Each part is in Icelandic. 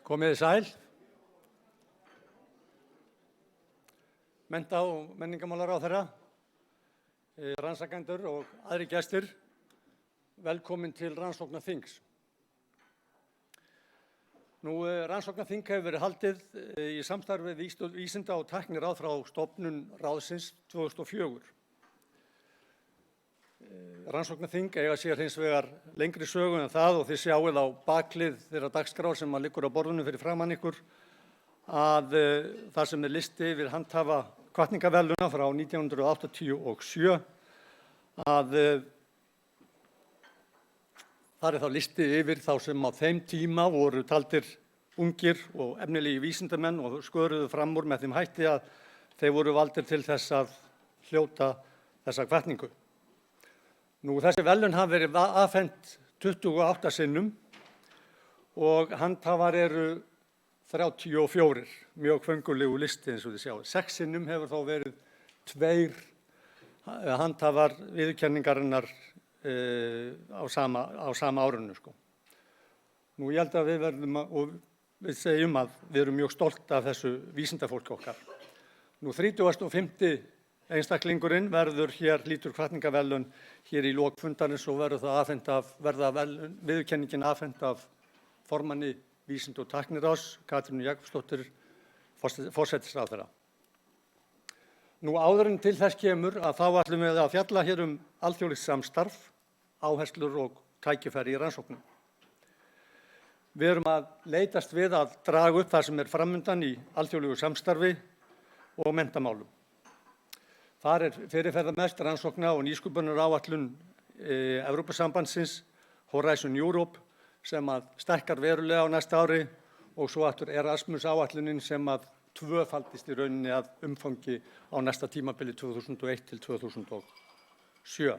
Komiði sæl. Mennta- og menningarmálaráðherra, rannsakendur og aðrir gestir, velkomin til rannsóknarþings. Rannsóknarþing hefur verið haldið í samstarfi við Vísinda- og tækniráð frá stofnun ráðsins 2004. Rannsóknarþing eiga sér hins vegar lengri sögu en það og þið sjáið á baklið þeirra dagskrár sem liggur á borðinu fyrir framan ykkur að það sem listi yfir handhafa hvatningarverðlauna frá 1987 að þar þá listi yfir þá sem á þeim tíma voru taldir ungir og efnilegi vísindamenn og sköruðu fram úr með þeim hætti að þeir voru valdir til þess að hljóta þessa hvatningu. Þessi verðlaun hafa verið afhent 28 sinnum og handhafar eru 34, mjög fengulegu listi eins og þið sjáið. 6 sinnum hefur þó verið 2 handhafar viðurkenningarinnar á sama árinu. Ég held að við verðum og við segjum að við erum mjög stolt af þessu vísindafólki okkar. 35. einstaklingurinn verður hlýtur hvatningarverðlaun hér í lok fundarins og verða viðurkenningin afhent af formanni Vísinda- og tækniráðs, Katrínu Jakobsdóttur, forsætisráðherra. Áður en til þess kemur að þá ætlum við að fjalla hér alþjóðlegt samstarf, áherslur og tækifæri í rannsóknum. Við erum að leitast við að draga upp það sem framundan í alþjóðlegu samstarfi og menntamálum. Þar fyrirferðarmest rannsókna- og nýsköpunaráætlun Evrópusambandsins, Horizon Europe, sem stækkar verulega á næsta ári og svo aftur Erasmus-áætlunin sem tvöfaldist í rauninni að umfangi á næsta tímabili 2001 til 2007.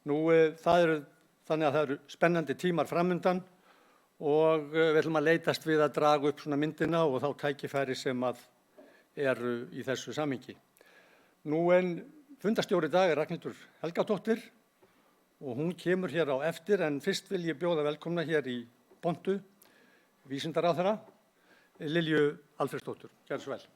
Þannig að það eru spennandi tímar framundan og við ætlum að leitast við að draga upp svona myndina og þá tækifæri sem eru í þessu samhengi. En fundarstjóri í dag er Ragnhildur Helgadóttir og hún kemur hér á eftir en fyrst vil ég bjóða velkomna hér í pontu vísindaráðherra Lilju Alfreðsdóttur. Gjörðu svo vel.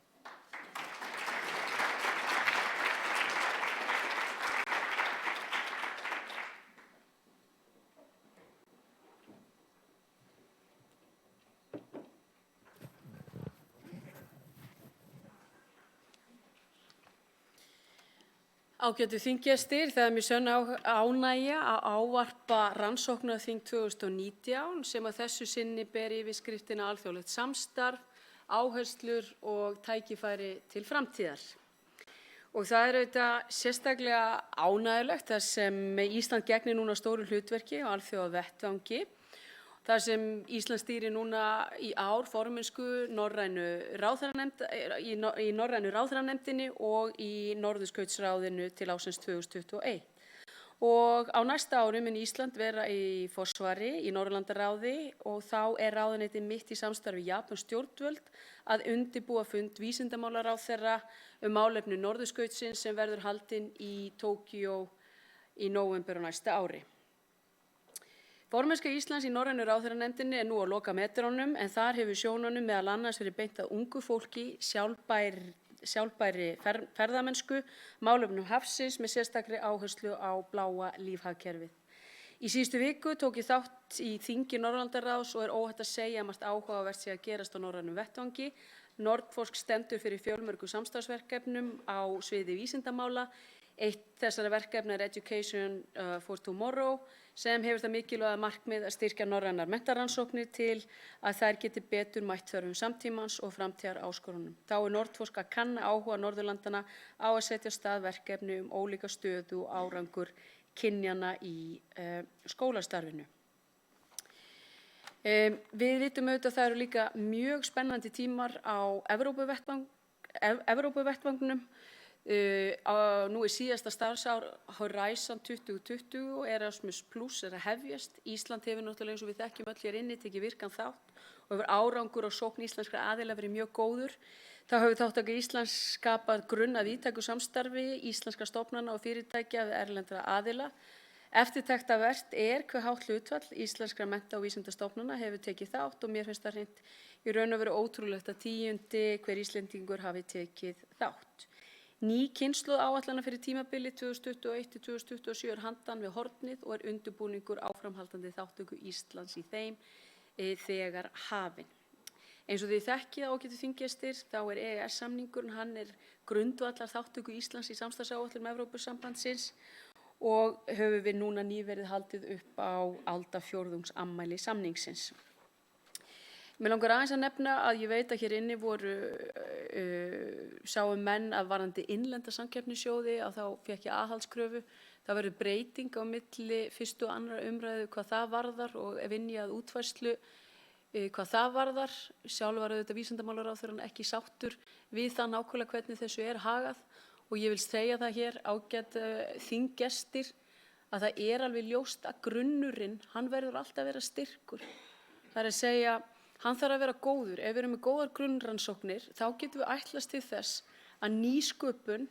Ágætu þinggestir, það er mér sönn ánægja að ávarpa rannsóknarþing 2019 sem að þessu sinni ber yfirskriftina alþjóðlegt samstarf, áherslur og tækifæri til framtíðar. Og það er auðvitað sérstaklega ánægjulegt þar sem Ísland gegnir núna stóru hlutverki á alþjóðavettvangi. Þar sem Ísland stýrir núna í ár formennsku í norrænu ráðherranefndinni og í Norðurskautsráðinu til ársins 2021. Og á næsta ári mun Ísland vera í forsvari í Norðurlandaráði og þá er ráðuneytið mitt í samstarfi Japans stjórnvöld að undirbúa fund vísindamálaráðherra málefni Norðurskautsins sem verður haldinn í Tókíó í nóvember á næsta ári. Formennska Íslands í norrænu ráðherranefndinni nú á lokametrunum en þar hefur sjónunum meðal annars verið beint að ungu fólki, sjálfbærri ferðamennsku, málefnum hafsins með sérstakri áherslu á bláa lífhagkerfið. Í síðustu viku tók ég þátt í þingi Norðurlandaráðs og er óhætt að segja að margt áhugavert sé að gerast á norrænum vettvangi. Nordforsk stendur fyrir fjölmörgum samstarfsverkefnum á sviði vísindamála. Eitt þessara verkefna er Education for Tomorrow sem hefur það mikilvæga markmið að styrkja norrænar menntarannsóknir til að þær geti betur mætt þörfum samtímans og framtíðar áskorunum. Þá er Nordforsk að kanna áhuga Norðurlandana á að setja af stað verkefni ólíka stöðu og árangur kynjanna í skólastarfinu. Við vitum auðvitað að það eru líka mjög spennandi tímar á Evrópuvettvangnum. Nú er síðasta starfsár Horizon 2020 og Erasmus Plus er að hefjast. Ísland hefur náttúrulega eins og við þekkjum öll hér inni tekið virkan þátt og hefur árangur og sókn íslenskra aðila verið mjög góður. Þá hefur þáttaka Íslands skapað grunn að víðtæku samstarfi íslenskra stofnana og fyrirtækja við erlendra aðila. Eftirtektarvert hve hátt hlutfall íslenskra mennta- og vísindastofnana hefur tekið þátt og mér finnst það hreint í raun og veru ótrúlegt að 10. hver Íslendingur hafi tekið þátt. Ný kynslóð áætlana fyrir tímabilið 2021–2027 handan við hornið og undirbúningur áframhaldandi þátttöku Íslands í þeim þegar hafinn. Eins og þið þekkið ágætu þinggestir, þá EES-samningurinn, hann grundvallar þátttöku Íslands í samstarfsáætlun Evrópusambandsins og höfum við núna nýverið haldið upp á aldarfjórðungsafmæli samningsins. Mig langar aðeins að nefna að ég veit að hér inni sáu menn að varðandi innlenda samkeppnissjóði að þá fékk ég aðhaldskröfu. Það verður breyting á milli 1. og 2. umræðu hvað það varðar og vinni að útfærslu hvað það varðar. Sjálf var auðvitað vísindamálaráðherrann ekki sáttur við það nákvæmlega hvernig þessu hagað og ég vil segja það hér ágæt þinggestir að það alveg ljóst að grunnurinn, hann verður alltaf að vera styrkur. Það að segja, hann þarf að vera góður. Ef við erum með góðar grunnrannsóknir, þá getum við ætlast til þess að nýsköpun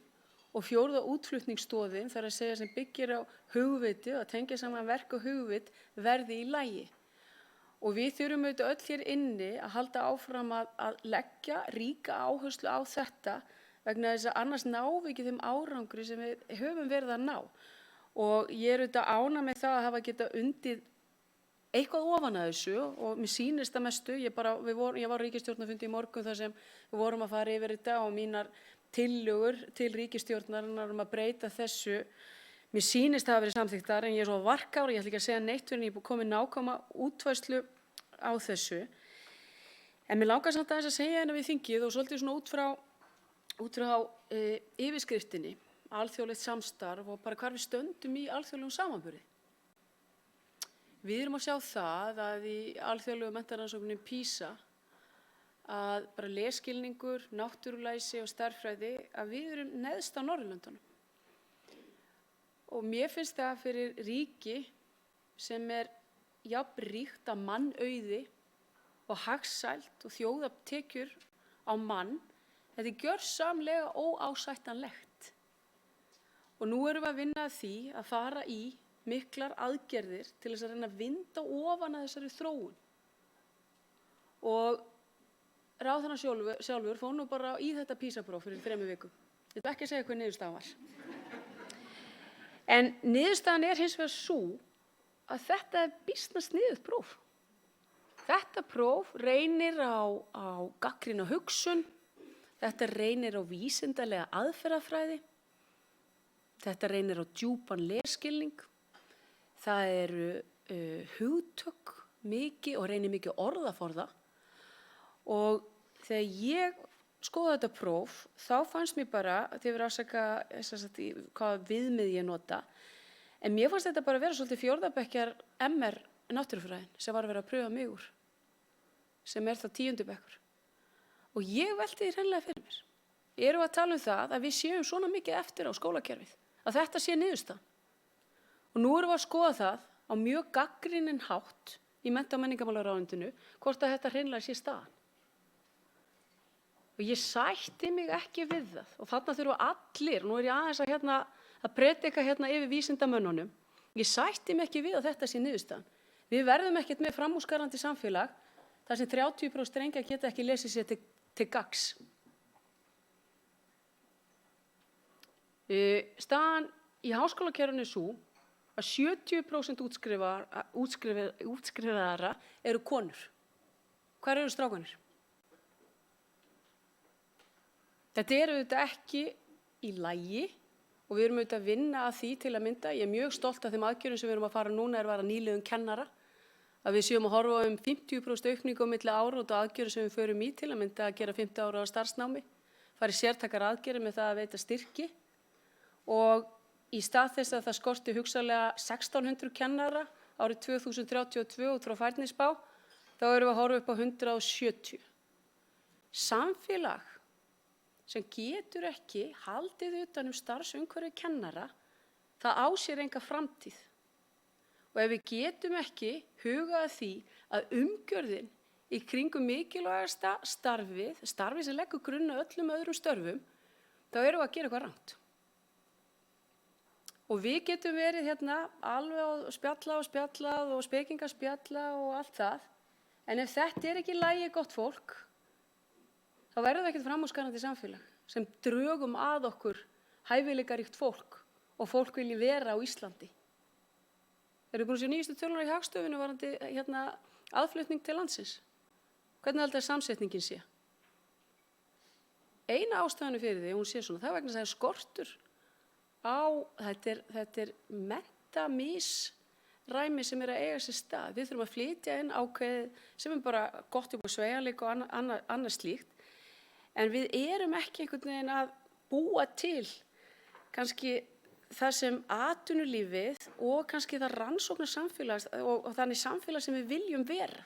og 4. útflutningsstoðin, það að segja sem byggir á hugviti og að tengja saman verk og hugvit, verði í lagi. Og við þurfum auðvitað öll hér inni að halda áfram að leggja ríka áherslu á þetta vegna þess að annars náum við ekki þeim árangri sem við höfum verið að ná. Og ég auðvitað ánægð með það að hafa getað undið eitthvað ofan að þessu og mér sýnist að mestu, ég var á ríkisstjórnarfundi í morgun þar sem við vorum að fara yfir þetta og mínar tillögur til ríkisstjórnarinnar að breyta þessu. Mér sýnist að hafa verið samþykktar en ég svo varkár, ég ætla ekki að segja neitt fyrir en ég er komið nákvæma útfærslu á þessu. En mér langar samt aðeins að segja hérna við þingið og svolítið svona út frá yfirskriftinni, alþjóðlegt samstarf og bara hvar við stöndum í alþjóðlegum samanburði. Við erum að sjá það að í alþjóðlegu menntarannsókninni PISA að bara lesskilningur, náttúrulæsi og stærðfræði að við erum neðst á Norðurlöndunum. Og mér finnst það fyrir ríki sem jafnríkt að mannauði og hagsæld og þjóðartekjur á mann, þetta gjörsamlega óásættanlegt. Og nú erum við að vinna að því að fara í miklar aðgerðir til þess að reyna að vinda ofan að þessari þróun. Og ráðherrann sjálfur fór nú bara í þetta PISA-próf fyrir 3 vikum. Ég ætla ekki að segja hvað niðurstaðan var. En niðurstaðan hins vegar sú að þetta býsna sniðugt próf. Þetta próf reynir á gagnrýna hugsun, þetta reynir á vísindalega aðferðafræði, þetta reynir á djúpan lesskilning, það eru hugtök mikið og reynir mikið orðaforða og þegar ég skoða þetta próf þá fannst mér bara, þið verður afsaka hvað viðmið ég nota, en mér fannst þetta bara vera svolítið 4. bekkjar MR náttúrufræðin sem var að vera að pröfa mig úr, sem þá 10. bekkur. Og ég velti því hreinlega fyrir mér. Erum við að tala um það að við séum svona mikið eftir á skólakerfið, að þetta sé niðurstaðan. Og nú erum við að skoða það á mjög gagnrýninn hátt í mennta- og menningarmálaráðuneytinu hvort að þetta hreinlega sé staðan. Og ég sætti mig ekki við það og þarna þurfa allir, nú ég aðeins að predika yfir vísindamönnunum, ég sætti mig ekki við að þetta sé niðurstaðan. Við verðum ekkert með framúrskarandi samfélag þar sem 30% drengja geta ekki lesið sér til gagns. Staðan í háskólakerfinu er sú að 70% útskrifaðara eru konur. Hvar eru strákanir? Þetta auðvitað ekki í lagi og við erum auðvitað að vinna að því til að mynda. Ég mjög stolt af þeim aðgerðum sem við erum að fara núna að nýliðun kennara. Að við séum að horfa á 50% aukningu á milli ára og aðgerðum sem við förum í til að mynda að gera 50 ára á starfsnámi. Fara í sértækar aðgerðir með það að veita styrki. Og í stað þess að það skorti hugsanlega 1600 kennara árið 2032 út frá færnispá, þá erum við að horfa upp á 170. Samfélag sem getur ekki haldið utan starfsumhverfi kennara, það á sér enga framtíð. Og ef við getum ekki hugað að því að umgjörðin í kringum mikilvægasta starfið sem leggur grunn að öllum öðrum störfum, þá erum við að gera eitthvað rangt. Og við getum verið hérna alveg að spjallað og spekingaspjalla og allt það. En ef þetta er ekki í lagi, gott fólk, þá verður það ekkert framúrskarandi samfélag sem drögum að okkur hæfileikaríkt fólk og fólk vilji vera á Íslandi. Erum við búin að sjá nýjustu tölur í Hagstofunni varðandi aðflutning til landsins? Hvernig heldur samsetningin sé? Eina ástæðan fyrir því, hún sé svona, það er vegna þess að það er skortur á, þetta er menntamisræmi sem er að eiga sér stað. Við þurfum að flytja inn ákveðið sem er bara gott upp á sveigjanleika og annað slíkt. En við erum ekki einhvern veginn að búa til kannski það sem atvinnulífið og kannski það rannsóknarsamfélag og þannig samfélag sem við viljum vera.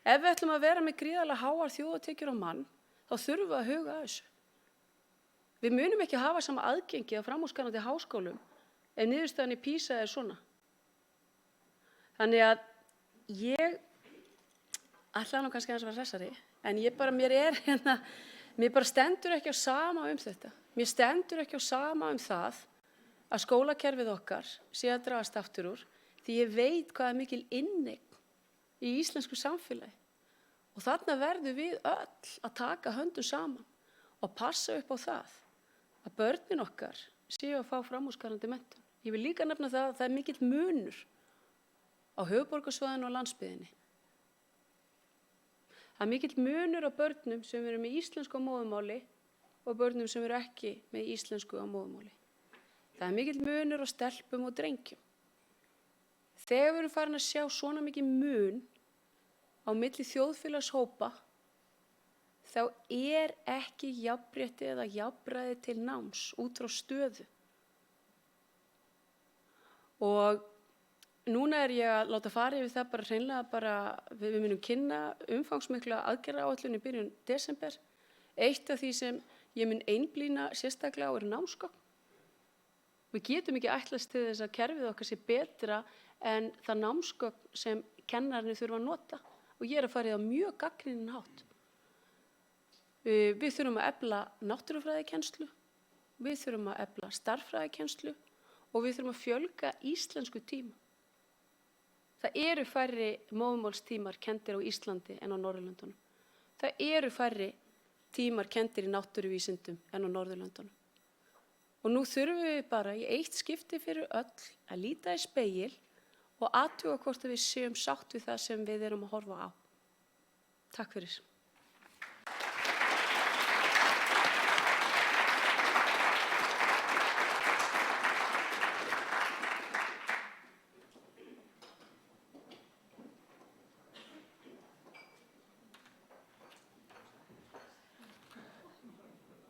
Ef við ætlum að vera með gríðarlega háar þjóðartekjur á mann, þá þurfum við að huga að þessu. Við munum ekki hafa sama aðgengi að framúrskarandi háskólum ef niðurstaðan í PISA er svona. Þannig að ég ætla nú kannski aðeins að vera hressari, en mér bara stendur ekki á sama um þetta. Mér stendur ekki á sama um það að skólakerfið okkar sé að dragast aftur úr, því ég veit hvað er mikil inneign í íslensku samfélagi. Og þarna verðum við öll að taka höndum saman og passa upp á það að börnin okkar séu að fá framúrskarandi menntun. Ég vil líka nefna það að það er mikill munur á höfuðborgarsvæðinu og landsbyggðinni. Það er mikill munur á börnum sem eru með íslensku á móðurmáli og börnum sem eru ekki með íslensku á móðurmáli. Það er mikill munur á stelpum og drengjum. Þegar við erum farin að sjá svona mikið mun á milli þjóðfélagshópa, þá er ekki jafnrétti eða jafnræði til náms út frá stöðu. Og núna er ég að láta fara yfir það bara hreinlega við munum kynna umfangsmikla aðgerðaáætlun í byrjun desember. Eitt af því sem ég mun einblína sérstaklega á námsgögn. Við getum ekki ætlast til þess að kerfið okkar sé betra en það námsgögn sem kennararnir þurfa að nota. Og ég er að fara í það mjög gagnrýninn hátt. Við þurfum að efla náttúrufræðikennslu, við þurfum að efla stærðfræðikennslu og við þurfum að fjölga íslensku tíma. Það eru færri móðurmálstímar kenndir á Íslandi en á Norðurlöndunum. Það eru færri tímar kenndir í náttúruvísindum en á Norðurlöndunum. Og nú þurfum við bara í eitt skipti fyrir öll að líta í spegil og athuga hvort við séum sátt við það sem við erum að horfa á. Takk fyrir.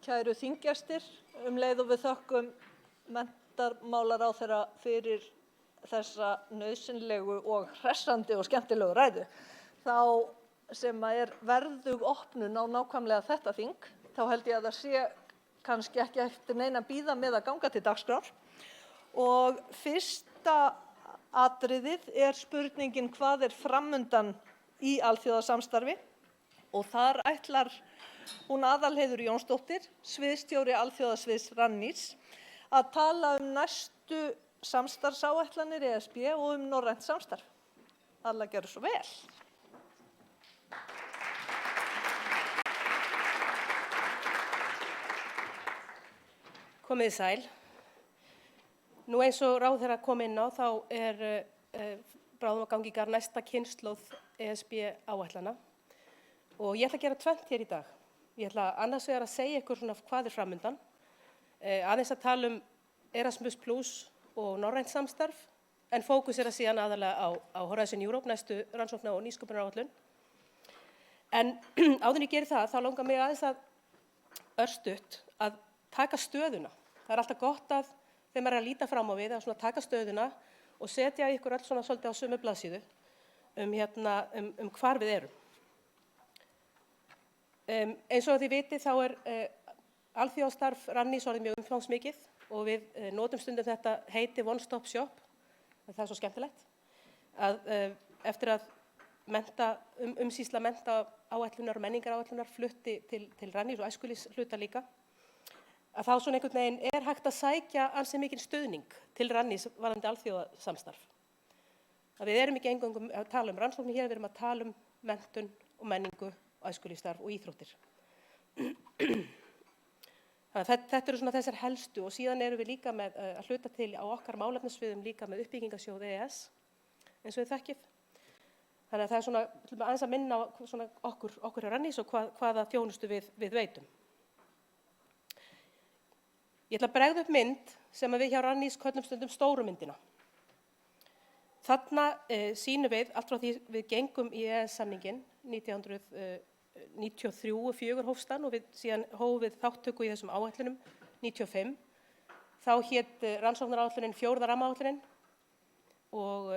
Kæru þinggestir, leið og við þökkum menntamálaráðherra fyrir þessa nauðsynlegu og hressandi og skemmtilegu ræðu. Þá sem er verðug opnun á nákvæmlega þetta þing, þá held ég að það sé kannski ekki eftir neina bíða með að ganga til dagskrár. Og fyrsta atriðið er spurningin hvað er framundan í alþjóðasamstarfi og þar ætlar hún Aðalheiður Jónsdóttir, sviðsstjóri alþjóðasviðs Rannís, að tala næstu samstarfsáætlanir ESB og norrænt samstarf. Alla gjörðu svo vel. Komið sæl. Nú eins og ráðherra kom inn á þá er bráðum að gangi í garð næsta kynslóð ESB áætlana og ég ætla að gera tvennt hér í dag. Ég ætla annars vegar að segja ykkur svona hvað er framundan, aðeins að tala Erasmus Plus og norrænt samstarf, en fókus er að síðan aðalega á Horizon Europe, næstu rannsókna- og nýsköpunaráætlun. En áður en ég geri það, þá langar mig aðeins að örstutt að taka stöðuna. Það er alltaf gott að þegar maður er að líta fram á við, að svona taka stöðuna og setja ykkur öll svona svolítið á sömu blaðsíðu hvar við erum. Eins og þið vitið þá er alþjóðastarf Rannís orðið mjög umfangsmikið og við notum stundum þetta heiti One Stop Shop. Það er svo skemmtilegt að eftir að umsýsla menntaáætlunar og menningaráætlunar flutti til Rannís og æskulýðshluta líka, að þá svona einhvern veginn hægt að sækja ansi mikinn stuðning til Rannís varðandi alþjóðasamstarf. Að við erum ekki eingöngu að tala rannsóknir hér, við erum að tala menntun og menningu, æskulýðsstarf og íþróttir. Þetta eru svona þessar helstu og síðan erum við líka með að hluta til á okkar málefnasviðum líka með uppbyggingarsjóð EES, eins og við þekkið. Þannig að það er svona aðeins að minna á svona okkur hjá Rannís og hvaða þjónustu við veitum. Ég ætla að bregða upp mynd sem við hjá Rannís köllum stundum stóru myndina. Þarna sýnum við, allt frá því við gengum í EES-samninginn 1993 hófst hann og síðan hófum við þátttöku í þessum áætlunum 95. Þá hét rannsóknaráætlunin 4. rammaáætlunin og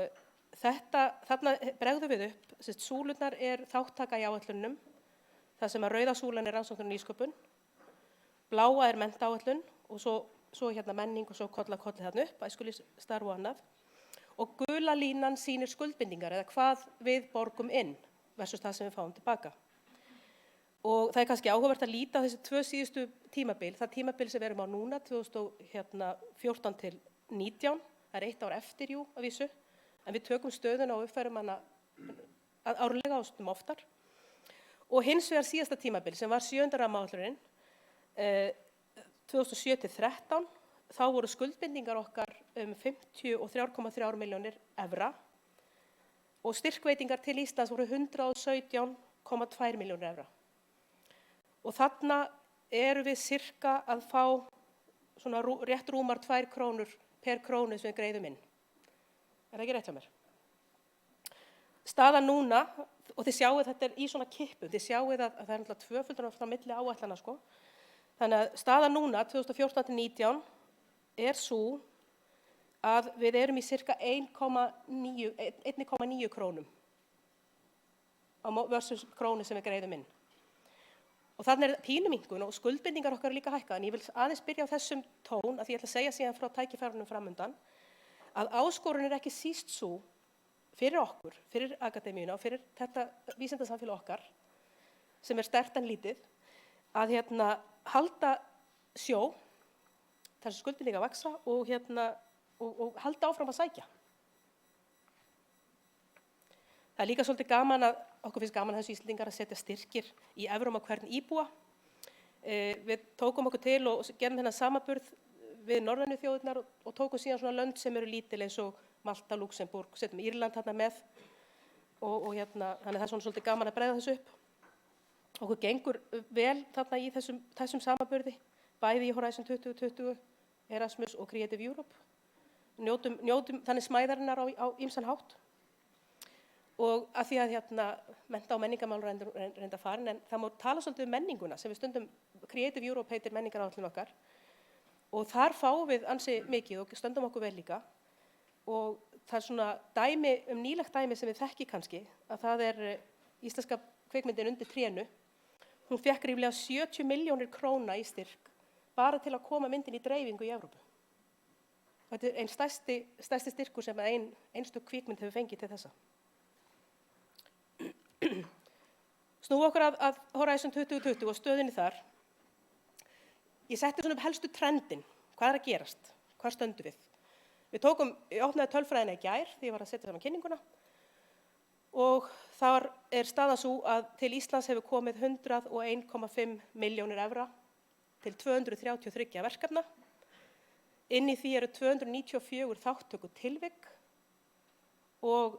þarna bregðum við upp, súlurnar þáttaka í áætlunum, það sem að rauða súlan rannsóknar og nýsköpun, bláa menntaáætlun og svo hérna menning og svo kolli þarna upp, æskulýðsstarf og annað. Og gula línan sýnir skuldbindingar eða hvað við borgum inn versus það sem við fáum tilbaka. Og það kannski áhugavert að líta á þessi 2 síðustu tímabil, það tímabil sem við erum á núna, 2014 til 19, það 1 ár eftir að vísu, en við tökum stöðuna og uppfærum hana árlega ástum oftar. Og hins vegar síðasta tímabil sem var 7. rammaáætlunin, 2007 til 13, þá voru skuldbindingar okkar 53,3 milljónir evra og styrkveitingar til Íslands voru 117,2 milljónir evra. Og þarna erum við sirka að fá svona rétt rúmar 2 krónur per krónu sem við greiðum inn. Er það ekki rétt hjá mér? Staðan núna, og þið sjáið þetta í svona kippum, þið sjáið að það náttúrulega tvöföldunar frá milli áætlana sko. Þannig að staðan núna, 2014 til 19, sú að við erum í sirka 1,9 krónum versus krónu sem við greiðum inn. Og þannig pínuminnkun og skuldbindingar okkar líka hækkað, en ég vil aðeins byrja á þessum tón, að ég ætla að segja síðan frá tækifærunum framundan, að áskorun ekki síst svo fyrir okkur, fyrir akademíuna og fyrir þetta vísindasamfélag okkar, sem sterkt en lítið, að halda sjó, þessi skuldbindingar vaxa og halda áfram að sækja. Það líka svolítið gaman okkur finnst gaman þessu Íslendingar að setja styrkir í evrum á hvern íbúa. Við tókum okkur til og gerðum þennan samanburð við norrænu þjóðirnar og tókum síðan svona lönd sem eru lítil eins og Malta, Luxemburg, setjum Írland þarna með og þannig það er svona svolítið gaman að bregða þessu upp. Okkur gengur vel þarna í þessum samanburði, bæði í Horizon 2020, Erasmus og Creative Europe. Njótum þannig smæðarinnar á ýmsan hátt. Og að því að mennta- og menningarmál reynda farin, en það má tala svolítið menninguna sem við stundum, Creative Europe heitir menningaráætlun okkar, og þar fáum við ansi mikið og stöndum okkur vel líka. Og það svona nýlegt dæmi sem við þekki kannski, að það íslenska kvikmyndin Undir trénu. Hún fékk ríflega 70 milljónir króna í styrk bara til að koma myndin í dreifingu í Evrópu. Þetta einn stærsti styrkur sem einstök kvikmynd hefur fengið til þessa. Snúum okkur að Horizon 2020 og stöðunni þar. Ég setti svona upp helstu trendin, hvað að gerast, hvað stöndum við. Ég opnaði tölfræðina í gær því ég var að setja saman kynninguna og þar staðan svo að til Íslands hefur komið 101,5 milljónir evra til 233 verkefna. Inn í því eru 294 þátttöku tilvik og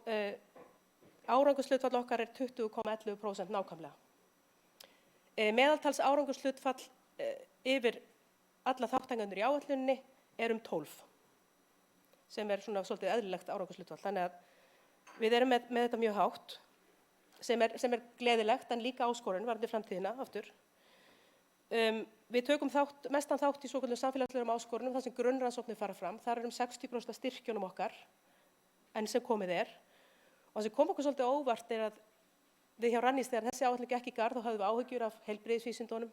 árangurshlutfall okkar 20,11% nákvæmlega. Meðaltals árangurshlutfall yfir alla þátttakendur í áætluninni 12, sem svona svolítið eðlilegt árangurshlutfall. Þannig að við erum með þetta mjög hátt, sem gleðilegt en líka áskorun varðandi framtíðina aftur. Við tökum mestan þátt í svokölluðum samfélagslegum áskorunum þar sem grunnrannsóknir fara fram. Þar um 60% af styrkjunum okkar enn sem komið Og það sem kom okkur svolítið óvart að við hjá Rannís þegar þessi áætlun gekk í garð þá höfðum við áhyggjur af heilbrigðisvísindunum,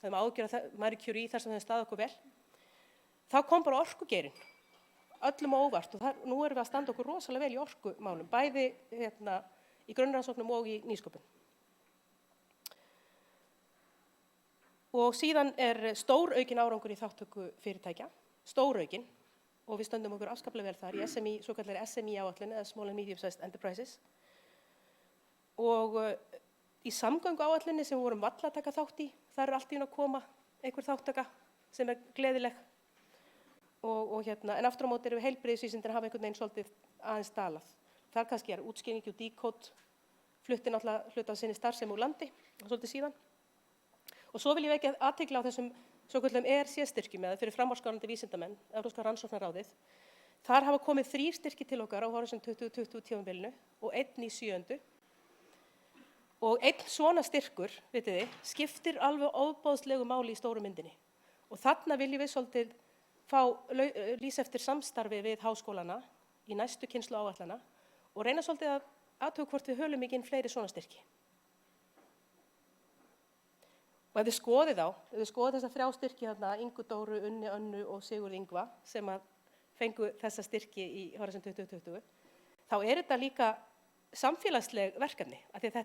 höfðum áhyggjur af Marie Curie þar sem þeim staðið okkur vel. Þá kom bara orkugeirinn, öllum óvart og nú erum við að standa okkur rosalega vel í orkumálum, bæði í grunnrannsóknum og í nýsköpun. Og síðan stóraukin árangur í þátttöku fyrirtækja, stóraukin, og við stöndum okkur afskaplega vel þar í SMI, svokallari SMI áætlun eða Small and Medium Sized Enterprises. Og í samgöngu áætlunni sem við vorum varla að taka þátt í, þar allt í einu að koma einhver þáttaka sem gleðileg. En aftur á móti erum við heilbrigðisvísindin að hafa einhvern veginn svolítið aðeins dalað. Þar kannski útskýring og Decode flutti náttúrulega hluta af sinni starfsemi úr landi svolítið síðan. Og svo vil ég vekja athygli á þessum svokölluðum ERC-styrkjum eða fyrir framúrskarandi vísindamenn, Evrópska rannsóknaráðið. Þar hafa komið 3 styrkir til okkar á Horizon 2020 tímabilinu og 1 í 7. Og 1 svona styrkur, vitið þið, skiptir alveg ofboðslegu máli í stóru myndinni. Og þarna viljum við svolítið lýsa eftir samstarfi við háskólana í næstu kynslóð áætlana og reyna svolítið að athuga hvort við hölum ekki inn fleiri svona styrki. Og ef þið skoðið þessa 3 styrki þarna, Ingu Dóru, Unni Önnu og Sigurð Ingva, sem að fengu þessa styrki í Horizon 2020, þá þetta líka samfélagsleg verkefni, af því að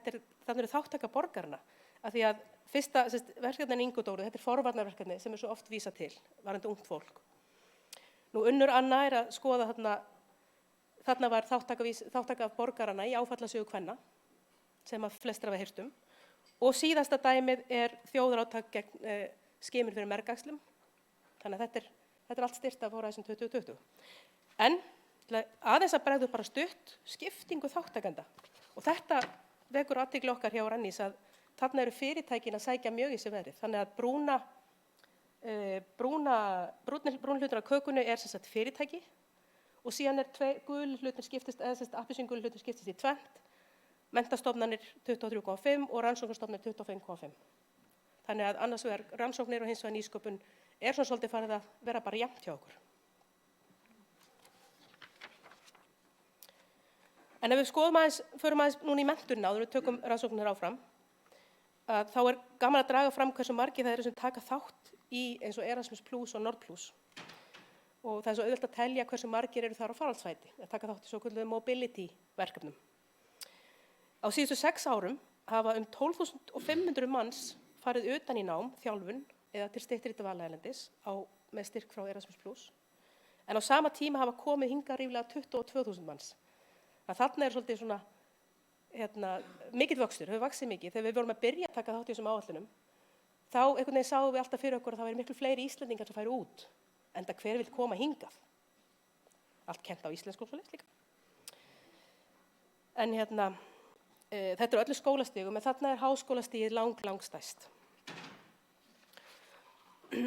þarna eru þáttaka borgarna, af því að fyrsta verkefnin Ingu Dóru, þetta forvarnarverkefni sem svo oft vísað til, varðandi ungt fólk. Nú Unnur Anna að skoða þarna var þáttaka borgarana í áfallasögu kvenna, sem að flestir hafa heyrt um. Og síðasta dæmið þjóðarátak gegn skimun fyrir mergæxlum. Þannig að þetta allt styrt af Horizon 2020. En aðeins að bregðu bara stutt skiptingu þáttakenda. Og þetta vekur athygli okkar hjá Rannís að þarna eru fyrirtækin að sækja mjög í sig veðrið. Þannig að brúnhlutur af kökunni sem sagt fyrirtæki og síðan gulhlutin skiptist, eða appelsíngulhlutin skiptist í 2. Menntastofnanir 23,5 og rannsóknarstofnanir 25,5. Þannig að annars vegar rannsóknir og hins vegar nýsköpun svona svolítið farið að vera bara jafnt hjá okkur. En ef við förum aðeins núna í menntunina áður en við tökum rannsóknir áfram, þá gaman að draga fram hversu margir það eru sem taka þátt í eins og Erasmus Plus og Nord Plus. Og það svo auðvelt að telja hversu margir eru þar á faraldsfæti, að taka þátt í svokölluðum mobility verkefnum. Á síðustu 6 árum hafa 12.500 manns farið utan í nám, þjálfun eða til styttri dvalar erlendis með styrk frá Erasmus Plus. En á sama tíma hafa komið hingað ríflega 22.000 manns. Þarna svolítið svona mikill vöxtur, hefur vaxið mikið. Þegar við vorum að byrja að taka þátt í þessum áætlunum, þá einhvern veginn sáum við alltaf fyrir okkur að það væri miklu fleiri Íslendingar sem færu út, enda hver vill koma hingað. Allt kennt á íslensku og svoleiðis líka. En þetta öllu skólastigum, en þarna háskólastigið langstærst.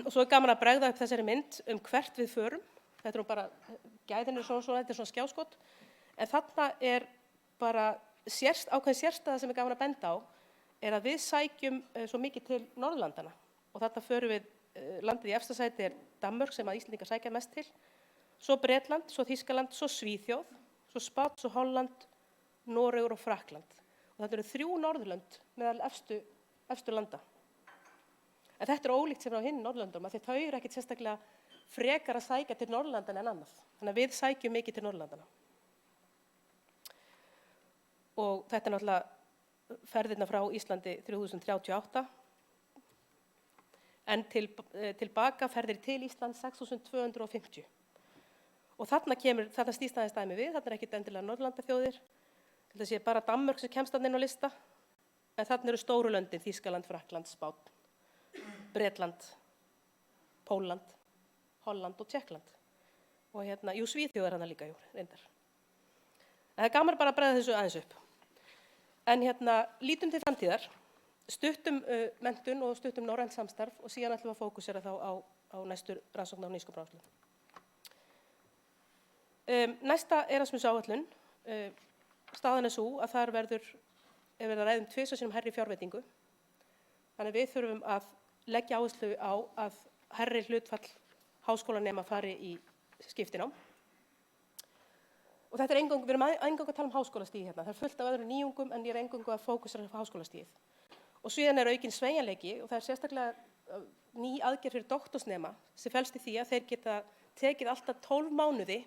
Og svo gaman að bregða upp þessari mynd hvert við förum. Þetta bara, gæðin svona, þetta svona skjáskot. En þarna bara ákveðin sérstæða sem gaman að benda á, að við sækjum svo mikið til Norðurlandana. Og þarna förum við, landið í efsta sæti Danmörk sem að Íslendingar sækja mest til. Svo Bretland, svo Þýskaland, svo Svíþjóð, svo Spánn, svo Holland, Noregur og Frakkland. Og þetta eru 3 Norðurlönd meðal efstu landa. En þetta ólíkt sem á hinn Norðurlöndum, af því þau eru ekkert sérstaklega frekar að sækja til Norðurlandana en annað. Þannig að við sækjum mikið til Norðurlandana. Og þetta náttúrulega ferðirna frá Íslandi 3038, en tilbaka ferðir til Íslands 6250. Og þarna snýst aðeins dæmi við, þarna ekkert endilega Norðurlandaþjóðir. Þetta sé bara Danmörk sem kemst þarna inn á lista, en þarna eru stóru löndin, Þýskaland, Frakkland, Spánn, Bretland, Pólland, Holland og Tékkland. Og Svíþjóð hana líka, reyndar. En það gaman bara að bregða þessu aðeins upp. En lítum til framtíðar, stuttum menntun og stuttum norrænt samstarf og síðan ætlum við að fókusera þá á næstu rannsóknar og nýsköpunaráætlun. Næsta Erasmus áætlun, staðan sú að þar verður að ræða 2 sinnum hærri fjárveitingu. Þannig við þurfum að leggja áherslu á að hærri hlutfall háskólanema fari í skiptinám. Og þetta við erum eingöngu að tala um háskólastigið hérna. Það fullt af öðrum nýjungum en ég eingöngu að fókusera á háskólastigið. Og síðan aukinn sveigjanleiki og það sérstaklega ný aðgerð fyrir doktorsnema sem felst í því að þeir geta tekið alltaf 12 mánuði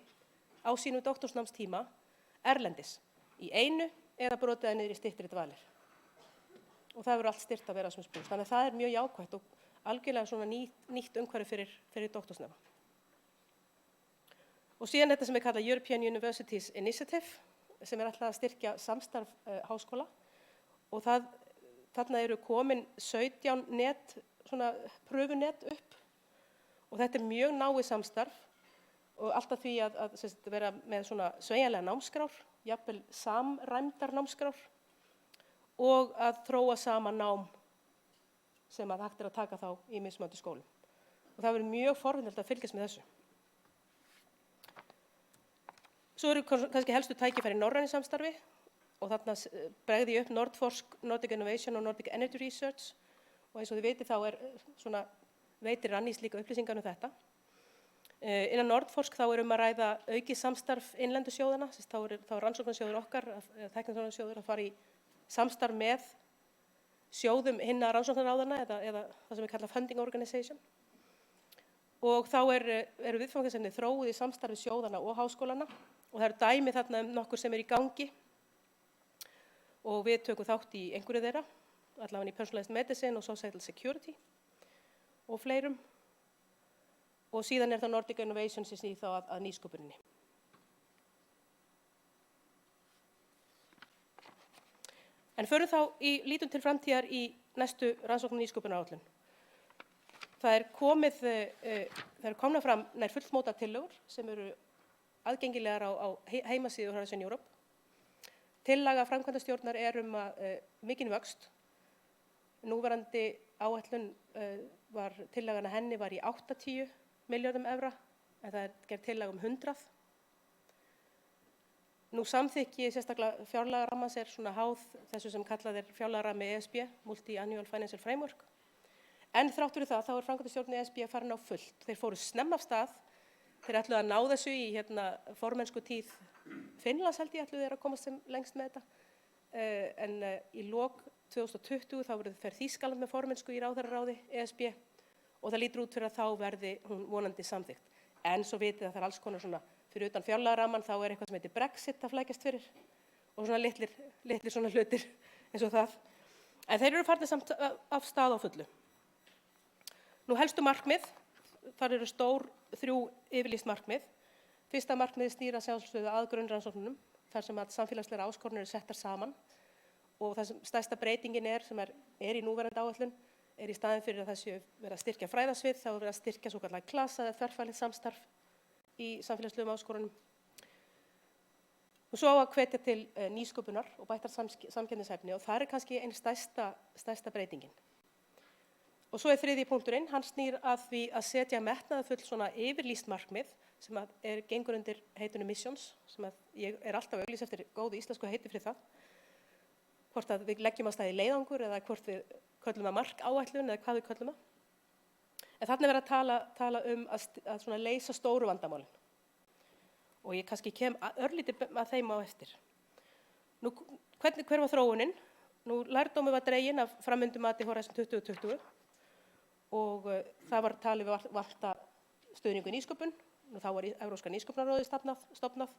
á sínum doktorsnámstíma erlendis í einu eða brotiða niður í styttri dvalir. Og það verður allt styrt af Erasmus Plus. Þannig að það mjög jákvætt og algjörlega svona nýtt umhverfi fyrir doktorsnema. Og síðan þetta sem kallað European Universities Initiative, sem ætlað að styrkja samstarf háskóla, og þarna eru komin 17 svona pröfunet upp, og þetta mjög náið samstarf og alltaf því að vera með svona sveigjanlega námskrár, jafnvel samræmdar námskrár, og að þróa saman nám sem hægt að taka þá í mismunandi skólum. Og það verður mjög forvitnilegt að fylgjast með þessu. Svo eru kannski helstu tækifæri í norrænu samstarfi, og þarna bregði ég upp Nordforsk, Nordic Innovation og Nordic Energy Research, og eins og þið vitið þá veitir Rannís líka upplýsingar um þetta. Innan Nordforsk þá að ræða aukið samstarf innlendu sjóðana, þá er rannsóknarsjóður okkar, tækniþróunarsjóður, að fara í samstarf með sjóðum hinna rannsóknaráðanna eða það sem við kalla funding organization. Og þá eru viðfangsefni þróuð í samstarfi sjóðana og háskólana, og það eru dæmi þarna nokkur sem í gangi, og við tökum þátt í einhverju þeirra, allavega í Personalized Medicine og Societal Security og fleirum. Og síðan það Nordic Innovation sem snýr þá að nýsköpuninni. En förum þá lítum til framtíðar í næstu rannsókn- og nýsköpunaráætlun. Það eru komnar fram nær fullmótaðar tillögur sem eru aðgengilegar á heimasíðu Horizon Europe. Tillaga framkvæmdastjórnar að mikinn vöxt. Núverandi áætlun tillagan að henni var í 80 milljörðum evra, en það gerð tillaga 100. Nú samþykki sérstaklega fjárlagarammans svona háð þessu sem kallað fjárlagarammi ESB, Multi-Annual Financial Framework. En þrátt fyrir það, þá framkvæmdastjórnin ESB farin á fullt. Þeir fóru snemma af stað, þeir ætluðu að ná þessu í formennsku tíð Finnlands, held ég, ætluðu þeir að komast sem lengst með þetta. En í lok 2020 þá fer Þýskaland með formennsku í ráðherraráði ESB, og það lítur út fyrir að þá verði hún vonandi samþykkt. En svo vitið að það alls konar svona fyrir utan fjárlagarammann, þá eitthvað sem heitir Brexit að flækjast fyrir, og svona litlir svona hlutir eins og það. En þeir eru farnir samt af stað á fullu. Nú helstu markmið, þar eru stór 3 yfirlýst markmið. Fyrsta markmið snýr að sjálfsögðu að grunnrannsóknunum, þar sem að samfélagslegar áskoranir eru settar saman, og það sem stærsta breytingin sem í núverandi áætlun, í staðinn fyrir að það séu verið að styrkja fræðasvið, þá verið að styrkja svokallað klasa eða þverfaglegt samstarf í samfélagslegum áskorunum. Og svo að hvetja til nýsköpunar og bættar samkeppnishæfni, og það kannski ein stærsta breytingin. Og svo þriðji punkturinn, hann snýr að því að setja metnaðarfull svona yfirlýst markmið sem gengur undir heitinu missions, sem ég alltaf að auglýsa eftir góðu íslensku heiti fyrir það. Hvort að við leggjum að staði leiðangur eða hvort við köllum að markáætlun eða hvað við köllum að. En þarna verið að tala að svona leysa stóru vandamálin. Og ég kannski kem örlítið að þeim á eftir. Nú, hver var þróunin? Nú, lærdómur var dreginn af framvindumati Horizon 2020, og það var talið við vanta stuðningu í nýsköpun. Nú, þá var Evrópska nýsköpunarráðið stofnað.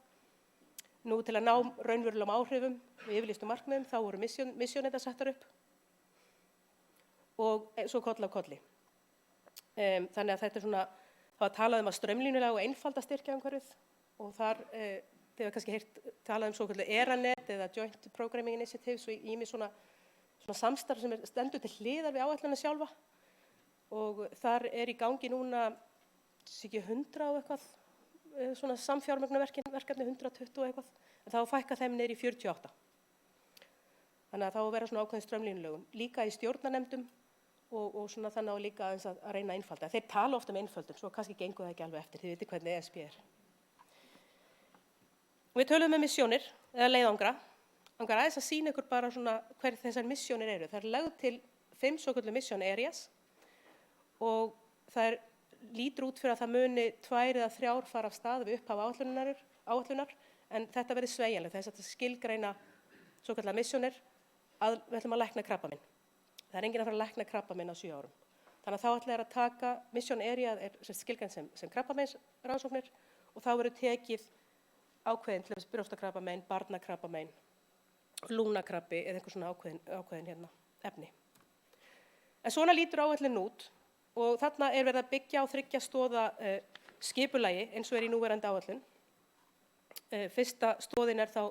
Nú, til að ná raunverulegum áhrifum við yfirlýstum markmiðum, þá voru missjónirnar settar upp, og svo koll af kolli. Þannig að þetta svona, það var talað að straumlínulega og einfalda styrkja umhverfið, og þar, þið hefur kannski talað svoköldu ERANET eða Joint Programming Initiatives, og ýmis svona samstarf sem stendur til hliðar við áætlunina sjálfa, og þar í gangi núna, ekki 100 og eitthvað, svona samfjármögnunarverkefni, 120 og eitthvað, en þá fækka þeim niður í 48. Þannig að þá vera svona ákveðin straumlínulögum, líka í stjórnarnefndum, og svona þannig á líka að reyna að einfalda. Þeir tala ofta einföldun, svo kannski gengur það ekki alveg eftir, þið vitið hvernig ESB Við töluðum missjónir, eða leiðangra. Langar aðeins að sýna ykkur bara svona hver þessar missjónir eru. Það lögð til 5 svokölluð mission areas, og það lítur út fyrir að það muni 2 eða 3 fara af stað við upphaf áætlunar, en þetta verði sveigjanlegt, þess að skilgreina svokölluðar missjónir að við ætlum að lækna krabbamein. Það enginn að fara að lækna krabbamein á 7 árum. Þannig að þá ætla að taka mission area skilgreint sem krabbameinsrannsóknir, og þá verður tekið ákveðin til þess brjóstakrabbamein, barnakrabbamein, lungnakrabbi eða eitthvað svona ákveðin efni. En svona lítur áætlun út, Og þarna er verið að byggja á 3 stoða skipulagi eins og í núverandi áætlun. Fyrsta stoðin þá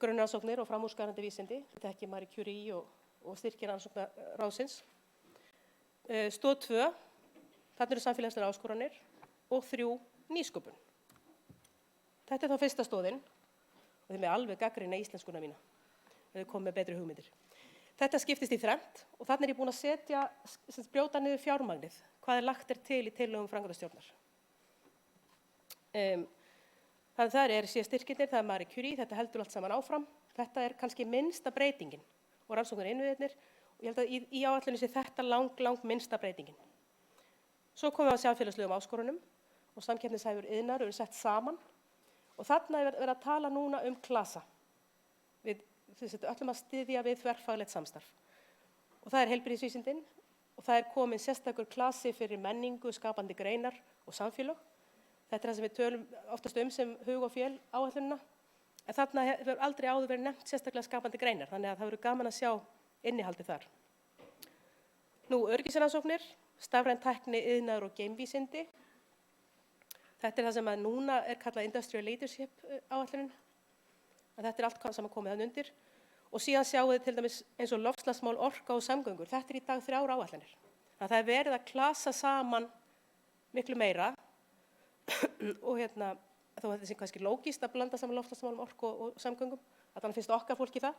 grunnrannsóknir og framúrskarandi vísindi, þetta ekki Marie Curie og styrkir rannsóknaráðsins. Stoð 2, þarna eru samfélagslegar áskoranir og 3, nýsköpun. Þetta þá fyrsta stoðin og þeim alveg gagnrýna íslenskuna mína. Þau komið með betri hugmyndir. Þetta skiptist í 3 og þarna er ég búin að brjóta niður fjármagnið, hvað lagt til í tillögum framkvæmdastjórnar. Það sé styrkirnir, það Marie Curie, þetta heldur allt saman áfram. Þetta kannski minnsta breytingin og rannsóknar innviðirnir og ég held að í áætluninni sé þetta lang minnsta breytingin. Svo komum við að samfélagslegum áskorunum og samkeppnishæfur iðnaður eru sett saman og þarna er verið að tala núna klasa. Við ætlum að styðja við þverfaglegt samstarf. Og það heilbrigðisvísindin og það komin sérstakur klasi fyrir menningu, skapandi greinar og samfélög. Þetta það sem við tölum oftast sem hug og fél áætlunina. En þarna hefur aldrei áður verið nefnt sérstaklega skapandi greinar, þannig að það verður gaman að sjá innihaldið þar. Öryggisrannsóknir, stafræn tækni, iðnaður og geimvísindi. Þetta það sem núna kallað Industrial Leadership áætlunin. Þetta allt saman komið þann undir. Og síðan sjáum við til dæmis eins og loftslagsmál, orka og samgöngur. Þetta í dag 3 áætlanir. Það verið að klasa saman miklu meira og þó þetta sé kannski lógískt að blanda saman loftslagsmálum, orku og samgöngum, að þannig finnst okkar fólki það,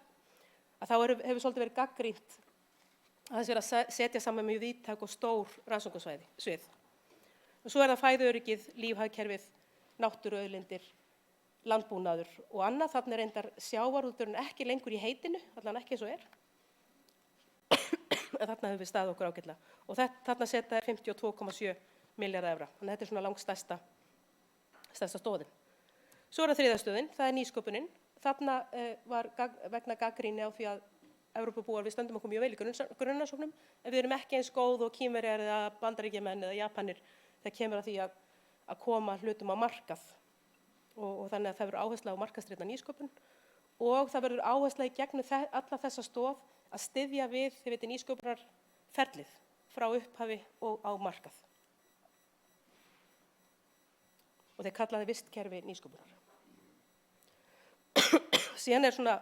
að þá hefur svolítið verið gagnrýnt að þessi verið að setja saman mjög víðtæk og stór rannsóknarsvið. Og svo það fæðuöryggið, lífhagkerfið, náttúruauðlindir, landbúnaður og annað. Þarna reyndar sjávarútvegurinn ekki lengur í heitinu, allan ekki eins og en þarna höfum við staðið okkur ágætlega. Og þarna setja 52,7 milljarða evra. Þannig að þetta svona langstærsta stóðin. Svo það 3. stöðin, það nýsköpunin. Þarna var vegna gagnrýni á því að Evrópubúar við stöndum okkur mjög vel í grunnrannsóknum, en við erum ekki eins góð og Kínverjar eða Bandaríkjamenn eða Japanir þegar kemur að því að koma hlutum á markað. Og þannig að það verður áhersla á markaðsdrifna nýsköpun og það verður áhersla í gegnum alla þessa stoð að styðja við, þið veitir, nýsköpunarferlið frá upphafi og á markað. Og þeir kallaði vistkerfi nýsköpunar. Síðan svona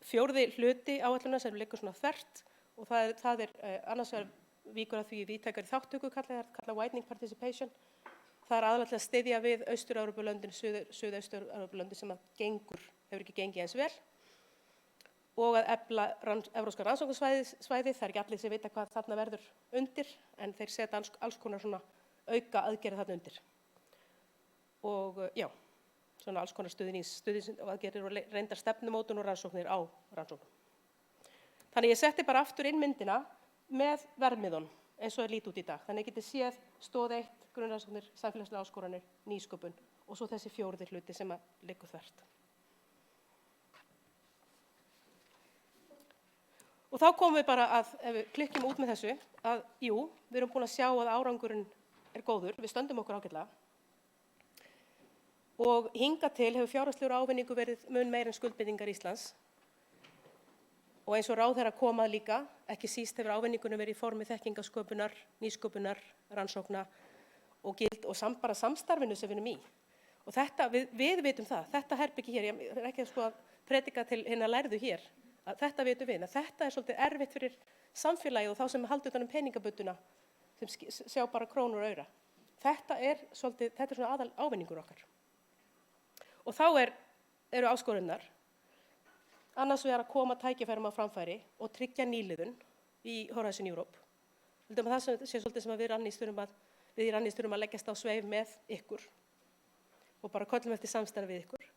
4. hluti áætlunar sem liggur svona þvert og það annars vegar víkur að því víðtækari þátttöku kallað widening participation. Það aðallega til að styðja við Austur-Evrópulöndin, Suðaustur-Evrópulöndin sem hefur ekki gengið eins vel og að efla evrópska rannsóknarsvæði. Það ekki allir sem vita hvað þarna verður undir en þeir setja alls konar svona auka aðgerðir þarna undir. Og svona alls konar stuðnings og aðgerðir og reyndar stefnumótun og rannsóknir á rannsóknum. Þannig ég setti bara aftur inn myndina með verðmiðun eins og lít út í dag. Þannig getið séð stoð 1, grunnrannsóknir, samfélagslegar áskoranir, nýsköpun og svo þessi 4. hluti sem liggur þvert. Og þá komum við bara að, ef við klikkjum út með þessu, að við erum búin að sjá að árangurinn góður, við stöndum okkur ágætlega. Og hingað til hefur fjárhagslegur ávinningur verið mun meira en skuldbindingar Íslands. Og eins og ráðherra komað líka, ekki síst hefur ávinningunum verið í formi þekkingasköpunar, nýsköpunar, rannsókna og bara samstarfinu sem við erum í. Og þetta, við vitum það, þetta herbyggi hér, ég er ekki að predika til hinna lærðu hér, að þetta vitum við, að þetta er svolítið erfitt fyrir samfélagið og þá sem halda utan peningabudduna, sem sjá bara krónur og aura. Þetta er svona aðal ávinningur okkar. Og þá eru áskoranirnar, annars vegar að koma tækifærum á framfæri og tryggja nýliðun í Horizon Europe. Það sé svolítið sem að við í Rannís þurfum að leggjast á sveif með ykkur og bara köllum eftir samstarfi við ykkur.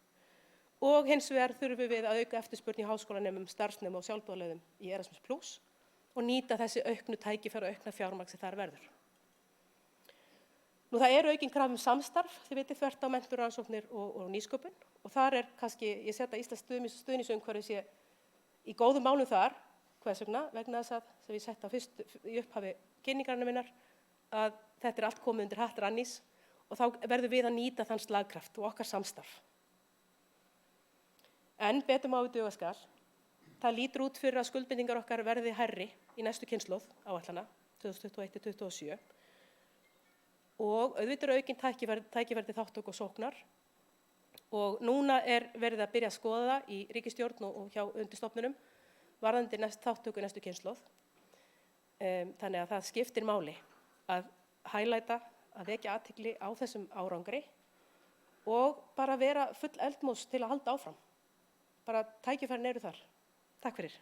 Og hins vegar þurfum við að auka eftirspurn í háskólanemum, starfsnemum og sjálfboðaliðum í Erasmus+ og nýta þessi auknu tækifæri og aukna fjármagn sem þar verður. Það aukin krafa samstarf, þið vitið, þvert á menntun, rannsóknir og nýsköpun og þar kannski, ég set að Íslands stuðningsumhverfi sé í góðum málum þar, hvers vegna þess að, sem ég sett á fyrst í upphafi kynningarinnar minnar, að þetta allt komið undir hatt Rannís og þá verðum við að nýta þann slagkraft og okkar samstarf. En betur má við duga skal, það lítur út fyrir að skuldbindingar okkar verði hærri í næstu kynslóð áætlana, 2021-27 og auðvitað eru aukin tækifæri til þátttöku og sóknar og núna er verið að byrja að skoða það í ríkisstjórn og hjá undirstofnunum varðandi þátttöku í næstu kynslóð. Þannig að það skiptir máli að highlighta, að vekja athygli á þessum árangri og bara vera full eldmóðs til að halda áfram. Bara tækifærin eru þar. Takk fyrir.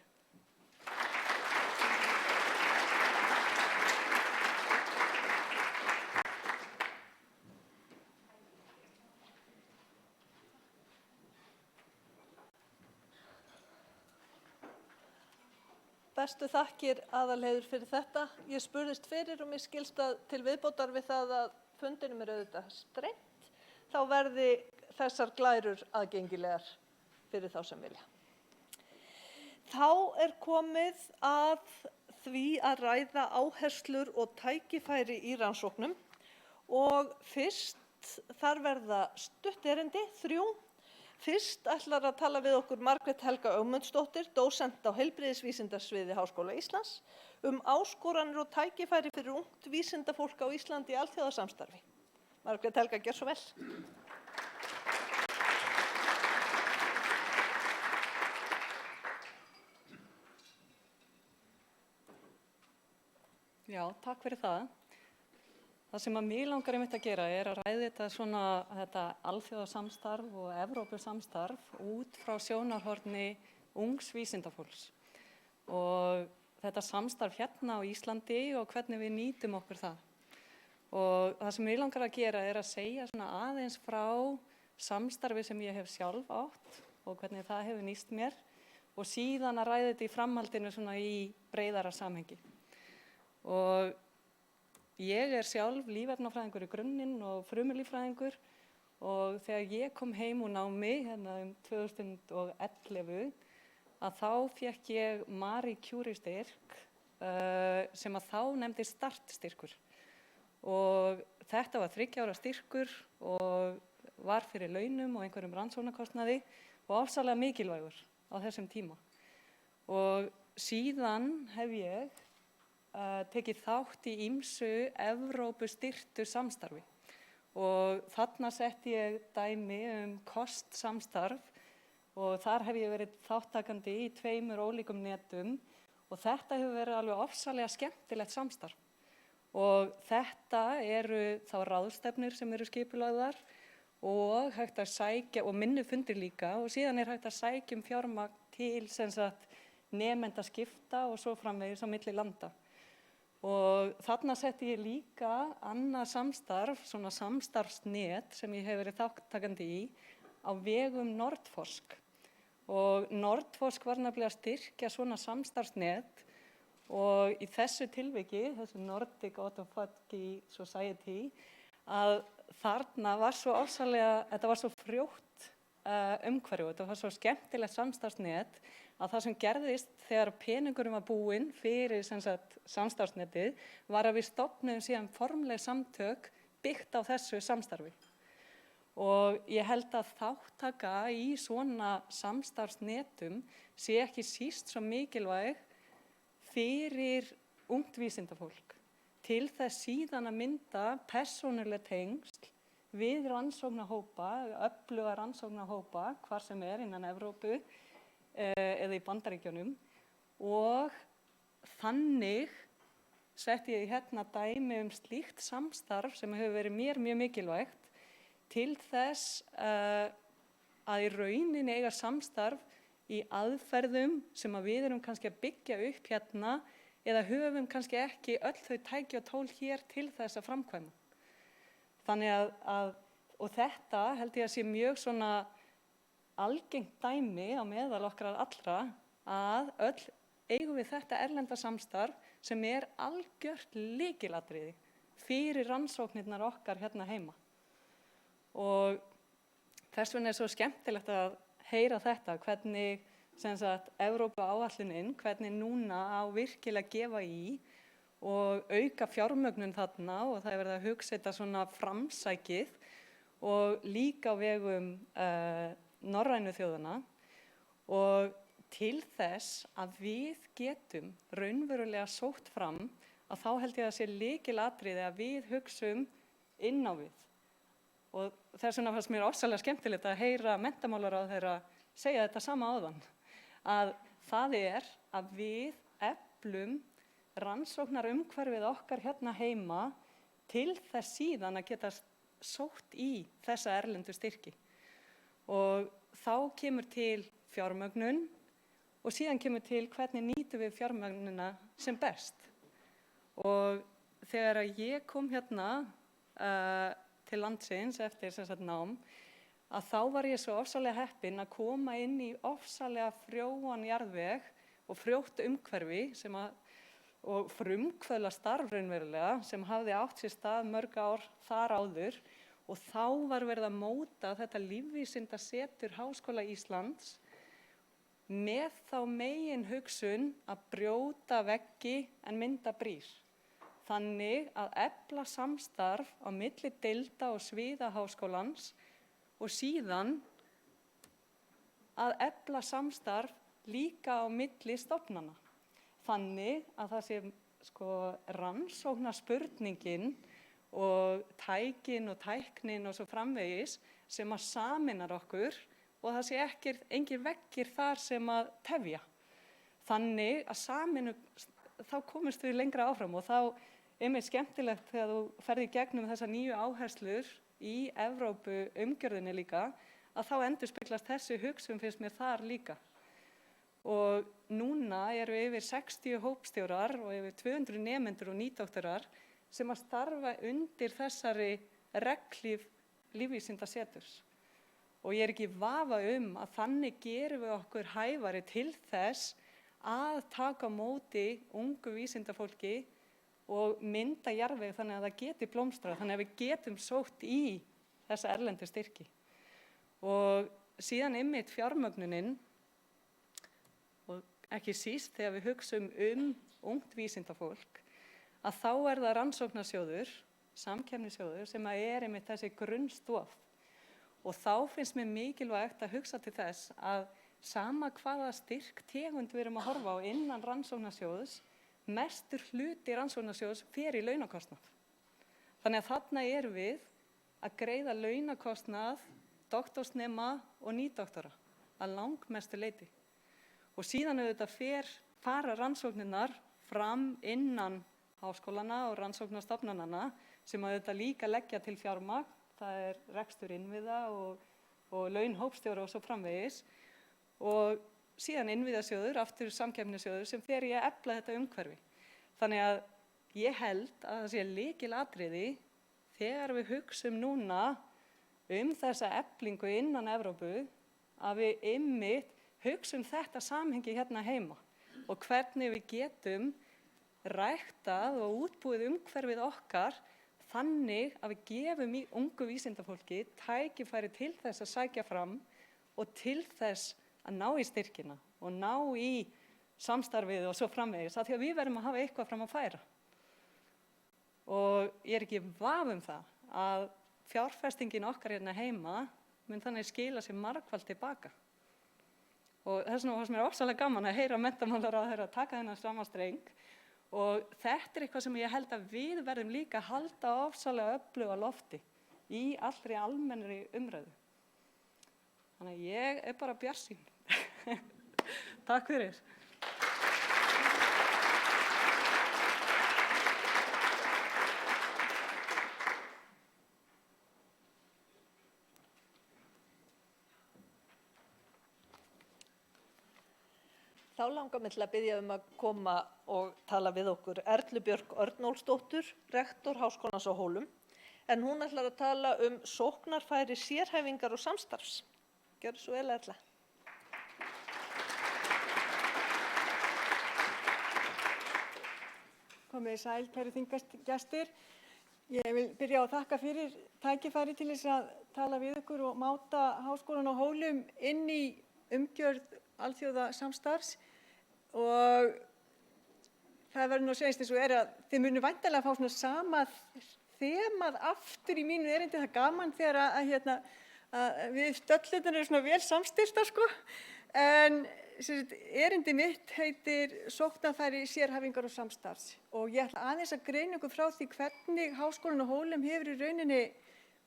Bestu þakkir Aðalheiður fyrir þetta. Ég spurðist fyrir og mér skilst að til viðbótar við það að fundinum er auðvitað strengt, þá verði þessar glærur aðgengilegar fyrir þá sem vilja. Þá er komið að því að ræða áherslur og tækifæri í rannsóknum og fyrst þar verða stutt erindi, 3. Fyrst ætlar að tala við okkur Margrét Helga Ögmundsdóttir, dósent á heilbrigðisvísindasviði Háskóla Íslands, áskoranir og tækifæri fyrir ungt vísindafólk á Íslandi í alþjóðasamstarfi. Margrét Helga, gjör svo vel. Já, takk fyrir það. Það sem að mig langar einmitt að gera er að ræða þetta alþjóðasamstarf og Evrópusamstarf út frá sjónarhorni ungs vísindafólks. Og þetta samstarf hérna á Íslandi og hvernig við nýtum okkur það. Og það sem mig langar að gera er að segja aðeins frá samstarfi sem ég hef sjálf átt og hvernig það hefur nýst mér og síðan að ræða þetta í framhaldinu í breiðara samhengi. Og ég er sjálf lífefnafræðingur í grunninn og frumulíffræðingur og þegar ég kom heim úr námi 2011 að þá fékk ég Marie Curie styrk sem að þá nefndi startstyrkur og þetta var 3 ára styrkur og var fyrir launum og einhverjum rannsóknarkostnaði og ofsalega mikilvægur á þessum tíma. Og síðan hef ég tekið þátt í ýmsu Evrópustyrktu samstarfi og þarna setti ég dæmi kostsamstarf og þar hef ég verið þáttakandi í 2 ólíkum netum og þetta hefur verið alveg ofsalega skemmtilegt samstarf og þetta eru þá ráðstefnur sem eru skipulagðar og hægt að sækja og minni fundir líka og síðan er hægt að sækja fjármagn til nemendaskipta og svo framvegis á milli landa. Og þarna setti ég líka annað samstarf, samstarfsnet sem ég hef verið þáttakandi í á vegum Nordforsk. Og Nordforsk var nefnilega að styrkja svona samstarfsnet og í þessu tilviki, þessu Nordic Autophagy Society, að þarna var svo þetta var svo frjótt umhverfi og þetta var svo skemmtilegt samstarfsnet að það sem gerðist þegar peningurum var búinn fyrir samstarfsnetið var að við stofnuðum síðan formleg samtök byggt á þessu samstarfi. Og ég held að þátttaka í svona samstarfsnetum sé ekki síst svo mikilvæg fyrir ungt vísindafólk til þess síðan að mynda persónuleg tengsl við rannsóknarhópa, öfluga rannsóknarhópa, hvar sem er innan Evrópu eða í Bandaríkjunum og þannig setti ég hérna dæmi slíkt samstarf sem hefur verið mér mjög mikilvægt til þess að í rauninni eiga samstarf í aðferðum sem að við erum kannski að byggja upp hérna eða höfum kannski ekki öll þau tæki og tól hér til þess að framkvæma. Þannig og þetta held ég að sé mjög algengt dæmi á meðal okkar allra að öll eigum við þetta erlenda samstarf sem er algjört lykilatriði fyrir rannsóknirnar okkar hérna heima. Og þess vegna er svo skemmtilegt að heyra þetta, hvernig Evrópuáætlunin, hvernig núna á virkilega að gefa í og auka fjármögnun þarna og það er verið að hugsa þetta framsækið og líka á vegum norrænu þjóðanna og til þess að við getum raunverulega sótt fram að þá held ég að sé lykilatriði að við hugsum inn á við. Og þess vegna fannst mér ofsalega skemmtilegt að heyra menntamálaráðherra segja þetta sama áðan, að það er að við eflum rannsóknarumhverfið okkar hérna heima til þess síðan að geta sótt í þessa erlendu styrki. Og þá kemur til fjármögnun og síðan kemur til hvernig nýtum við fjármögnuna sem best. Og þegar ég kom hérna til landsins eftir nám, að þá var ég svo ofsalega heppin að koma inn í ofsalega frjóan jarðveg og frjótt umhverfi og frumkvöðla starf raunverulega sem hafði átt sér stað mörg ár þar áður, og þá var verið að móta þetta lífvísindasetur Háskóla Íslands með þá megin hugsun að brjóta veggi en mynda brýr. Þannig að efla samstarf á milli deilda og sviða háskólans og síðan að efla samstarf líka á milli stofnana. Þannig að það sé rannsóknarspurningin og tækin og tæknin og svo framvegis sem að sameinar okkur og það sé engir veggir þar sem að tefja. Þannig að þá komumst við lengra áfram og þá mér skemmtilegt þegar þú ferð í gegnum þessar nýju áherslur í Evrópu umgjörðinni líka, að þá endurspeglast þessi hugsun finnst mér þar líka. Og núna eru yfir 60 hópstjórar og yfir 200 nemendur og nýdoktorar sem að starfa undir þessari regnhlíf lífvísindaseturs. Og ég ekki í vafa að þannig gerum við okkur hæfari til þess að taka á móti ungu vísindafólki og mynda jarðveg þannig að það geti blómstrað, þannig að við getum sótt í þessa erlendu styrki. Og síðan einmitt fjármögnunin, og ekki síst þegar við hugsum ungt vísindafólk, að þá það rannsóknarsjóður, samkeppnissjóður, sem einmitt þessi grunnstoð. Og þá finnst mér mikilvægt að hugsa til þess að sama hvaða styrktegund við erum að horfa á innan rannsóknarsjóðs, mestur hluti rannsóknarsjóðs fer í launakostnað. Þannig að þarna erum við að greiða launakostnað doktorsnema og nýdoktora að langmestu leyti. Og síðan auðvitað fara rannsóknirnar fram innan háskólana og rannsóknarstofnanana sem auðvitað líka leggja til fjármagn, það rekstur innviða og laun hópstjóra og svo framvegis. Og síðan innviðasjóður, aftur samkeppnissjóður sem fer í að efla þetta umhverfi. Þannig að ég held að það sé lykilatriði þegar við hugsum núna þessa eflingu innan Evrópu að við einmitt hugsum þetta samhengi hérna heima og hvernig við getum ræktað og útbúið umhverfið okkar þannig að við gefum í ungu vísindafólki tækifæri til þess að sækja fram og til þess að ná í styrkina og ná í samstarfið og svo framvegis, af því að við verðum að hafa eitthvað fram að færa. Og ég ekki í vafa það að fjárfestingin okkar hérna heima mun þannig skila sér margfalt tilbaka. Og þess vegna fannst mér ofsalega gaman að heyra menntamálaráðherra taka þennan sama streng og þetta eitthvað sem ég held að við verðum líka að halda ofsalega öfluga lofti í allri almennri umræðu. Þannig að ég bara bjartsýn. Takk fyrir. Þá langar mig til að biðja að koma og tala við okkur Erlu Björk Örnólfsdóttur, rektor Háskólans á Hólum, en hún ætlar að tala sóknarfæri sérhæfingar og samstarfs. Gjörðu svo vel, Erla. Komið sæl, kæru þinggestir. Ég vil byrja á að þakka fyrir tækifæri til þess að tala við ykkur og máta Háskólann á Hólum inn í umgjörð alþjóðasamstarfs og það verður nú að segjast eins og að þið munu væntanlega fá svona sama þemað aftur í mínu erindi. Það er gaman þegar að við stöllurnar eru svona vel samstilltar sko. En erindi mitt heitir Sóknarfæri sérhæfingar og samstarfs og ég ætla aðeins að greina ykkur frá því hvernig Háskólinn á Hólum hefur í rauninni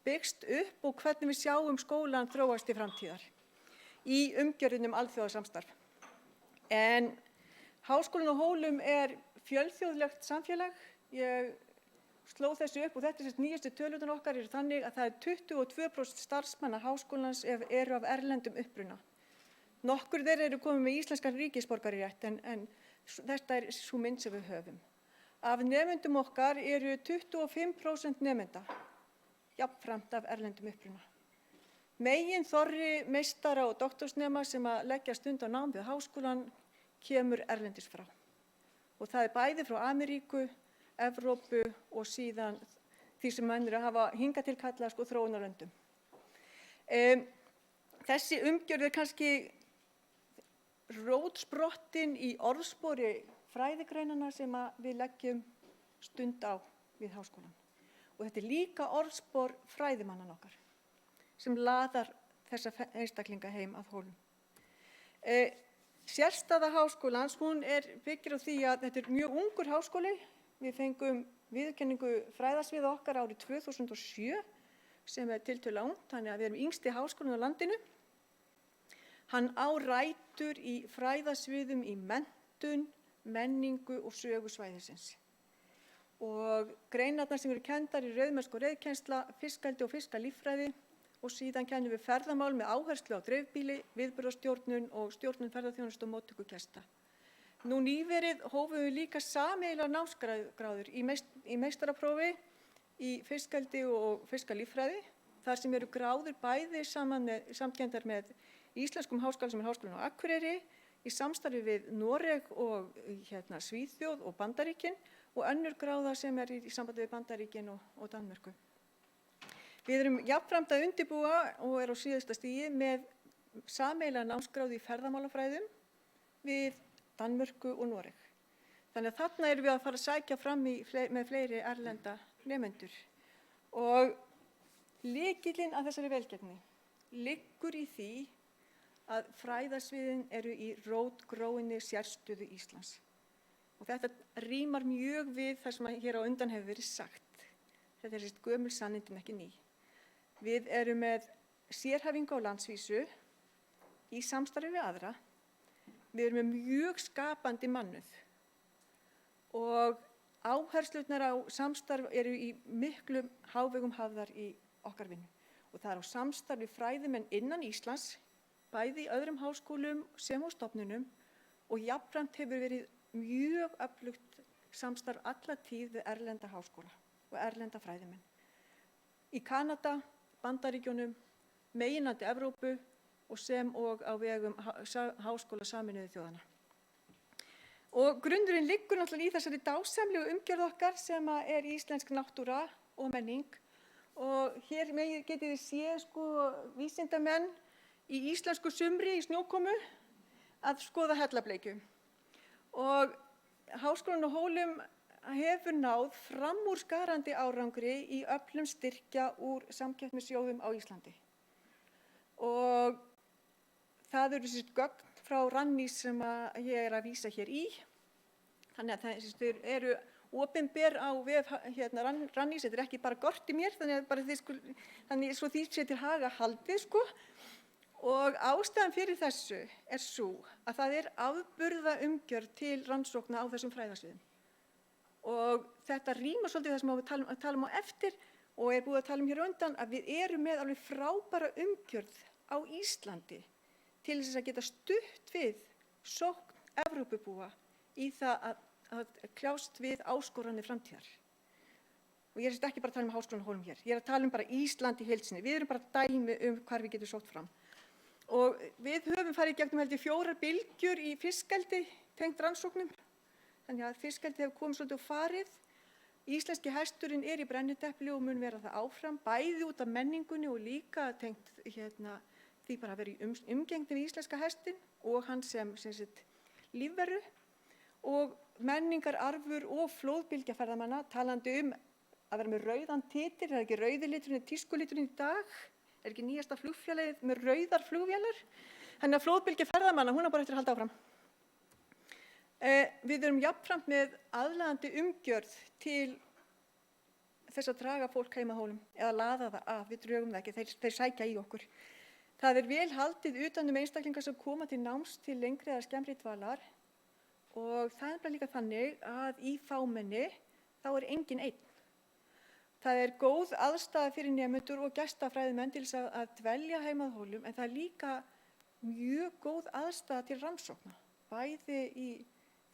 byggst upp og hvernig við sjáum skólann þróast til framtíðar í umgjörðinni alþjóðasamstarf. En Háskólinn á Hólum fjölþjóðlegt samfélag. Ég sló þessu upp og þetta nýjustu tölurnar okkar eru þannig að það 22% starfsmanna háskólans eru af erlendum uppruna. Nokkur þeirra eru komið með íslenskan ríkisborgararétt en þetta sú mynd sem við höfum. Af nemendum okkar eru 25% nemenda jafnframt af erlendum uppruna. Meginþorri meistara og doktorsnema sem að leggja stund á nám við háskólann kemur erlendis frá. Og það bæði frá Ameríku, Evrópu og síðan því sem menn eru að hafa hingað til kallað þróunarlöndum. Þessi umgjörð kannski rótsprottin í orðspori fræðigreinanna sem við leggjum stund á við háskólann. Og þetta líka orðspor fræðimannan okkar sem laðar þessa einstaklinga heim að Hólum. Sérstaða háskólans, hún byggir á því að þetta mjög ungur háskóli. Við fengum viðurkenningu fræðasviða okkar árið 2007 sem tiltölulega ungt, þannig að við erum yngsti háskólinn á landinu. Hann á rætur í fræðasviðum í menntun, menningu og sögu svæðisins. Og greinarnar sem eru kenndar í rauðmennsku og reiðkennsla, fiskeldi og fiskalíffræði og síðan kennum við ferðamál með áherslu á dreifbýli, viðburðarstjórnun og stjórnun ferðaþjónustu og móttöku gesta. Nú nýverið hófum við líka sameiginlegar námsgráður í meistaraprófi í fiskeldi og fiskalíffræði, þar sem eru gráður bæði samkenndar með Íslenskum háskóla sem Háskólinn á Akureyri, í samstarfi við Noreg og Svíþjóð og Bandaríkin og önnur gráða sem í sambandi við Bandaríkin og Danmörku. Við erum jafnframt að undirbúa og á síðasta stigi með sameiginlega námsgráðu í ferðamálafræðum við Danmörku og Noreg. Þannig að þarna erum við að fara að sækja fram með fleiri erlenda nemendur. Og lykillinn að þessari velgengni liggur í því að fræðasviðin eru í rótgróinni sérstöðu Íslands. Og þetta rímar mjög við það sem hér á undan hefur verið sagt. Þetta gömul sannindin ekki ný. Við erum með sérhæfingu á landsvísu í samstarfi við aðra. Við erum með mjög skapandi mannauð og áherslurnar á samstarf eru í miklum hávegum hafðar í okkar vinnu. Og það á samstarf við fræðimenn innan Íslands, bæði í öðrum háskólum sem og stofnunum og jafnframt hefur verið mjög öflugt samstarf alla tíð við erlenda háskóla og erlenda fræðimenn. Í Kanada, Bandaríkjunum, meginlandi Evrópu og sem og á vegum Háskóla Sameinuðu þjóðanna. Og grunnurinn liggur náttúrulega í þessari dásamlegu umgjörð okkar sem íslensk náttúra og menning. Og hér getið þið séð vísindamenn í íslensku sumri í snjókomu að skoða hellableikju. Og Háskólinn á Hólum hefur náð framúrskarandi árangri í öflun styrkja úr samkeppnissjóðum á Íslandi. Og það eru gögn frá Rannís sem ég að vísa hér í. Þannig að þau eru opinber á vef Rannís. Þetta ekki bara gort í mér, þannig svo því sé til haga haldið. Og ástæðan fyrir þessu sú að það afburðaumgjörð til rannsókna á þessum fræðasviðum. Og þetta rímar svolítið það sem við talum á eftir og búið að tala hér undan, að við erum með alveg frábæra umgjörð á Íslandi til þess að geta stutt við sókn Evrópubúa í það að kljást við áskoranir framtíðar. Og ég ekki bara að tala um Háskólann á Hólum hér, ég að tala bara Ísland í heild sinni. Við erum bara dæmi hvar við getum sótt fram. Og við höfum farið gegnum 4 bylgjur í fiskeldi tengt rannsóknum. Þannig að fiskeldi hefur komið svolítið og farið. Íslenski hesturinn í brennidepli og mun vera það áfram, bæði út af menningunni og líka tengt því bara að vera í umgengni við íslenska hestinn og hann sem lífveru. Og menningararfur og flóðbylgja ferðamanna, talandi að vera með rauðan titil, er ekki rauði liturinn tískuliturinn í dag, er ekki nýjasta flugfélagið með rauðar flugvélar. Þannig að flóðbylgja ferðamanna, hún á bara eftir að halda áfram. Við erum jafnframt með aðlaðandi umgjörð til þess að draga fólk heim að hólum eða laða það af, við drögum það ekki, þeir sækja í okkur. Það er vel haldið utan einstaklingar sem koma til náms til lengri eða skemmri dvalar og það er bara líka þannig að í fámenni þá er engin einn. Það er góð aðstaða fyrir nemendur og gestafræðimenn til þess að dvelja heim að hólum, en það er líka mjög góð aðstaða til rannsókna, bæði í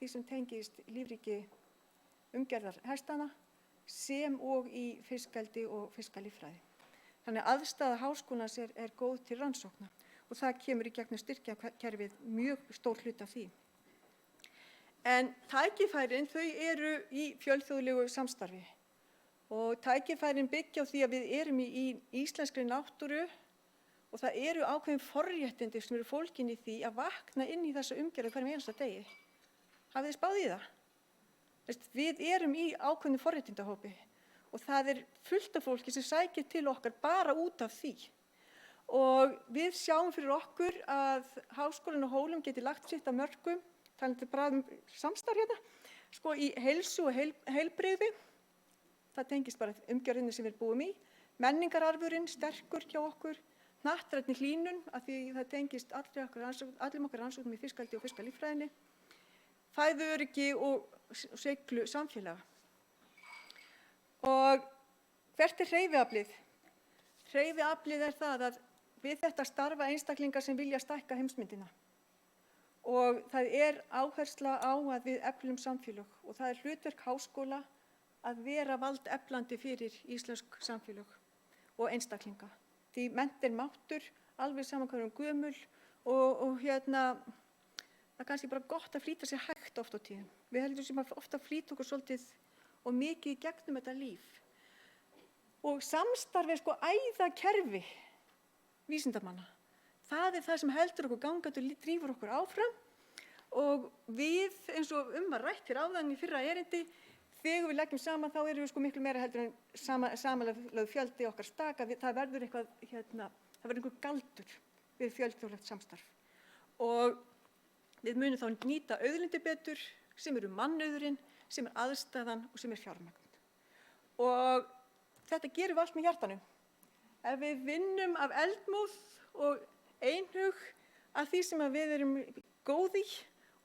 því sem tengist lífríki umgerðar hestana sem og í fiskeldi og fiskalíffræði. Þannig að aðstaða háskólans er góð til rannsókna og það kemur í gegnum styrkjakerfið mjög stór hluti af því. En tækifærin þau eru í fjölþjóðlegu samstarfi og tækifærin byggja á því að við erum í íslenskri náttúru og það eru ákveðin forréttindi sem eru fólgin í því að vakna inn í þessa umgjörð hverjum einasta degi. Hafið þið spáð í það? Við erum í ákveðinu forréttindahópi og það er fullt af fólki sem sækir til okkar bara út af því. Og við sjáum fyrir okkur að Háskólinn á Hólum geti lagt sitt af mörkum, talandi bara samstarf hérna, sko í heilsu og heilbrigði. Það tengist bara umgjörðinni sem við búum í. Menningararfurinn sterkur hjá okkur, hnattrænni hlýnun, af því það tengist allum okkar rannsóknum í fiskeldi og fiskalíffræðinni, fæðuöryggi og seiglu samfélaga. Og hvert er hreyfiaflið? Hreyfiaflið er það að við þetta starfa einstaklingar sem vilja stækka heimsmyndina. Og það er áhersla á að við eflum samfélög og það er hlutverk háskóla að vera valdeflandi fyrir íslensk samfélög og einstaklinga. Því mennt er máttur, alveg saman hvað gömul og það er kannski bara gott að flýta sér hægt oft á tíðum. Við heldum sem að ofta flýta okkur svolítið og mikið í gegnum þetta líf. Og samstarf er æðakerfi vísindamanna. Það er það sem heldur okkur gangandi og drífur okkur áfram og við, eins og að rætt hér áðan í fyrra erindi, þegar við leggjum saman þá erum við miklu meira heldur en samanlagður fjöldi okkar staka. Það verður eitthvað, það verður einhver galdur við fjölþjóðlegt samstarf. Og við munum þá nýta auðlindir betur sem eru mannauðurinn, sem er aðstæðan og sem er fjármagn. Og þetta gerum við allt með hjartanum. Ef við vinnum af eldmóð og einhug að því sem við erum góð í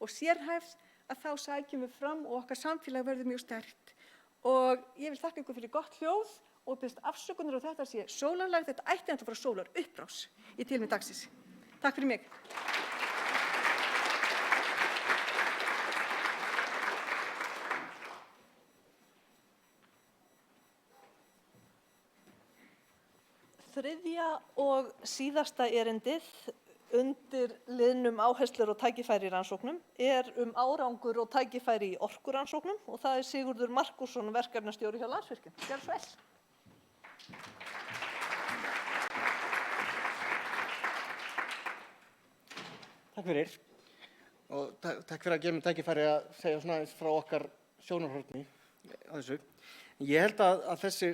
og sérhæfð, að þá sækjum við fram og okkar samfélag verður mjög sterkt. Og ég vil þakka ykkur fyrir gott hljóð og biðst afsökunar á þetta sé sólarlag. Þetta ætti að fara sólar upprás í tilefni dagsins. Takk fyrir mig. Þriðja og síðasta erindið undir liðnum áherslur og tækifæri í rannsóknum er árangur og tækifæri í orkurannsóknum og það er Sigurður Markússon, verkefnastjóri hjá Landsvirkjun. Gjörðu svo vel. Takk fyrir og takk fyrir að gefa mér tækifæri að segja svona aðeins frá okkar sjónarhorni á þessu. Ég held að þessi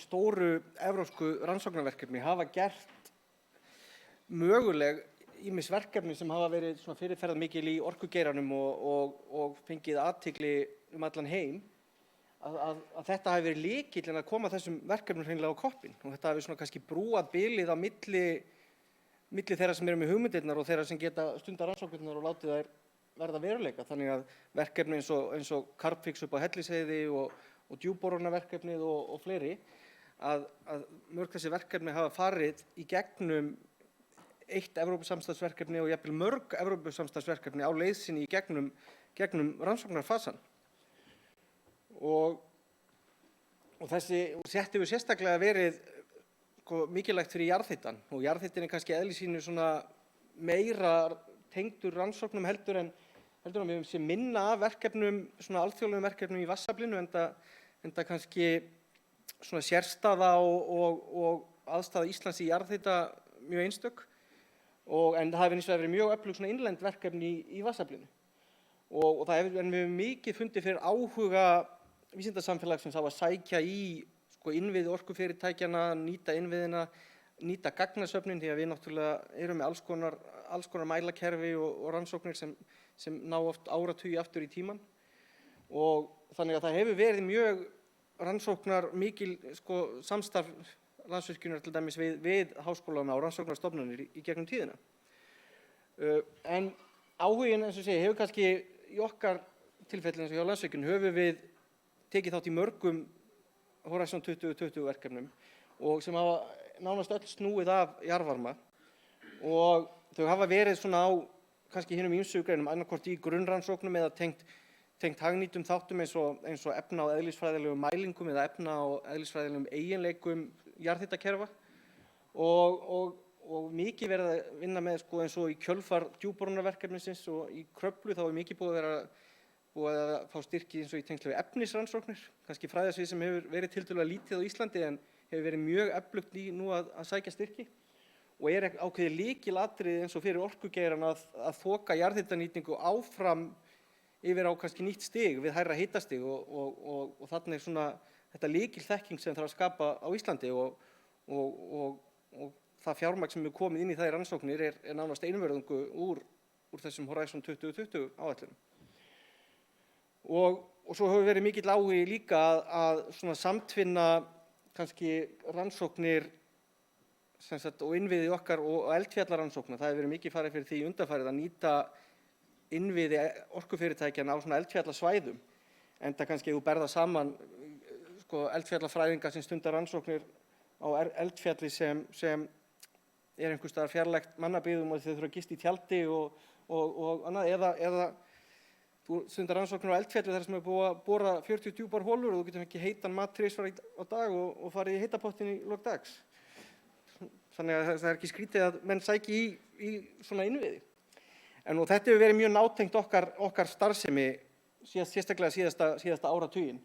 stóru evrópsku rannsóknarverkefni hafa gert möguleg ýmis verkefni sem hafa verið fyrirferðarmikil í orkugeiranum og fengið athygli allan heim, að þetta hafi verið lykillinn að koma þessum verkefnum hreinlega á koppinn og þetta hafi kannski brúað bilið á milli þeirra sem eru með hugmyndirnar og þeirra sem geta stundað rannsóknirnar og látið þær verða veruleika. Þannig að verkefni eins og Carbfix upp á Hellisheiði og djúpborunarverkefnið og fleiri, að mörg þessi verkefni hafa farið í gegnum eitt Evrópusamstarfsverkefni og jafnvel mörg Evrópusamstarfsverkefni á leið sinni í gegnum rannsóknarfasann. Og þetta hefur sérstaklega verið mikilvægt fyrir jarðhitann og jarðhitinn er kannski eðli sínu meira tengdur rannsóknum heldur en við séum minna af verkefnum, alþjóðlegum verkefnum í vatnsaflinu, enda kannski sérstaða og aðstaða Íslands í jarðhita mjög einstök, en það hefur hins vegar verið mjög öflug innlend verkefni í vatnsaflinu. Og við hefur mikið fundið fyrir áhuga vísindasamfélagsins á að sækja í innviði orkufyrirtækjanna, nýta innviðina, nýta gagnasöfnin því að við náttúrulega erum með alls konar mælakerfi og rannsóknir sem ná oft áratugi aftur í tíman og þannig að það hefur verið mjög rannsóknar mikil samstarf Landsvirkjunar til dæmis við háskólana og rannsóknarstofnanir í gegnum tíðina. En áhuginn, eins og segi, hefur kannski í okkar tilfelli eins og hjá Landsvirkjun höfum við tekið þátt í mörgum Horizon 2020 verkefnum og sem hafa nánast öll snúið af jarðvarma og þau hafa verið svona á kannski hinum ýmsu greinum, annarkvort í grunnrannsóknum eða tengt hagnýtum þáttum eins og efna á eðlisfræðilegum mælingum eða efna á eðlisfræðilegum eiginleikum jarðhitakerfa og mikið verið að vinna með eins og í kjölfar djúpborunarverkefnisins og í Kröflu þá er mikið búið að fá styrki eins og í tengslu við efnisrannsóknir, kannski fræðasvið sem hefur verið tiltölulega lítið á Íslandi en hefur verið mjög öflugt í nú að sækja styrki og er ákveðið lykilatriði eins og fyrir orkugeirann að þoka jarðhitanýtingu áfram yfir á kannski nýtt stig við hærra hitastig og þarna er svona þetta lykilþekking sem þarf að skapa á Íslandi og það fjármagn sem er komið inn í þær rannsóknir er nánast einvörðungu úr þessum Horizon 2020 áætlunum. Og svo hefur verið mikill áhugi líka að svona samtvinna kannski rannsóknir og innviði okkar og eldfjallarannsókna. Það hefur verið mikið farið fyrir því undanfarið að nýta innviði orkufyrirtækjanna á svona eldfjallasvæðum. Enda kannski þú berða saman eldfjallafræðinga sem stundar rannsóknir á eldfjalli sem er einhvers staðar fjarlægt mannabyggðum og þau þurfa að gista í tjaldi og annað eða þú stundar rannsóknir á eldfjalli þar sem er búið að bora 40 djúpar holur og þú getur ekki heitan mat 3 sinni á dag og farið í heitapottin í lok dags. Þannig að það er ekki skrítið að menn sæki í svona innviði. En þetta hefur verið mjög nátengt okkar starfsemi sérstaklega síðasta áratuginn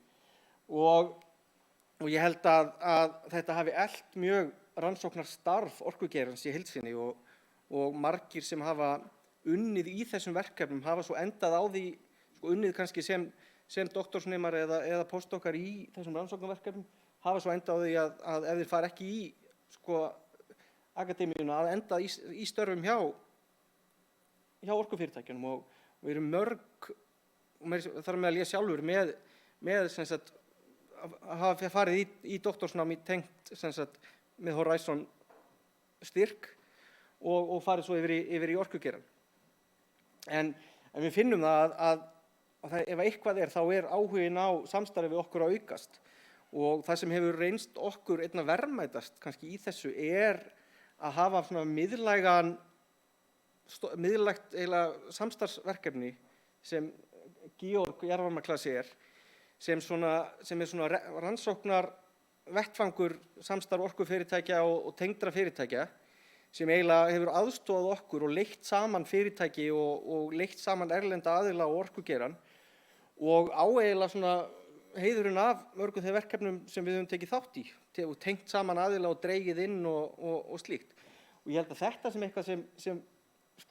og ég held að þetta hafi elt mjög rannsóknarstarf orkugeirans í heild sinni og margir sem hafa unnið í þessum verkefnum hafa svo endað á því, unnið kannski sem doktorsnemar eða postdokkar í þessum rannsóknarverkefnum, hafa svo endað á því að ef þeir fara ekki í akademíuna að enda í störfum hjá orkufyrirtækjunum og við erum mörg, þar með að ég sjálfur með sem sagt, hafa farið í doktorsnámi tengt sem sagt, með Horizon styrk og farið svo yfir í orkugeirann. En við finnum það að ef eitthvað þá er áhuginn á samstarfi við okkur að aukast og það sem hefur reynst okkur einna verðmætast kannski í þessu er að hafa svona miðlægt samstarfsverkefni sem Georg jarðvarmaklassi sem er svona rannsóknar vettfangur samstarf orkufyrirtækja og tengdra fyrirtækja sem eiginlega hefur aðstoðað okkur og leitt saman fyrirtæki og leitt saman erlenda aðila og orkugeirann og á eiginlega svona heiðurinn af mörgum þeim verkefnum sem við höfum tekið þátt í og tengt saman aðila og dregið inn og slíkt. Og ég held að þetta sem eitthvað sem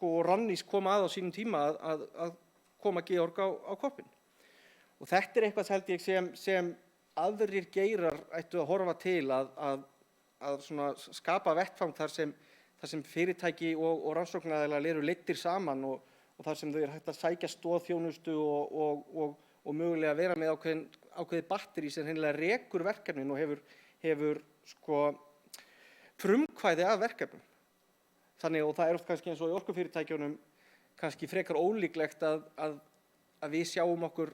Rannís kom að á sínum tíma að koma Georg á koppinn. Og þetta er eitthvað held ég sem aðrir geirar ættu að horfa til að svona skapa vettfang þar sem fyrirtæki og rannsóknaraðilar eru leiddir saman og þar sem þau eru hægt að sækja stoðþjónustu og mögulega vera með ákveðið batteri sem hreinlega rekur verkefnin og hefur frumkvæði að verkefnum. Þannig og það er oft kannski eins og í orkufyrirtækjunum kannski frekar ólíklegt að við sjáum okkur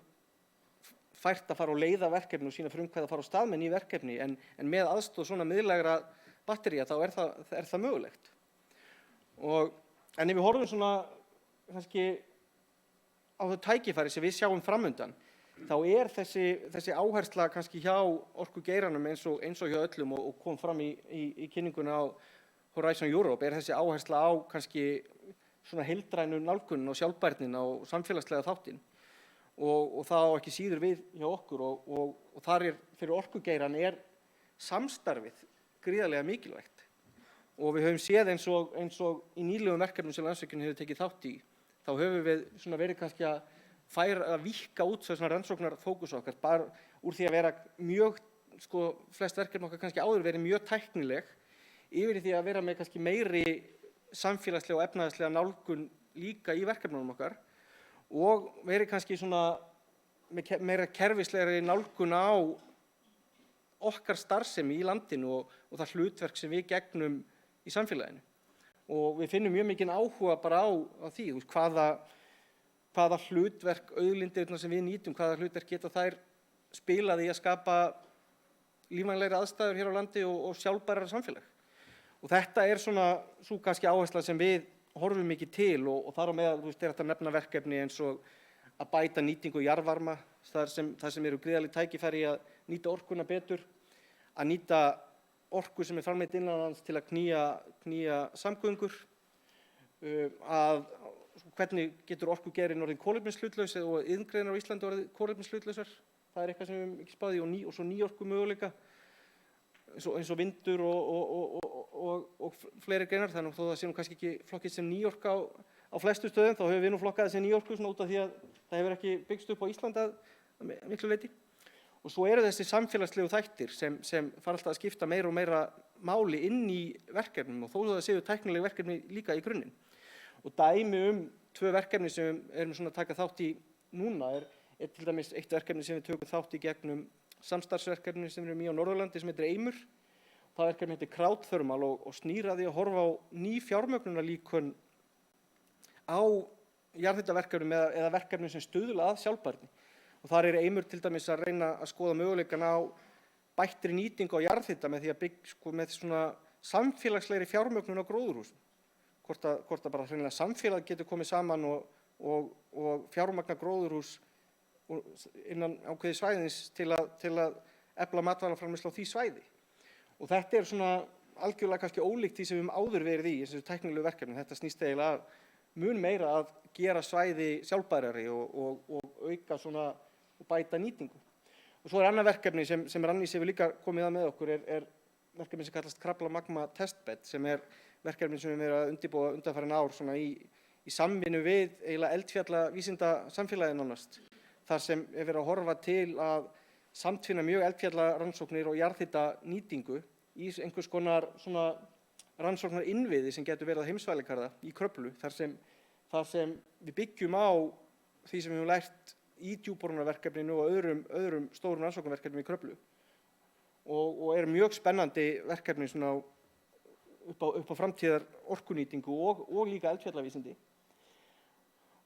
fært að fara og leiða verkefni og sína frumkvæði að fara á stað með ný verkefni en með aðstoð svona miðlægra battería þá er það mögulegt. En ef við horfum svona kannski á þau tækifæri sem við sjáum framundan þá er þessi áhersla kannski hjá orkugeiranum eins og hjá öllum og kom fram í kynninguna á Horizon Europe er þessi áhersla á kannski svona heildrænu nálgunina og sjálfbærnina og samfélagslega þáttinn og það á ekki síður við hjá okkur og þar fyrir orkugeirann er samstarfið gríðarlega mikilvægt og við höfum séð eins og í nýlegum verkefnum sem Landsvirkjun hefur tekið þátt í þá höfum við svona verið kannski að víkka út svona rannsóknarfókus okkar bara úr því að vera mjög flest verkefni okkar kannski áður verið mjög tæknileg yfir í því að vera með kannski meiri samfélagslega og efnahagslega nálgun líka í verkefnunum okkar og verið kannski svona með meira kerfislegri nálgun á okkar starfsemi í landinu og það hlutverk sem við gegnum í samfélaginu. Og við finnum mjög mikinn áhuga bara á því, hvaða hlutverk auðlindirnar sem við nýtum, hvaða hlutverk geta þær spilað í að skapa lífvænlegri aðstæður hér á landi og sjálfbærara samfélag. Og þetta er svona svo kannski áhersla sem við horfum mikið til og þar á meðal, er þetta að nefna verkefni eins og að bæta nýtingu jarðvarma, þar sem eru gríðarleg tækifæri að nýta orkuna betur, að nýta orku sem er framleidd innanlands til að knýja samgöngur, hvernig getur orkugeirinn orðið kolefnishlutlaus og iðngreinar á Íslandi orðið kolefnishlutlausar. Það er eitthvað sem við höfum ekki spáð í og svo nýorku möguleika eins og vindur og fleiri greinar, þannig að þó það sé nú kannski ekki flokkið sem nýorka á flestu stöðum, þá höfum við nú flokkað þessi nýorku svona út af því að það hefur ekki byggst upp á Íslandi að miklu leyti. Og svo eru þessi samfélagslegu þættir sem fara alltaf að skipta meira og meira máli inn í verkefnum og þó það séu tæknileg verkefni líka í grunninn. Og dæmi 2 verkefni sem við erum svona að taka þátt í núna er til dæmis eitt verkefni sem við tökum þátt í gegnum samstarfsverkefni sem við erum í á Norðurlandi sem heitir Eimur. Það verkefni heitir Crowdthermal og snýr að því að horfa á ný fjármögnunarlíkön á jarðhitaverkefnum eða verkefnum sem stuðla að sjálfbærni. Og þar er Eimur til dæmis að reyna að skoða möguleikann á bættri nýtingu á jarðhita með því að byggja með svona samfélagslegri fjármögnun á gróðurhúsum. Hvort að bara hreinlega samfélag getur komið saman og fjármagna gróðurhús innan ákveði svæðins til að efla matvælaframleiðslu á því svæði. Og þetta er svona algjörlega kannski ólíkt því sem við höfum áður verið í þessu tæknilegu verkefni. Þetta snýst eiginlega mun meira að gera svæði sjálfbærari og auka svona og bæta nýtingu. Og svo er annað verkefni sem Rannís hefur líka komið að með okkur er verkefni sem kallast Krafla Magma Testbed sem er verkefni sem við erum að undirbúa undanfarin ár svona í samvinnu við eiginlega eldfjallavísinda samfélagið nánast. Þar sem er verið að horfa til að samtvinna mjög eldfjallarannsóknir og jarðhita nýtingu í einhvers konar svona rannsóknar innviði sem getur verið að heimsmælikvarða í Kröflu, þar sem við byggjum á því sem við höfum lært í djúpborunarverkefninu og öðrum stórum rannsóknarverkefnum í Kröflu. Og er mjög spennandi verkefni svona upp á framtíðar orkunýtingu og líka eldfjallavísindi.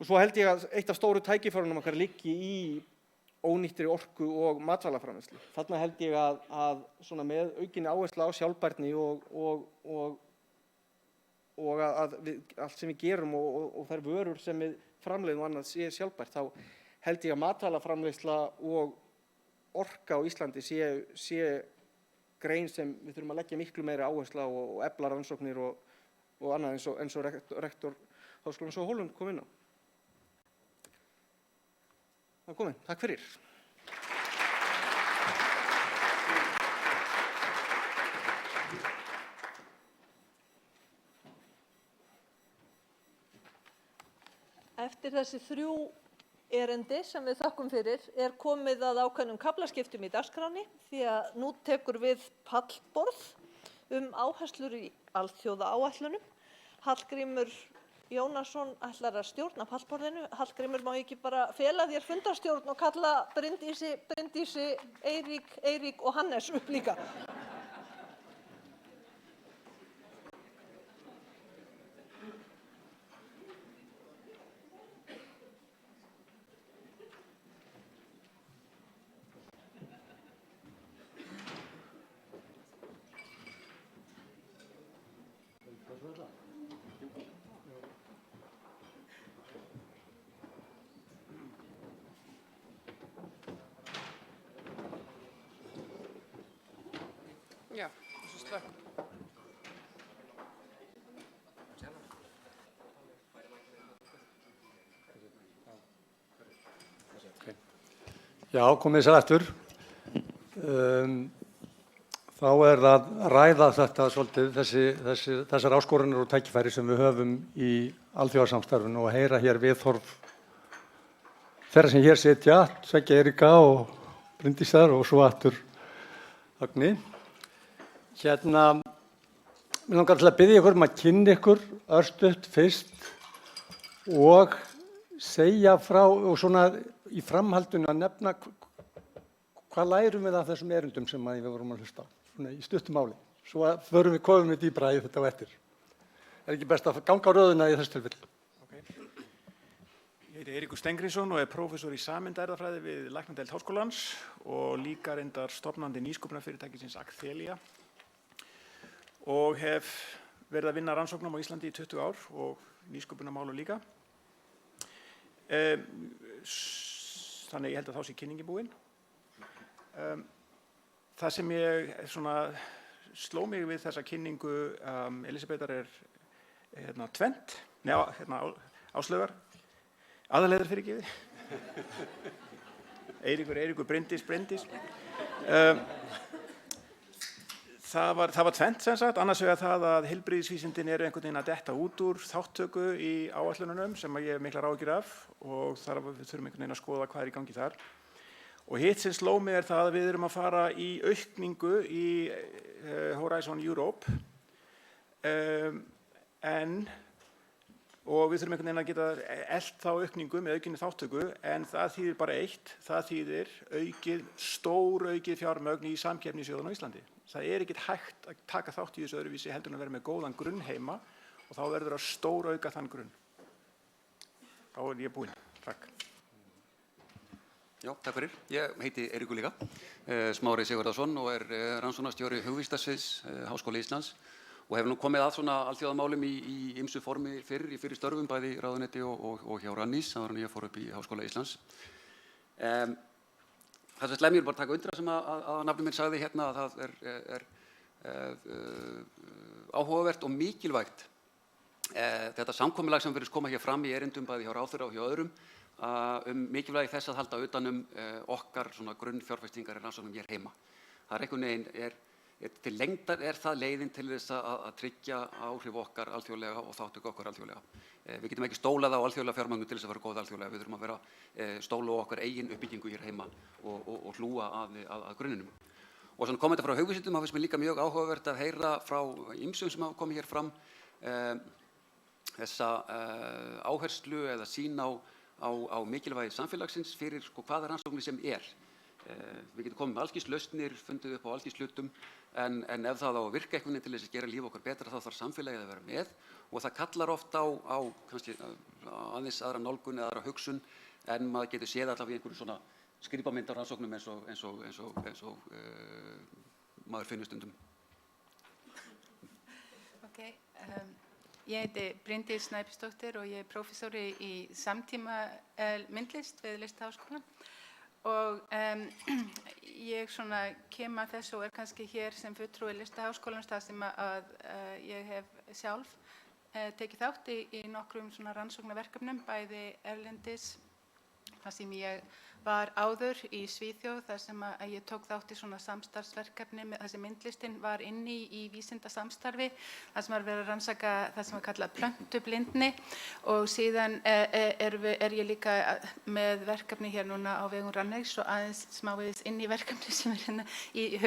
Og svo held ég að eitt af stóru tækifærunum okkar liggi í ónýttri orku og matvælaframleiðslu. Þarna held ég að svona með aukinni áherslu á sjálfbærni og að allt sem við gerum og þær vörur sem við framleiðum og annað sé sjálfbært, þá held ég að matvælaframleiðsla og orka á Íslandi sé grein sem við þurfum að leggja miklu meiri áherslu á og efla rannsóknir og annað eins og rektor Háskólans á Hólum kom inn á. Það er komið. Takk fyrir. Eftir þessi 3 erindi sem við þökkum fyrir er komið að ákveðnum kaflaskiptum í dagskránni því að nú tekur við pallborð áherslur í alþjóðaáætlunum. Hallgrímur Jónasson ætlar að stjórna pallborðinu. Hallgrímur, má ég ekki bara fela þér fundarstjórn og kalla Bryndísi, Eirík og Hannes upp líka? Já, þessu slökk. Já, komið sér aftur. Þá er að ræða þetta svolítið, þessar áskoranir og tækifæri sem við höfum í alþjóðasamstarfinu og heyra hér viðhorf þeirra sem hér sitja, Sveggja Eiríka og Bryndísar og svo aftur Högni. Mér langar til að biðja ykkur að kynna ykkur örstutt fyrst og segja frá og svona í framhaldinu að nefna hvað lærum við af þessum erindum sem við vorum að hlusta á, svona í stuttu máli. Svo að komum við dýpra í þetta á eftir. Er ekki best að ganga á röðuna í þessu tilfelli? Ég heiti Eiríkur Steingrímsson og er prófessor í sameindærðafræði við Læknadeild Háskólans og líka reyndar stofnandi nýsköpunarfyrirtækisins Acthelia og hef verið að vinna rannsóknum á Íslandi í 20 ár og nýsköpunarmálum líka. Þannig ég held að þá sé kynningin búin. Það sem ég sló mig við þessa kynningu Elísabetar er tvennt, Áslaugar. Aðalheiðar fyrirgefið. Eiríkur, Bryndís. Það var tvennt sem sagt, annars vegar það að heilbrigðisvísindin eru einhvern veginn að detta út úr þáttöku í áætlununum sem ég hef miklar áhyggjur af og þar við þurfum einhvern veginn að skoða hvað er í gangi þar. Og hitt sem sló mig er það að við erum að fara í aukningu í Horizon Europe og við þurfum einhvern veginn að geta elt þá aukningu með aukinni þáttöku en það þýðir bara eitt, það þýðir stóraukið fjármögn í samkeppnissjóðunum á Íslandi. Það er ekkert hægt að taka þátt í þessu öðruvísi heldur en að vera með góðan grunn heima og þá verður að stórauka þann grunn. Þá er ég búinn. Takk. Já, takk fyrir. Ég heiti Eiríkur líka, Smári Sigurðarson og er rannsóknarstjóri hugvísindasviðs Háskóla Íslands og hef nú komið að svona alþjóðamálum í ýmsu formi fyrr í fyrri störfum, bæði í ráðuneyti og hjá Rannís, áður en ég fór upp í Háskóla Íslands. Það sem slemmir bara taka undir það sem að nafni minn sagði hérna að það er áhugavert og mikilvægt þetta samkomulag sem virðist koma hér fram í erindum bæði hjá ráðherra og hjá öðrum mikilvægi þess að halda utan okkar svona grunnfjárfestingar í rannsóknum hér heima. Það er einhvern veginn til lengdar er það leiðin til þess að tryggja áhrif okkar alþjóðlega og þáttöku okkar alþjóðlega. Við getum ekki stólað á alþjóðlega fjármagn til þess að vera góð alþjóðlega. Við þurfum að vera stóla á okkar eigin uppbyggingu hér heima og hlúa að grunninum. Og svona kommenta frá hugvísindum, það finnst mér líka mjög áhugavert að heyra frá ýmsum sem hafa komið hér fram þessa áherslu eða sýn á mikilvægi samfélagsins fyrir hvaða rannsóknir sem er. Við getum komið með alls kyns lausnir, fundið upp á alls kyns hlutum, en ef það á að virka einhvern veginn til þess að gera líf okkar betra þá þarf samfélagið að vera með og það kallar oft á kannski aðeins aðra nálgun eða aðra hugsun en maður getur séð allavega í einhverju svona skrípamyndar rannsóknum eins og maður finnur stundum. Ég heiti Bryndís Snæbjörnsdóttir og ég er prófessori í samtíma myndlist við Listaháskólann. Og ég kem að þessu og er kannski hér sem fulltrúi Listaháskólans þar sem að ég hef sjálf tekið þátt í nokkrum rannsóknarverkefnum, bæði erlendis, þar sem ég var áður í Svíþjóð, þar sem að ég tók þátt í samstarfsverkefni þar sem myndlistin var inni í vísindasamstarfi, þar sem var verið að rannsaka það sem var kallað plöntublindni og síðan er ég líka með verkefni hér núna á vegum Rannís og aðeins smávegis inn í verkefni sem er hérna í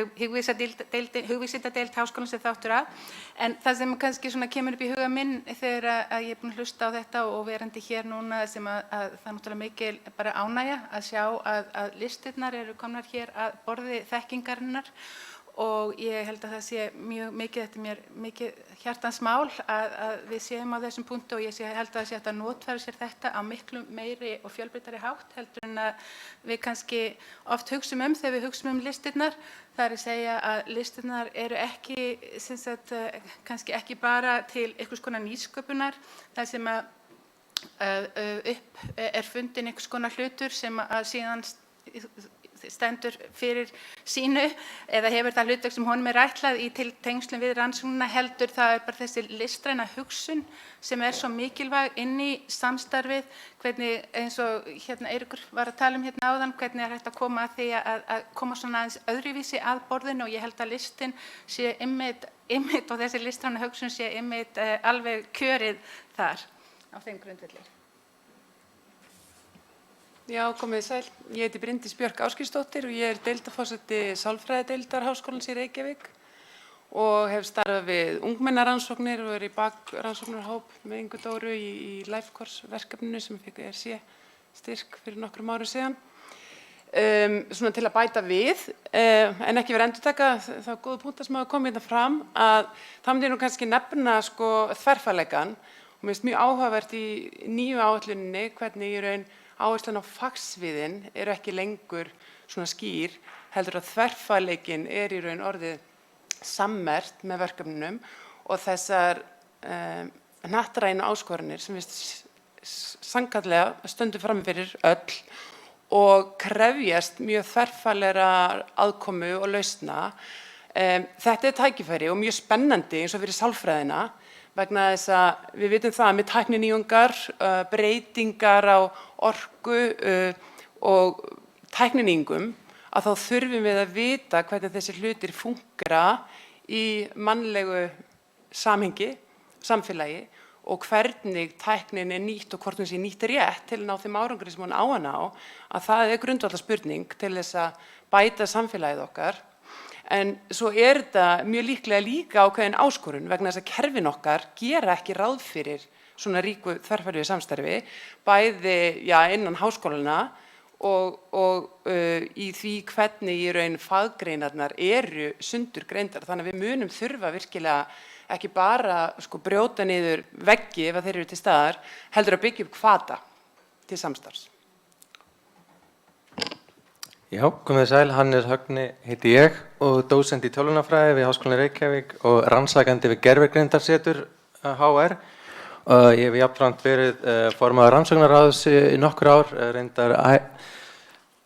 hugvísindadeild Háskólans sem þáttur af. En það sem kannski kemur upp í huga minn þegar að ég er búin að hlusta á þetta og verandi hér núna sem að það er náttúrulega mikil bara ánægja að sjá að listirnar eru komnar hér að borði þekkingarinnar og ég held að það sé mjög mikið, þetta er mér mikið hjartans mál að við séum á þessum punkti og ég held að það sé hægt að notfæra sér þetta á miklu meiri og fjölbreyttari hátt heldur en að við kannski oft hugsum þegar við hugsum listirnar. Það er að segja að listirnar eru ekki, kannski ekki bara til einhvers konar nýsköpunar, það sem að upp er fundin einhvers konar hlutur sem að síðan stendur fyrir sínu eða hefur það hlutverk sem honum er ætlað í tengslum við rannsóknina heldur það er bara þessi listræna hugsun sem er svo mikilvæg inn í samstarfið, hvernig eins og Eiríkur var að tala hérna áðan, hvernig er hægt að koma að því að koma svona aðeins öðruvísi að borðinu og ég held að listin sé einmitt og þessi listræna hugsun sé einmitt alveg kjörið þar á þeim grundvelli. Já, komið sæl. Ég heiti Bryndís Björk Ásgeirsdóttir og ég er deildarforseti sálfræðideildar Háskólans í Reykjavík og hef starfað við ungmennarannsóknir og í bakrannsóknarhóp með Ingu Dóru í Life Course verkefninu sem fikk ERC styrk fyrir nokkrum árum síðan. Svona til að bæta við, en ekki vera endurtaka þá góða punktar sem hafa komið hérna fram, að það myndi nú kannski nefna sko þverfagleikann og mér finnst mjög áhugavert í nýju áætluninni hvernig í raun áherslan á fagsviðin eru ekki lengur svona skýr, heldur að þverfagleikinn í raun orðið sammerkt með verkefnunum og þessar hnattrænu áskoranir sem við sannkalllega stöndum fram fyrir öll og krefjast mjög þverfaglegra aðkomu og lausna. Þetta tækifæri og mjög spennandi eins og fyrir sálfræðina vegna þess að við vitum það með tækninýjungar, breytingar á orku og tækninýjungum að þá þurfum við að vita hvernig þessi hlutir fúnkera í mannlegu samhengi, samfélagi og hvernig tæknin nýtt og hvort hún sé nýtt rétt til að ná þeim árangri sem hún á að ná, að það grundvallarspurning til þess að bæta samfélagið okkar. En svo þetta mjög líklega líka ákveðin áskorun vegna þess að kerfin okkar gera ekki ráð fyrir svona ríku þverfaglegu samstarfi, bæði innan háskólana og í því hvernig í raun faggreinarnar eru sundurgreindar. Þannig að við munum þurfa virkilega ekki bara sko brjóta niður veggi ef þeir eru til staðar, heldur að byggja upp hvata til samstarfs. Já, komið sæl, Hannes Högni heiti ég og dósent í tölvunarfræði við Háskólann í Reykjavík og rannsakandi við Gervigreindarsetur HR. Ég hef jafnframt verið formaður rannsóknarráðs í nokkur ár, reyndar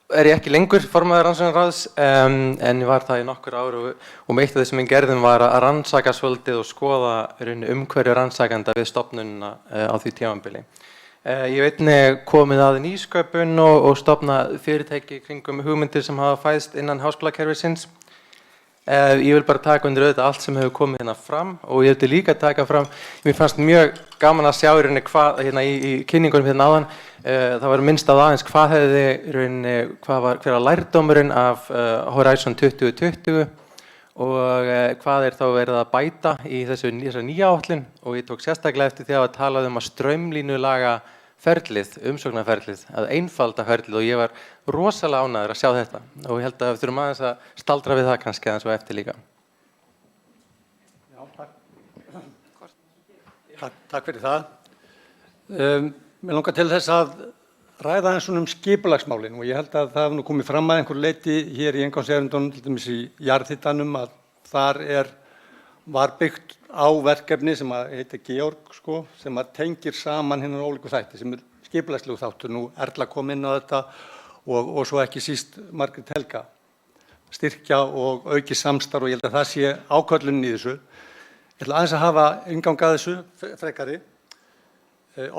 ég ekki lengur formaður rannsóknarráðs en ég var það í nokkur ár og eitt af því sem ég gerðum var að rannsaka svolítið og skoða umhverfi rannsakanda við stofnunina á því tímabili. Ég hef einnig komið að nýsköpun og stofnað fyrirtæki kringum hugmyndir sem hafa fæðst innan háskólakerfisins. Ég vil bara taka undir auðvitað allt sem hefur komið hérna fram og ég vildi líka taka fram, mér fannst mjög gaman að sjá hérna í kynningunum hérna áðan, það var minnst að aðeins hvað hefði hver var lærdómurinn af Horizon 2020 og hvað þá verið að bæta í þessari nýja áætlun og ég tók sérstaklega eftir því að talaði að straumlínulaga ferlið, umsóknarferlið, að einfalda ferlið og ég var rosalega ánægður að sjá þetta og ég held að við þurfum aðeins að staldra við það kannski aðeins og eftir líka. Já, takk fyrir það. Mér langar til þess að ræða aðeins skipulagsmálin og ég held að það hafi nú komið fram að einhverju leyti hér í inngangserindunum, til dæmis í jarðhitanum, að þar var byggt á verkefni sem heitir Georg, sem tengir saman hinna ólíku þætti sem skipulagslegu þáttur. Nú Erla kom inn á þetta og svo ekki síst Margrét Helga. Styrkja og auki samstarf og ég held að það sé ákvörðunin í þessu. Ég ætla aðeins að hafa inngang að þessu frekari.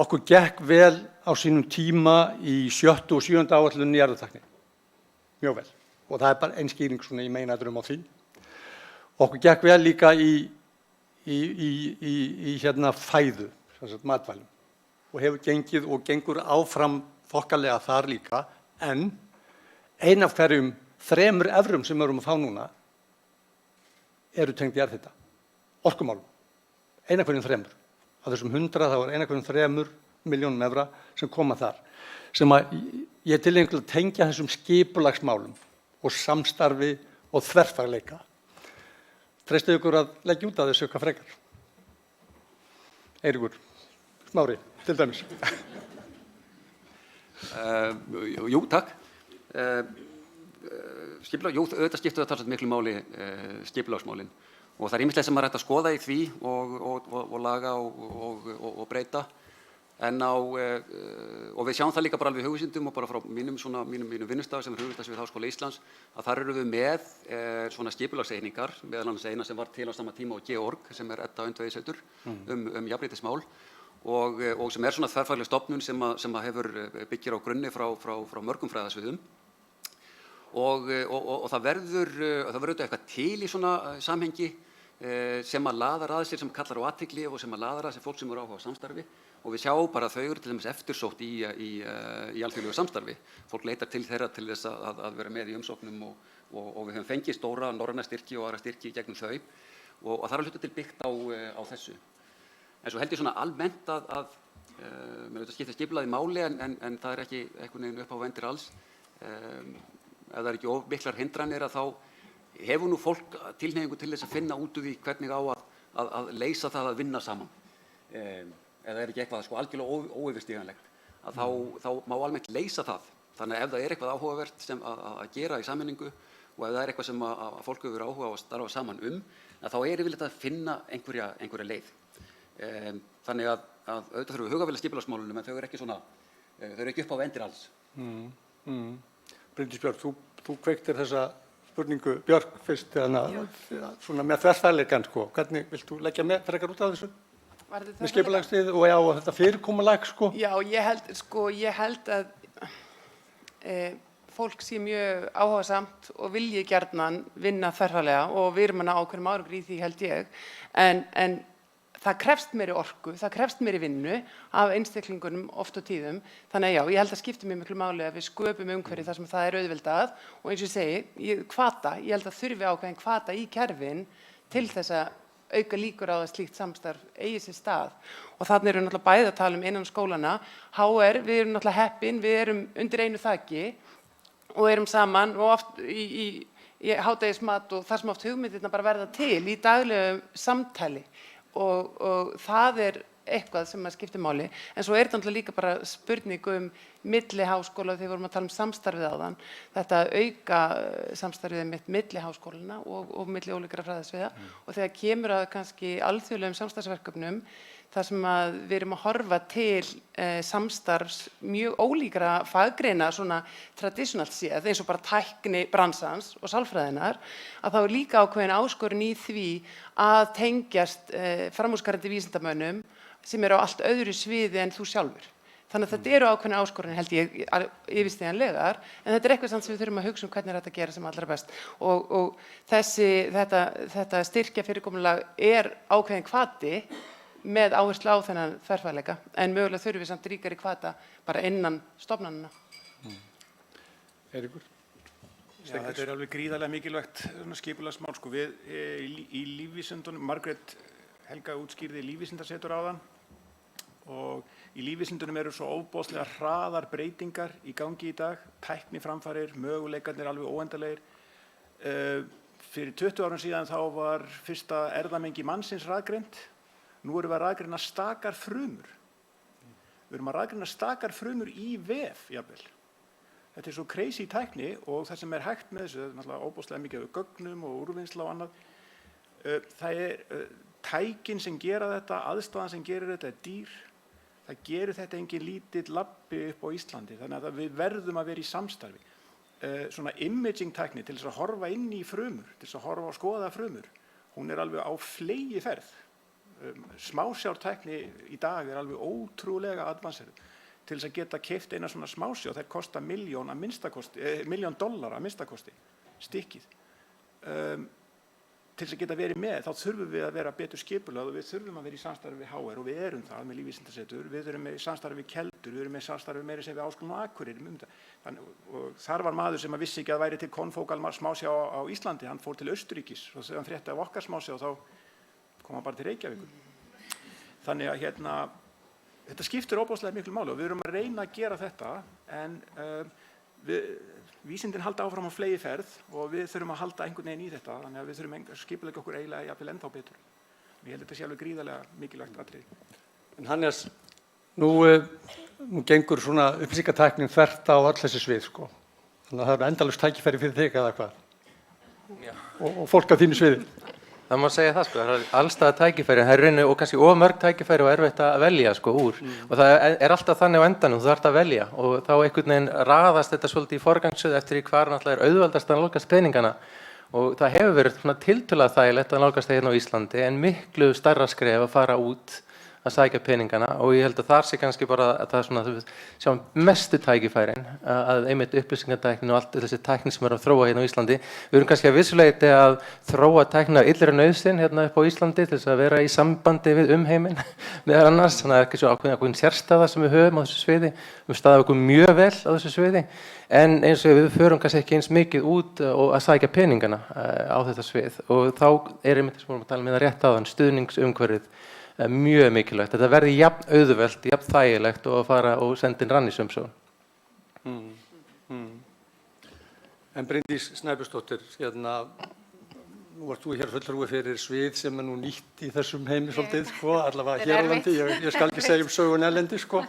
Okkur gekk vel á sínum tíma í 7. og 7. áætluninni í jarðtækni. Mjög vel. Og það bara ein skýring svona í meginatriðum á því. Okkur gekk vel líka í fæðu, matvælum, og hefur gengið og gengur áfram þokkalega þar líka, en ein af hverjum 3 evrum sem við erum að fá núna eru tengd jarðhita, orkumálum. Ein af hverjum 3. Af þessum 100 þá er ein af hverjum 3 milljónum evra sem koma þar, sem að ég til að tengja þessum skipulagsmálum og samstarfi og þverfagleika. Treystu ykkur að leggja út af þessu eitthvað frekar? Eiríkur, Smári, til dæmis. Jú, takk. Auðvitað skiptir það talsvert miklu máli skipulagsmálin og það er ýmislegt sem maður hægt að skoða í því og laga og breyta. Og við sjáum það líka bara alveg í hugvísindum og bara frá mínum vinnustaf sem er hugvísindasvið Háskóla Íslands að þar eru við með svona skipulagseiningar, meðal annars eina sem var til á sama tíma á Georg sem er Edda Öndveisetur jafnréttismál og sem er svona þverfagleg stofnun sem hefur byggir á grunni frá mörgum fræðasviðum og það verður eitthvað til í svona samhengi sem að laðar að sér, sem kallar á athygli og sem að laðar að sér fólk sem eru áhuga á samstarfi og við sjáum bara að þau eru til dæmis eftirsótt í alþjóðlegu samstarfi. Fólk leitar til þeirra til þess að vera með í umsóknum og við höfum fengið stóra norræna styrki og aðra styrki gegnum þau og það er að hluta til byggt á þessu. En svo held ég svona almennt að mér auðvitað skipta skipulagið máli en það er ekki einhvern veginn upp á vendir alls. Ef það er ekki of miklar hindranir þá hefur nú fólk tilhneigingu til þess að finna út úr því hvernig á að leysa það að vinna saman. Ef það er ekki eitthvað sko algjörlega óyfirstíganlegt, þá má almennt leysa það. Þannig að ef það er eitthvað áhugavert sem að gera í sameiningu og ef það er eitthvað sem að fólk hefur áhuga á að starfa saman þá er yfirleitt að finna einhverja leið. Þannig að auðvitað þurfum við huga vel að skipulagsmálunum en þau eru ekki svona, þau eru ekki upp á vendir alls. Bryndís Björk, þú kveiktir þessa spurningu Björk fyrst svona með þversfæðleikann sko. Hvernig vilt þú leggja frekar út af þessu? Með skipulagsstig og þetta fyrirkomulag sko? Já, ég held að fólk sé mjög áhugasamt og vilji gjarnan vinna þverfaglega og við erum að ná ákveðnum árangri í því held ég. En það krefst meiri orku, það krefst meiri vinnu af einstaklingunum oft og tíðum. Þannig að já, ég held að skipti mjög miklu máli að við sköpum umhverfi þar sem það er auðveldað og eins og ég segi, ég held að þurfi ákveðin hvata í kerfin til þess að auka líkur á að slíkt samstarf eigi sér stað. Og þannig erum við náttúrulega bæði að tala innan skólana. HR, við erum náttúrulega heppin, við erum undir einu þaki og erum saman og oft í hádegismat og þar sem oft hugmyndirnar bara verða til í daglegu samtali. Og það er eitthvað sem skiptir máli. En svo er þetta náttúrulega líka bara spurning milli háskóla þegar við vorum að tala samstarfið áðan. Þetta auka samstarfið mitt milli háskólana og milli ólíkra fræðasviða. Og þegar kemur að kannski alþjóðlegum samstarfsverkefnum þar sem við erum að horfa til samstarfs mjög ólíkra faggreina, svona traditionalt séð, eins og bara tækni bransans og sálfræðinar, að þá er líka ákveðin áskorun í því að tengjast framúrskarandi vísindamönnum sem eru á allt öðru sviði en þú sjálfur. Þannig að þetta eru ákveðin áskorun held ég yfirstíganlegar, en þetta er eitthvað sem við þurfum að hugsa hvernig þetta gera sem allra best. Og þetta styrkja fyrirkomulag er ákveðin hvati með áherslu á þennan þverfagleika, en mögulega þurfum við samt ríkari hvata bara innan stofnanna. Eiríkur? Já, þetta er alveg gríðarlega mikilvægt skipulagsmál. Sko, við í lífvísindunum, Margrét Helga útskýrði lífvísindasetur áðan og í lífvísindunum eru svo ofboðslega hraðar breytingar í gangi í dag, tækniframfarir, möguleikarnir alveg óendanlegir. Fyrir 20 árum síðan þá var fyrsta erfðamengi mannsins raðgreind. Nú erum við að raðgreina stakar frumur. Við erum að raðgreina stakar frumur í vef, jafnvel. Þetta er svo crazy tækni og það sem er hægt með þessu, það er náttúrulega óbúslega mikið af gögnum og úrvinnsla og annað. Það er tækin sem gera þetta, aðstæðan sem gerir þetta er dýr. Það gerir þetta engin lítill labbi upp á Íslandi, þannig að við verðum að vera í samstarfi. Svona imaging tækni til þess að horfa inn í frumur, til þess að horfa og skoða frumur, hún er alveg á fleygiferð. Smásjártækni í dag er alveg ótrúlega advanserð. Til þess að geta keypt eina svona smásjá, þær kosta $1 million að minnstakosti, stykkið. Til þess að geta verið með, þá þurfum við að vera betur skipulagð og við þurfum að vera í samstarfi við HR og við erum það með lífvísindasetur, við erum með samstarfi við Keldur, við erum með samstarfi meira sem við Háskólann á Akureyri. Og þar var maður sem vissi ekki að væri til konfókal smásjá á Íslandi, hann fór til Austurríkis og þegar hann frétti af okkar smásjá þá kom hann bara til Reykjavíkur. Þannig að þetta skiptir óbúslega miklu máli og við erum að reyna að gera þetta en vísindin halda áfram á fleygiferð og við þurfum að halda einhvern veginn í þetta þannig að við þurfum að skipuleggja okkur eiginlega jafnvel ennþá betur. Ég held að þetta sé alveg gríðarlega mikilvægt atriði. En Hannes, nú gengur svona upplýsingatæknin þvert á öll þessi svið sko. Þannig að það eru endalaust tækifæri fyrir þig eða hvað? Já. Og fólk á þínu sviði. Það má segja það sko, það er allstaðar tækifæri, það er rauninu og kannski of mörg tækifæri og erfitt að velja sko úr og það er alltaf þannig á endanum, þú þarft að velja og þá einhvern veginn raðast þetta svolítið í forgangsröð eftir í hvar náttúrulega er auðveldast að nálgast peningana og það hefur verið svona tiltölulega þægilegt að nálgast það hérna á Íslandi en miklu stærra skref að fara út að sækja peningana og ég held að þar sé kannski bara að það er svona að við sjáum mestu tækifærin að einmitt upplýsingatæknin og allt þessi tækni sem er að þróa hérna á Íslandi. Við erum kannski að vissuleyti að þróa tækni af illri nauðsyn hérna upp á Íslandi til þess að vera í sambandi við umheiminn meðal annars, þannig að það er ekki svo ákveðin sérstaða sem við höfum á þessu sviði. Við staðum okkur mjög vel á þessu sviði en eins og við förum kannski ekki eins mikið út og að sækja peningana á þetta svið og þá er einmitt þess að við tala með það rétt áðan stuðningsumhverfið mjög mikilvægt. Þetta verði jafn auðvelt, jafn þægilegt og að fara og senda inn rannisumsjón. En Bryndís Snæbjörnsdóttir, nú ert þú hér fulltrúi fyrir svið sem er nú nýtt í þessum heimi svolítið, sko, allavega hér á landi. Ég skal ekki segja sögun erlendi, sko.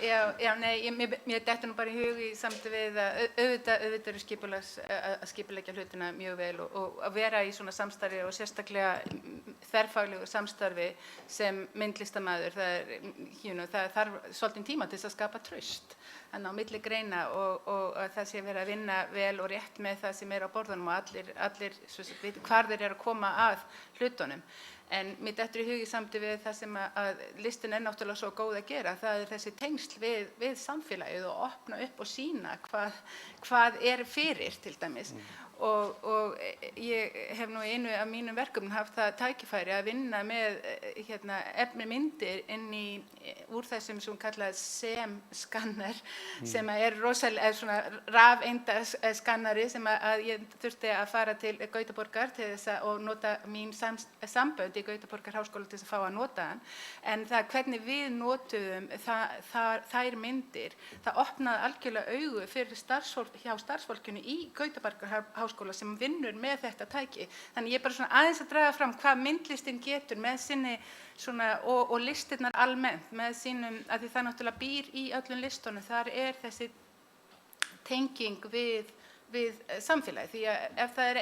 Já, nei, mér dettur nú bara í hug í samti við að auðvitað eru að skipuleggja hlutina mjög vel og að vera í svona samstarfi og sérstaklega þverfaglegu samstarfi sem myndlistarmaður, það þarf svolítinn tíma til þess að skapa traust á milli greina og að það sé verið að vinna vel og rétt með það sem er á borðunum og allir hvar þeir eru að koma að hlutunum. En mér dettur í hug í samti við það sem að listin er náttúrulega svo góð að gera, það er þessi tengsl við samfélagið og opna upp og sýna hvað er fyrir til dæmis. Og ég hef nú einu af mínum verkefnum haft það tækifæri að vinna með efni myndir úr þessum sem kallað SEM-skanner sem er rosalega svona rafeindaskannari sem að ég þurfti að fara til Gautaborgar til þess að nota mín sambönd í Gautaborgar háskóla til þess að fá að nota hann. En það hvernig við notuðum þær myndir, það opnaði algjörlega augu fyrir hjá starfsfólkinu í Gautaborgar háskóla sem vinnur með þetta tæki. Þannig ég er bara svona aðeins að draga fram hvað myndlistin getur með sinni svona, og listirnar almennt með sínum, að því það náttúrulega býr í öllum listunum, þar er þessi tenging við samfélagi. Því að ef það er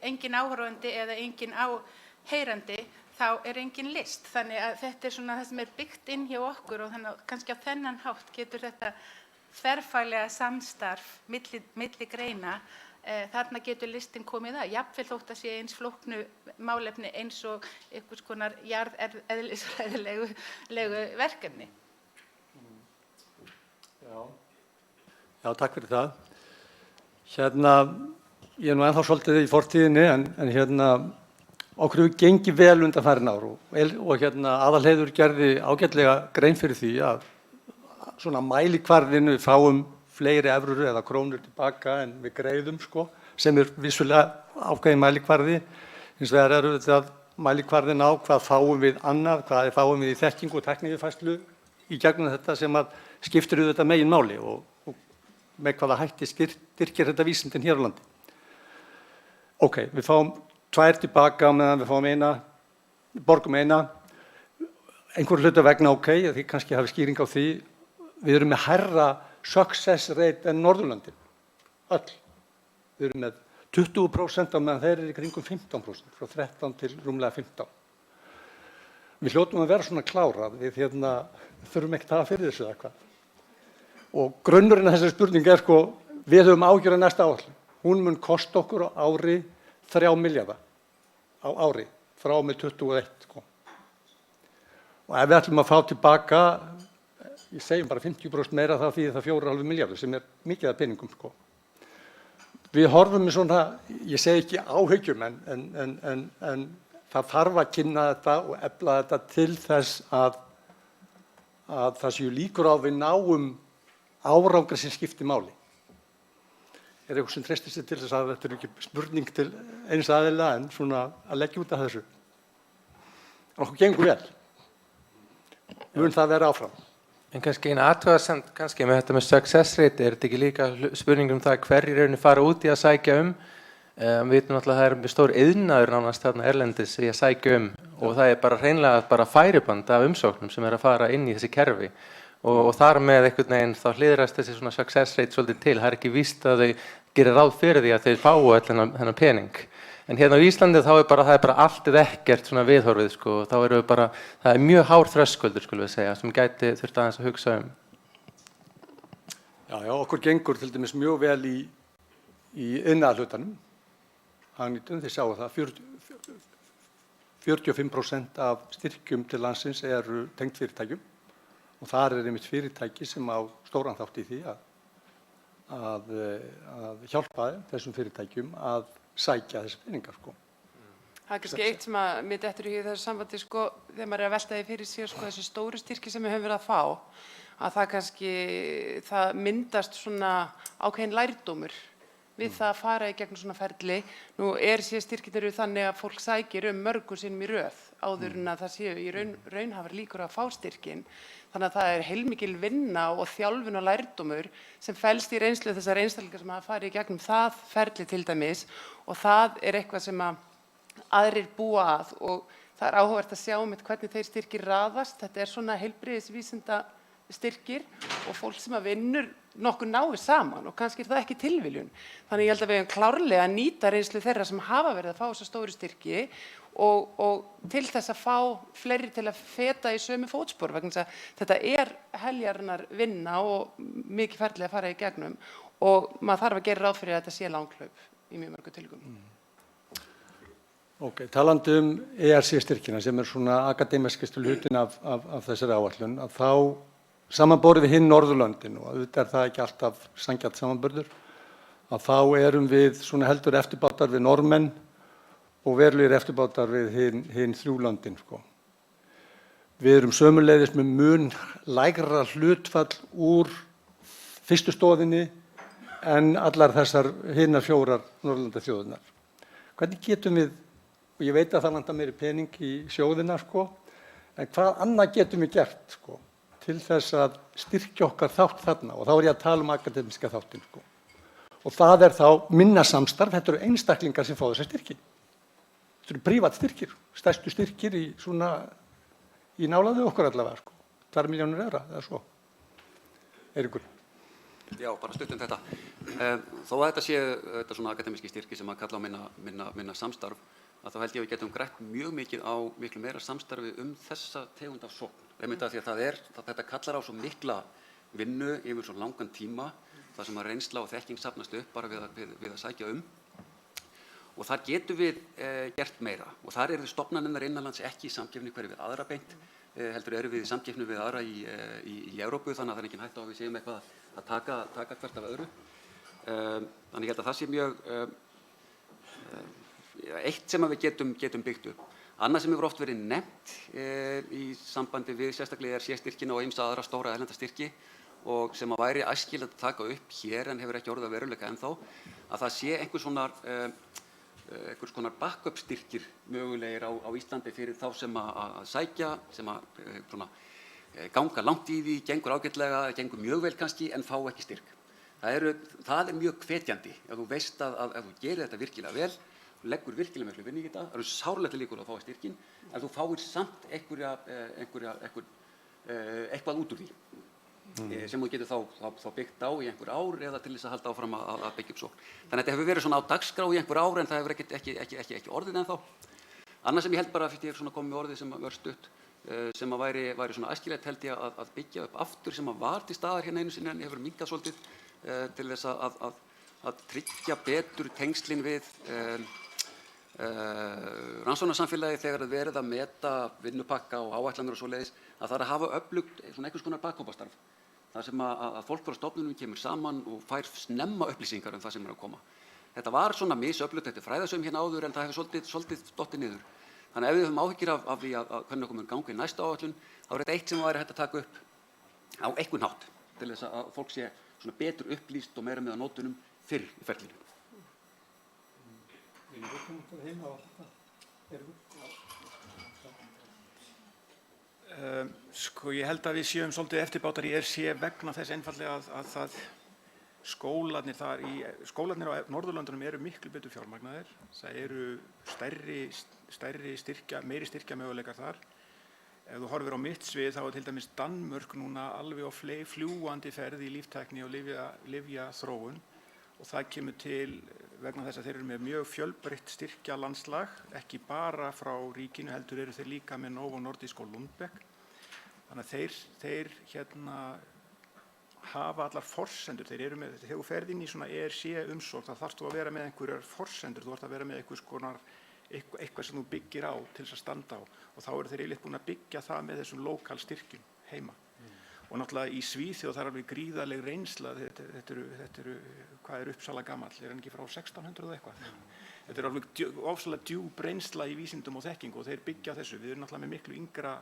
engin áhorfandi eða engin áheyrandi, þá er engin list. Þannig að þetta er svona það sem er byggt inn hjá okkur og þannig að kannski á þennan hátt getur þetta þverfaglega samstarf milli greina. Þarna getur listin komið að, jafnvel þótt að sé eins flóknu málefni eins og einhvers konar jarðeðlisfræðilegu verkefni. Já, takk fyrir það. Ég er nú ennþá svolítið í fortíðinni en okkur hefur gengið vel undanfarin ár og Aðalheiður gerði ágætlega grein fyrir því að svona mælikvarðinu við fáum fleiri evrur eða krónur tilbaka en við greiðum, sko, sem er vissulega ákveðin mælikvarði. Hins vegar eru þetta mælikvarðin á hvað fáum við annað, hvað fáum við í þekkingu og tækniyfærslu í gegnum þetta sem að skiptir þetta megin máli og með hvaða hætti styrkir þetta vísindin hér á landi. Ok, við fáum 2 tilbaka meðan við fáum borgum eina. Einhverju hluta vegna því kannski hafi skýring á því. Við erum með hærra success rate en Norðurlöndin, öll. Við erum með 20% á meðan þeir eru í kringum 15%, frá 13 til rúmlega 15. Við hljótum að vera svona klárað, við þurfum ekkert að hafa fyrir þessu eða hvað. Og grunnurinn af þessari spurningu er sko, við höfum ágjörð næsta áætlun. Hún mun kosta okkur á ári 3 milljarða á ári, frá með 21 sko. Og ef við ætlum að fá tilbaka, ég segjum bara 50% meira þá því það 4,5 milljarður sem er mikið af peningum sko. Við horfum með svona, ég segi ekki áhyggjum en það þarf að kynna þetta og efla þetta til þess að það séu líkur á við náum árangri sem skiptir máli. Er eitthvað sem treystir sig til þess að þetta er ekki spurning til eins aðila en svona að leggja út af þessu. Okkur gengur vel. Mun það vera áfram. En kannski eina athugasemd kannski með þetta með success rate, er þetta ekki líka spurning það hverjir eru fara út í að sækja Við vitum náttúrulega að það er stór iðnaður nánast þarna erlendis í að sækja og það er bara hreinlega bara færiband af umsóknum sem er að fara inn í þessi kerfi og þar með einhvern veginn þá hliðrast þessi svona success rate svolítið til. Það er ekki víst að þau gerir ráð fyrir því að þau fái allan þennan pening. En hérna á Íslandi þá er það er bara allt eða ekkert svona viðhorfið sko. Þá eru bara, það er mjög hár þröskuldur skulum við segja sem gæti þurft aðeins að hugsa Já, okkur gengur til dæmis mjög vel í iðnaðarhlutanum. Hagnýtum, þið sjáu það, 45% af styrkjum til landsins eru tengt fyrirtækjum og þar einmitt fyrirtæki sem á stóran þátt í því að hjálpa þessum fyrirtækjum að sækja þessi peningar, sko. Það kannski eitt sem að mér dettur í hug í þessu sambandi, sko, þegar maður að velta því fyrir sér, sko, þessi stóru styrki sem við höfum verið að fá, að það kannski, það myndast svona ákveðin lærdómur við það að fara í gegnum svona ferli. Nú styrkirnir eru þannig að fólk sækir mörgum sinnum í röð áður en að það séu í raunhafar líkur að fá styrkin. Þannig að það er heilmikil vinna og þjálfun og lærdómur sem felst í reynslu þessar einstaklingar sem hafa farið í gegnum það ferli til dæmis, og það er eitthvað sem að aðrir búa að, og það er áhugavert að sjá hvernig þeir styrkir raðast. Þetta er svona heilbrigðisvísinda styrkir og fólk sem að vinnur nokkuð náið saman, og kannski er það ekki tilviljun. Þannig ég held að við höfum klárlega að nýta reynslu þeirra sem hafa verið að fá þessa stóru styrki og til þess að fá fleiri til að feta í sömu fótspor, vegna þess að þetta er heljarinnar vinna og mikið ferli að fara í gegnum, og maður þarf að gera ráð fyrir að þetta sé langhlaup í mjög mörgum tilvikum. Ok, talandi ERC-styrkina sem er svona akademiskistu hlutin af þessari áætlun, að þá samanborið við hinn Norðurlöndin, og auðvitað er það ekki alltaf sanngjarn samanburður, að þá erum við svona heldur eftirbátar við Norðmenn og verulegir eftirbátar við hinn 3 löndin, sko. Við erum sömuleiðis með mun lægra hlutfall úr fyrstu stoðinni en allar þessar hinnar 4 Norðurlandaþjóðirnar. Hvernig getum við, og ég veit að það vantar meiri pening í sjóðina, sko, en hvað annað getum við gert, sko, til þess að styrkja okkar þátt þarna, og þá er ég að tala um akademiska þáttin, sko. Og það er þá minna samstarf, þetta eru einstaklingar sem fá þessa styrki. Þetta eru prívat styrkir, stærstu styrkir í nálægðu okkur allavega, sko. 2 milljónir evra, eða svo. Eiríkur. Já, bara stutt þetta. Þó að þetta sé svona akademíski styrki sem að kalla á minna samstarf, að þá held ég að við getum grætt mjög mikið á miklu meira samstarfi þessa tegund af sókn. Einmitt af því að þetta kallar á svo mikla vinnu yfir svo langan tíma, þar sem að reynsla og þekking safnast upp bara við að sækja og þar getum við gert meira, og þar eru stofnanirnar innanlands ekki í samkeppni hverju við aðra beint, heldur eru við í samkeppni við aðra í Evrópu, þannig að það er engin hætta á að við séum eitthvað að taka hvert af öðru. Þannig ég held að það sé mjög eitt sem við getum byggt upp. Annað sem hefur oft verið nefnt í sambandi við sérstaklega ERC-styrkina og ýmsa aðra stóra erlenda styrki, og sem að væri æskilegt að taka upp hér en hefur ekki orðið að veruleika ennþá, að það sé einhvers konar backup styrkir mögulegir á Íslandi fyrir þá sem að sækja, sem að ganga langt í því, gengur ágætlega, gengur mjög vel kannski en fá ekki styrk. Það er mjög hvetjandi ef þú veist að ef þú gerir þetta virkilega vel, leggur virkilega miklu vinnu í þetta, það eru sárlega líkur að fá styrkin, en þú fáir samt eitthvað út úr því. Sem þú getur þá byggt á í einhver ár eða til þess að halda áfram að byggja upp sókn. Þannig að þetta hefur verið svona á dagskrá í einhver ár en það hefur ekki orðið ennþá. Annað sem ég held bara, fyrst ég er svona komið með orðið sem var stutt, sem að væri svona æskilegt held ég að byggja upp aftur, sem að var til staðar hérna einu sinni en hefur minnkað svolítið, til þess að tryggja betur tengslin við rannsóknarsamfélagi þegar það verið að meta vinnupakka og áætlanir og svoleiðis, að það er að hafa öflugt svona einhvers konar bakhópastarf. Það sem að fólk frá stofnunum kemur saman og fær snemma upplýsingar það sem er að koma. Þetta var svona misöflugt, þetta er fræðasöm hérna áður en það hefur svolítið dottið niður. Þannig að ef við höfum áhyggjur af því að hvernig okkur mun ganga í næsta áætlun, þá er þetta eitt sem væri hægt að taka upp á einhvern hátt til þess að fólk sé svona betur upplýst og meira með á nótunum fyrr í ferlinu. Sko ég held að við séum svolítið eftirbátar í ERC vegna þess einfaldlega að það skólarnir á Norðurlöndunum eru miklu betur fjármagnaðir. Það eru meiri styrkjamöguleikar þar. Ef þú horfir á mitt svið þá er til dæmis Danmörk núna alveg á fljúgandi ferð í líftækni og lyfjaþróun, og það kemur til vegna þess að þeir eru með mjög fjölbreytt styrkjalandslag, ekki bara frá ríkinu heldur eru þeir líka með Novo Nordisk og Lundbeck. Þannig að þeir hafa allar forsendur. Þegar þú ferð inn í svona ERC umsókn þá þarfst þú að vera með einhverjar forsendur, þú þarft að vera með einhvers konar eitthvað sem þú byggir á til þess að standa á, og þá eru þeir yfirleitt búin að byggja það með þessum lokal styrkjum heima. Og náttúrulega í Svíþjóð það er alveg gríðarleg reynsla, þetta eru, hvað er Uppsala gamall, er hann ekki frá 1600 og eitthvað? Þetta er alveg ofsalega djúp reynsla í vísindum og þekkingu og þeir byggja á þessu. Við erum náttúrulega með miklu yngra,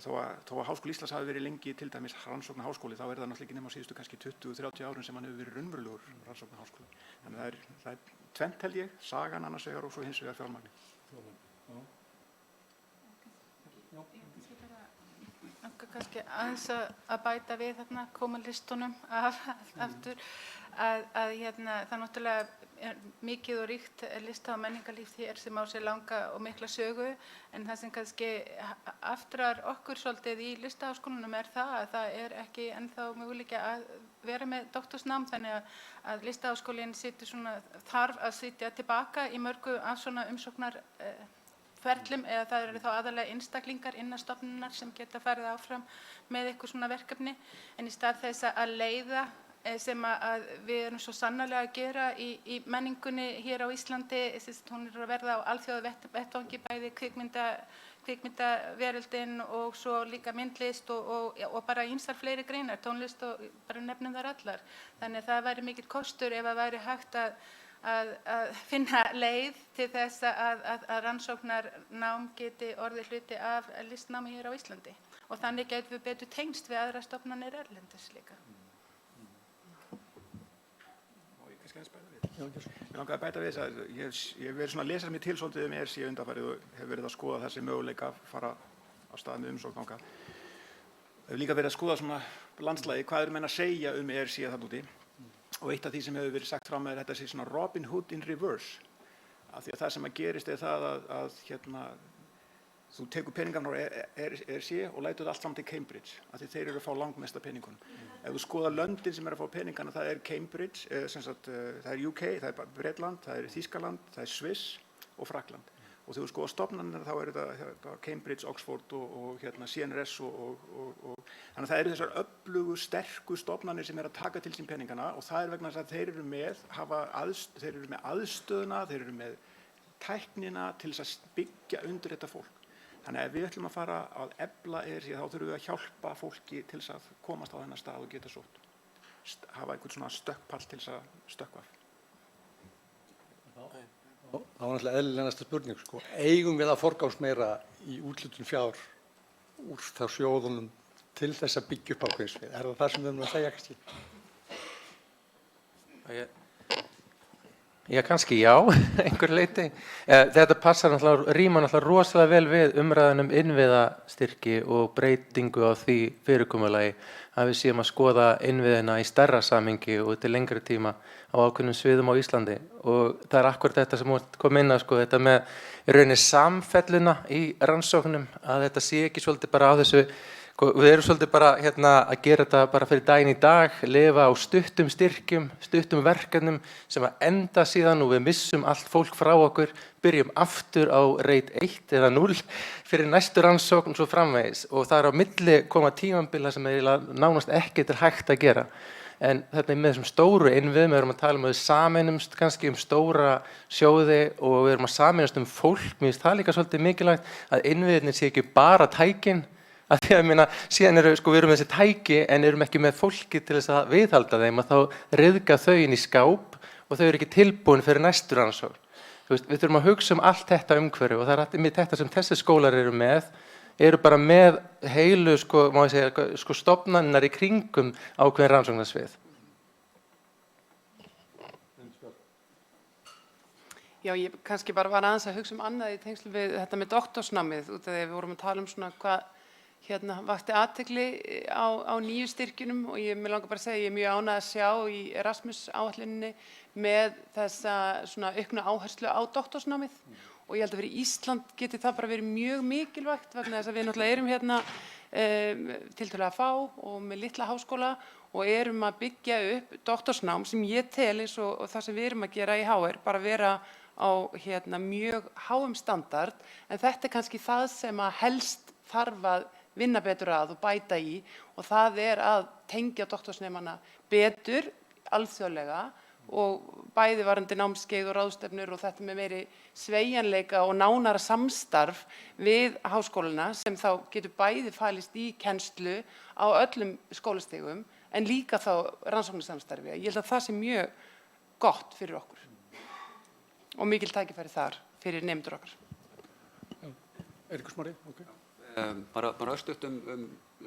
þó að Háskóli Íslands hafi verið lengi til dæmis rannsóknarháskóli, þá er það náttúrulega ekki nema síðustu kannski 20-30 árum sem hann hefur verið raunverulegur rannsóknarháskóli. Þannig að það er tvennt held ég, sagan annars vegar og svo hins vegar fjármagni. Kannski aðeins að bæta við þarna, koma listunum aftur, að það náttúrulega er mikið og ríkt lista- og menningarlíf hér sem á sér langa og mikla sögu, en það sem kannski aftrar okkur svolítið í Listaháskólanum er það að það er ekki ennþá möguleika að vera með doktorsnám, þannig að Listaháskólinn þarf að sitja tilbaka í mörgu af svona umsóknarferlum, eða það eru þá aðalega einstaklingar innan stofnunar sem geta farið áfram með eitthvað svona verkefni, en í stað þess að leiða sem að við erum svo sannarlega að gera í menningunni hér á Íslandi, hún er að verða á alþjóðavettvangi, bæði kvikmyndaveröldin og svo líka myndlist og bara ýmsar fleiri greinar, tónlist og bara nefnum þar allar. Þannig að það væri mikill kostur ef að væri hægt að finna leið til þess að rannsóknarnám geti orðið hluti af listnámi hér á Íslandi. Og þannig getum við betur tengst við aðra stofnanir erlendis líka. Ég langaði að bæta við þess að ég hef verið svona að lesa mér til svolítið ERC undanfarið og hef verið að skoða þessi möguleika að fara á stað með umsókn þangað. Hef líka verið að skoða svona landslagi, hvað eru menn að segja ERC þarna úti, og eitt af því sem hefur verið sagt frá með þetta sé svona Robin Hood in reverse, af því að það sem að gerist er það að þú tekur peningarna á ERC og lætur allt saman til Cambridge, af því þeir eru að fá langmesta peningunum. Ef þú skoðar löndin sem er að fá peningana, það er Cambridge, það er UK, það er Bretland, það er Þýskaland, það er Sviss og Frakkland. Og þegar þú skoðar stofnanir þá er þetta Cambridge, Oxford og CNRS og þannig að það eru þessar öflugu, sterku stofnanir sem er að taka til sín peningana, og það er vegna þess að þeir eru með aðstöðuna, þeir eru með tæknina til þess að byggja undir þetta fólk. Þannig að ef við ætlum að fara að efla ERC þá þurfum við að hjálpa fólki til þess að komast á þennan stað og geta sótt. Hafa einhvern svona stökkpall til þess að stökkva. Það var náttúrulega eðlilegasta spurning, sko. Eigum við að forgangsmeira í úthlutun fjár úr þá sjóðunum til þess að byggja upp ákveðisvið? Er það sem við erum að segja kannski? Já, kannski já, einhver leyti. Þetta passar rímar náttúrulega rosalega vel við umræðan innviðastyrki og breytingu á því fyrirkomulagi, að við séum að skoða innviðina í stærra samhengi og til lengri tíma á ákveðnum sviðum á Íslandi. Og það er akkurat þetta sem kom inn að, sko, þetta með í rauninni samfelluna í rannsóknum, að þetta sé ekki svolítið bara á þessu. Við erum svolítið bara að gera þetta bara fyrir daginn í dag, lifa á stuttum styrkjum, stuttum verkefnum sem að enda síðan og við missum allt fólk frá okkur, byrjum aftur á reit 1 eða 0 fyrir næstu rannsókn og svo framvegis. Og það er á milli koma tímabila sem er nánast ekkert hægt að gera. En þetta með þessum stóru innviðum, við erum að tala um að við sameinumst kannski stóra sjóði og við erum að sameinast fólk. Mér finnst það líka svolítið mikilvægt að innviðirnir sé ekki bara tækin, að því að síðan við erum með þessi tæki en erum ekki með fólki til þess að viðhalda þeim, að þá ryðga þau inn í skáp og þau eru ekki tilbúin fyrir næstu rannsókn. Við þurfum að hugsa um allt þetta umhverfi og það er þetta sem þessi skólar eru bara með heilu stofnanirnar í kringum ákveðin rannsóknarsvið. Já, ég kannski bara var aðeins að hugsa um annað í tengslum við þetta með doktorsnámið, út af því við vorum að tala um svona hvað vakti athygli á nýju styrkjunum, og mig langar bara að segja, ég er mjög ánægð að sjá í Erasmus-áætluninni með þessa svona auknu áherslu á doktorsnámið, og ég held að fyrir Ísland geti það bara verið mjög mikilvægt vegna þess að við náttúrulega erum tiltölulega fá og með litla háskóla og erum að byggja upp doktorsnám sem ég tel eins og það sem við erum að gera í HR, bara vera á mjög háum standard, en þetta er kannski það sem að helst þarf að vinna betur að og bæta í, og það er að tengja doktorsnemana betur alþjóðlega og bæði varandi námskeið og ráðstefnur og þetta með meiri sveigjanleika og nánara samstarf við háskólana sem þá getur bæði falist í kennslu á öllum skólastigum en líka þá rannsóknarsamstarfi. Ég held að það sé mjög gott fyrir okkur og mikil tækifæri þar fyrir nemendur okkar. Eiríkur Smári, ok. Bara örstutt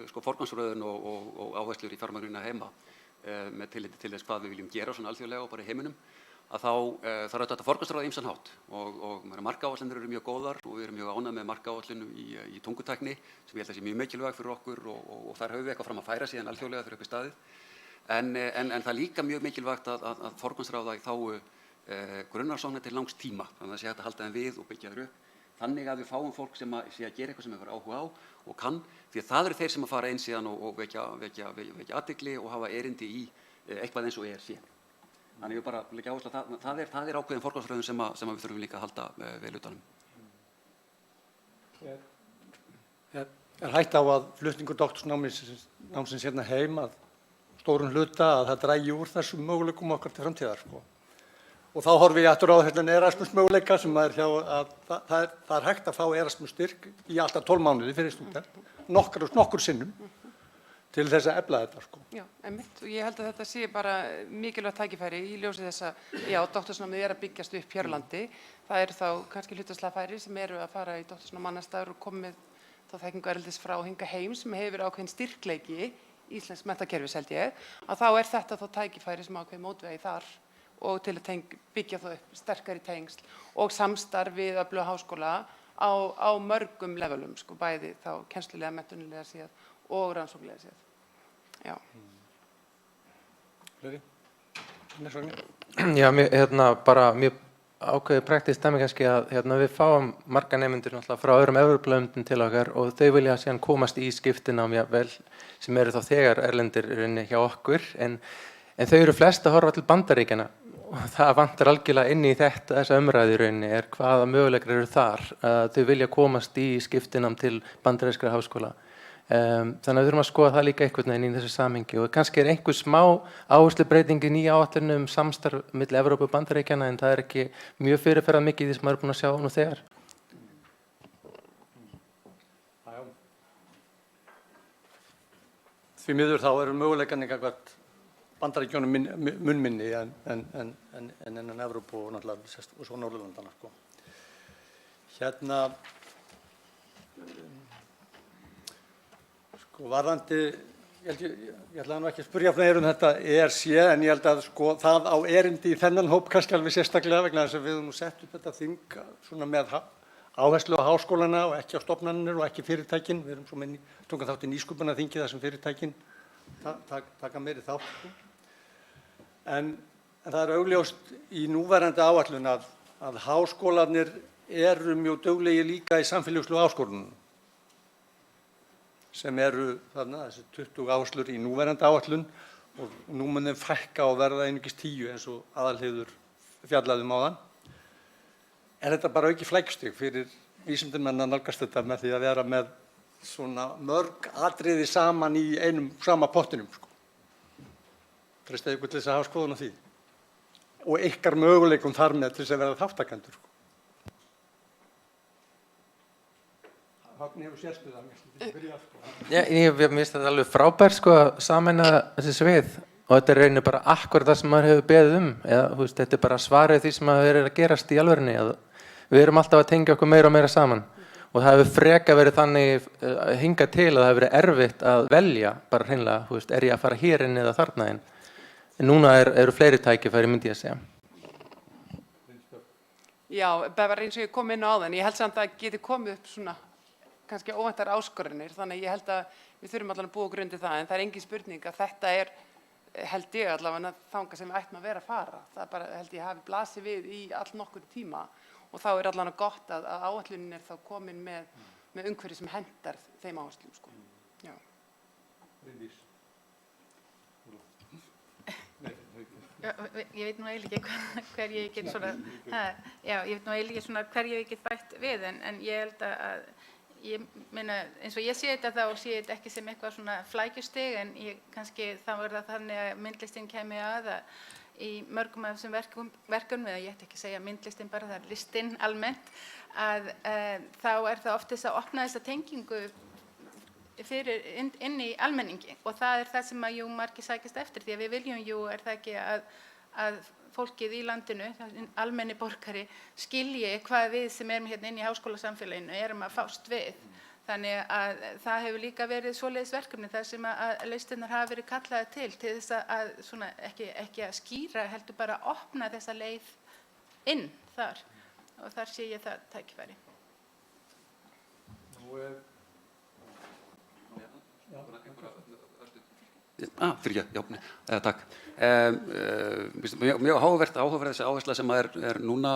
sko forgangsröðun og áherslur í fjármögnunina heima með tilliti til þess hvað við viljum gera svona alþjóðlega og bara í heiminum, að þá þarf þetta forgangsraða ýmsan hátt og markáætlanir eru mjög góðar og við erum mjög ánægð með markáætlun í tungutækni sem ég held að sé mjög mikilvæg fyrir okkur og þar höfum við eitthvað fram að færa síðan alþjóðlega fyrir upp í staðið. En það er líka mjög mikilvægt að forgangsraða í þágu grunnrannsókna til langs tíma, þannig að það sé hægt að halda þeim við og byggja þær upp. Þannig að við fáum fólk sem sé að gera eitthvað sem hefur áhuga á og kann, því að það eru þeir sem að fara inn síðan og vekja athygli og hafa erindi í eitthvað eins og ERC. Þannig ég bara leggja áherslu að það er ákveðin forgangsröðun sem við þurfum líka að halda vel utanum. Er hætt á að flutningur doktorsnámsins hérna heim að stórum hluta að það dragi úr þessum möguleikum okkar til framtíðar, sko? Og þá horfi ég aftur á Erasmus möguleika sem er hjá að það er hægt að fá Erasmus styrk í alltaf 12 mánuði fyrir stúdent, nokkur sinnum til þess að efla þetta, sko. Já, einmitt, og ég held að þetta sé bara mikilvægt tækifæri í ljósi þess að doktorsnámið er að byggjast upp hér á landi. Það eru þá kannski hlutfallslega færri sem eru að fara í doktorsnám annars staðar og komið þá þekkingu erlendis frá hingað heim sem hefur ákveðin styrkleiki íslensks menntakerfis held ég, að þá er þetta þá tækifæri sem ákveðin mótvegi þar og til að byggja það upp sterkari tengsl og samstarf við öfluga háskóla á mörgum levelum, sko, bæði þá kennslulega, menntunarlega séð og rannsóknlega séð. Já. Fleiri? Já, bara mjög ákveðið praktískt dæmi kannski að við fáum marga nemendur náttúrulega frá öðrum Evrópulöndum til okkar og þau vilja síðan komast í skiptinám jafnvel sem eru þá þegar erlendir hjá okkur en þau eru flest að horfa til Bandaríkjanna og það vantar algjörlega inn í þessa umræðu í rauninni er hvaða möguleikar eru þar að þau vilja komast í skiptinám til bandarískra háskóla. Þannig að við þurfum að skoða það líka einhvern veginn í þessu samhengi og kannski er einhver smá áherslubreyting í nýja áætlunum samstarf milli Evrópu og Bandaríkjanna en það er ekki mjög fyrirferðar mikið í því sem maður er búin að sjá nú þegar. Því miður þá eru möguleikarnir gagnvart Bandaríkjunum mun minni en innan Evrópu og náttúrulega og svo Norðurlandana, sko. Varðandi, ég ætlaði nú ekki að spyrja fleiri þetta ERC en ég held að sko það á erindi í þennan hóp kannski alveg sérstaklega vegna þess að við höfum nú sett upp þetta þing svona með áherslu á háskólana og ekki á stofnanir og ekki fyrirtækin. Við erum svo tókum þátt í nýsköpunarþingi þar sem fyrirtækin taka meiri þátt, sko. En það er augljóst í núverandi áætlun að háskólarnir eru mjög duglegir líka í samfélagslegu áskorunum sem eru þarna, þessi 20 áherslur í núverandi áætlun og nú mun þeim fækka og verða einungis 10 eins og Aðalheiður fjallaði áðan. Er þetta bara aukið flækjustig fyrir vísindamenn að nálgast þetta með því að vera með svona mörg atriði saman í sama pottinum, sko? Treystið ykkur til þess að hafa skoðun á því og ykkar möguleikum þar með til þess að verða þátttakendur, sko? Högni hefur sérstöðu að Mér finnst þetta alveg frábært, sko, að sameina þessi svið og þetta er rauninni bara akkurat það sem maður hefur beðið eða þetta er bara svarið því sem er að gerast í alvörunni að við erum alltaf að tengja okkur meira og meira saman og það hefur freka verið þannig hingað til að það hefur verið erfitt að velja bara hreinlega, er ég að fara hér inn eða þarna inn en núna eru fleiri tækifæri myndi ég að segja. Já, það var eins og ég kom inn á áðan, ég held samt að það geti komið upp svona kannski óvæntar áskoranir, þannig að ég held að við þurfum allavega að búa grund til það, en það er engin spurning að þetta er, held ég allavega, þangað sem við ættum að vera að fara. Það er bara, held ég, hafi blasið við í all nokkur tíma og þá er allavega gott að áætlunin er þá komin með umhverfi sem hendar þeim áherslum, sko. Já. Ég veit nú eiginlega ekki hver ég get svona, ég veit nú eiginlega svona hver ég get bætt við, en ég held að ég meina, eins og ég sé þetta þá sé þetta ekki sem eitthvað svona flækjustig en kannski þá er það þannig að myndlistin kemur að í mörgum af þessum verkefnum, eða ég ætti ekki að segja myndlistin bara, það er listin almennt, að þá er það oft þess að opna þessa tengingu fyrir inn í almenningi og það er það sem að margir sækjast eftir því að við viljum er það ekki að fólkið í landinu, almenni borgari, skilji hvað við sem erum hérna inn í háskólasamfélaginu erum að fást við. Þannig að það hefur líka verið svoleiðis verkefni þar sem að lausnirnar hafa verið kallaðar til þess að svona ekki að skýra heldur bara að opna þessa leið inn þar og þar sé ég það tækifæri. Takk. Mjög áhugaverð þessi áhersla sem er núna,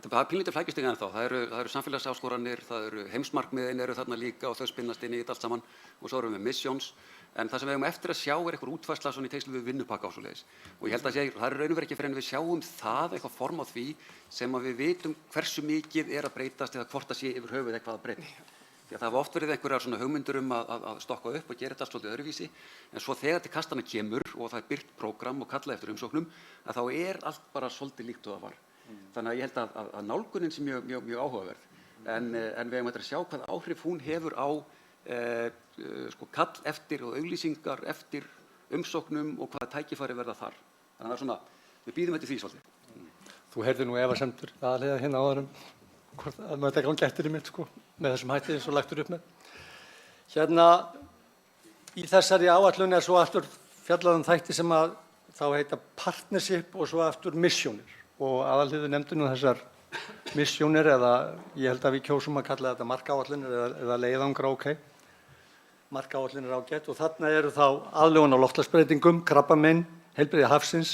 það er pínlítið flækjustig ennþá, það eru samfélagsáskoranir, það eru heimsmarkmiðin eru þarna líka og þau spinnast inn í þetta allt saman og svo erum við missions, en það sem við eigum eftir að sjá er einhver útfærsla svona í tengslum við vinnupakka og svoleiðis. Og ég held að það er raun og veru ekki fyrir en við sjáum það eitthvað form á því sem að við vitum hversu mikið er að breytast eða hvort það sé yfir höfuð eitthvað að breyta. Því að það hafa oft verið einhverjar svona hugmyndur að stokka upp og gera þetta allt svolítið öðruvísi, en svo þegar til kastana kemur og það er birt prógram og kallað eftir umsóknum, að þá er allt bara svolítið líkt og það var. Þannig að ég held að nálgunin sé mjög áhugaverð, en við eigum eftir að sjá hvað áhrif hún hefur á kall eftir og auglýsingar eftir umsóknum og hvaða tækifæri verða þar. Þannig að það er svona, við bíðum eftir því svolítið. Þú heyrðir nú efasemdir aðallega hérna áður hvort að maður þetta gangi eftir í mitt með þessum hætti eins og lagtur upp með. Hérna í þessari áætlun er svo aftur fjallað þætti sem að þá heita partnership og svo aftur missionir og aðalhliður nefndi nú þessar missionir eða ég held að við kjósum að kalla þetta markáætlunir eða leiðangra markáætlunir ágætt og þarna eru þá aðlögun á loftslagsbreytingum, krabbamein, heilbrigði hafsins,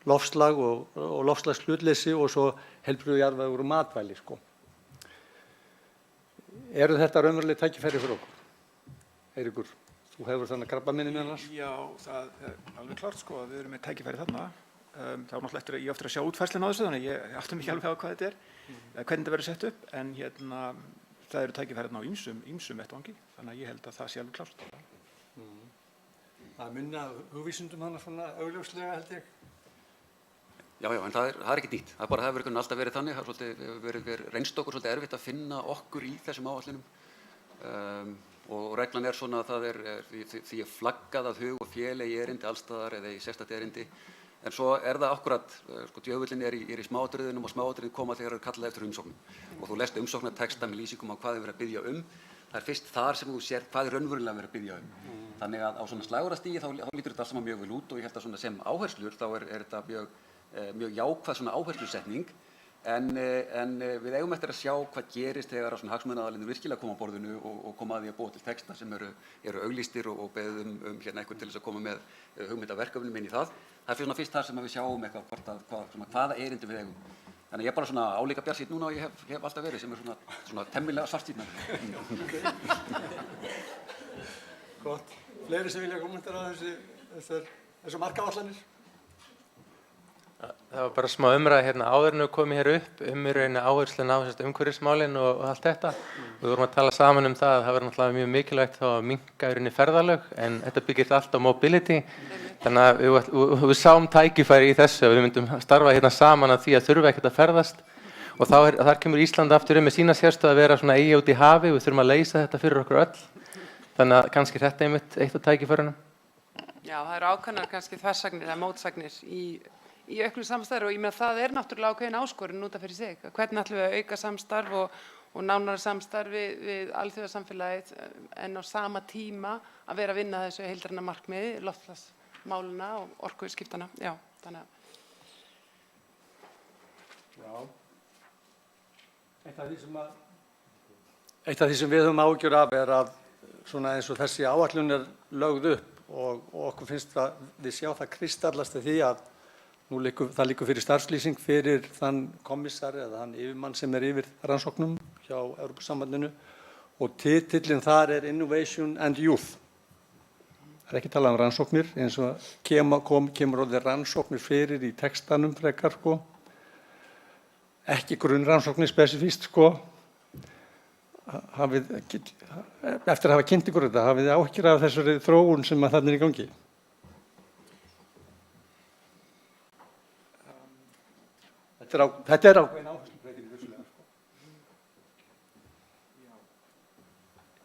loftslag og loftslagshlutleysi og svo heilbrigður jarðvegur og matvæli Eru þetta raunveruleg tækifæri fyrir okkur? Eiríkur, þú hefur þannig krabbameini meðal annars? Já, það er alveg klart að við erum með tækifæri þarna. Það var náttúrulega ég eftir að sjá útfærsluna á þessu, þannig ég átti mig alveg á hvað þetta hvernig þetta verður sett upp, en það eru tækifæri þarna á ýmsum vettvangi, þannig að ég held að það sé alveg klart. Það er minna hugvísindum hana svona augljóslega held ég. Já, en það er ekkert nýtt. Það hefur alltaf verið þannig. Það hefur reynst okkur svolítið erfitt að finna okkur í þessum áætlunum. Og reglan er svona að það er því flaggað að hug og fél eigi erindi allstaðar eða í sérstakt erindi. En svo er það akkurat, djöfullinn er í smáatriðunum og smáatriðin koma þegar það er kallað eftir umsóknum. Og þú lest umsóknartexta með lýsingum á hvað er verið að biðja um. Það er fyrst þar sem þú sér hvað er raunverulega verið að biðja um. Þannig að á svona slagorðastigi þá lítur þetta allt saman mjög vel út og ég held að svona sem áherslur þá er þetta mjög jákvæð svona áherslusetning en við eigum eftir að sjá hvað gerist þegar svona hagsmunaaðilarnir virkilega koma á borðinu og koma að því að búa til texta sem eru auglýstir og beðið hérna einhvern til þess að koma með hugmyndaverkefnum inn í það. Það er fyrst þar sem við sjáum eitthvað hvaða erindi við eigum. Þannig ég er bara svona álíka bjartsýnn núna og ég hef alltaf verið sem er svona temmilega svartsýnn. Gott. Fleiri sem vilja kommentera þessu markáætlanir? Það var bara smá umræða hérna áður en við komum hér upp í rauninni áherslun á umhverfismálin og allt þetta. Við vorum að tala saman um það að það verður náttúrulega mjög mikilvægt þá að minnka í rauninni ferðalög en þetta byggist allt á mobility. Þannig að við sáum tækifæri í þessu að við myndum starfa hérna saman að því að þurfa ekkert að ferðast og þar kemur Ísland aftur með sína sérstöðu að vera svona eyja út í hafi og við þurfum að leysa þetta fyrir okkur öll. Þannig að kannski þetta einmitt eitt af tækifærunum. Já, það eru ákveðnar kannski þversagnir eða mótsagnir í auknu samstarfi og ég meina það er náttúrulega ákveðin áskorun út af fyrir sig. Hvernig ætlum við að auka samstarf og nánara samstarfi við alþjóðasamfélagið en á sama tíma að vera að vinna þessu heildræna markmiði, loftslagsmáluna og orkuskiptana. Já, þannig að. Já. Eitt af því sem við höfum áhyggjur af er að svona eins og þessi áætlun er lögð upp og okkur finnst að við sjá það kristallast því að það liggur fyrir starfslýsing fyrir þann kommissar eða þann yfirmann sem er yfir rannsóknum hjá Evrópusambandinu og titillinn þar er Innovation and Youth. Það er ekki talað rannsóknir eins og kemur orðið rannsóknir fyrir í textanum frekar Ekki grunnrannsóknir spesifíst Eftir að hafa kynnt ykkur þetta, hafið þið áhyggjur af þessari þróun sem þarna er í gangi? þetta er ákveðin áherslubreyting vissulega, sko.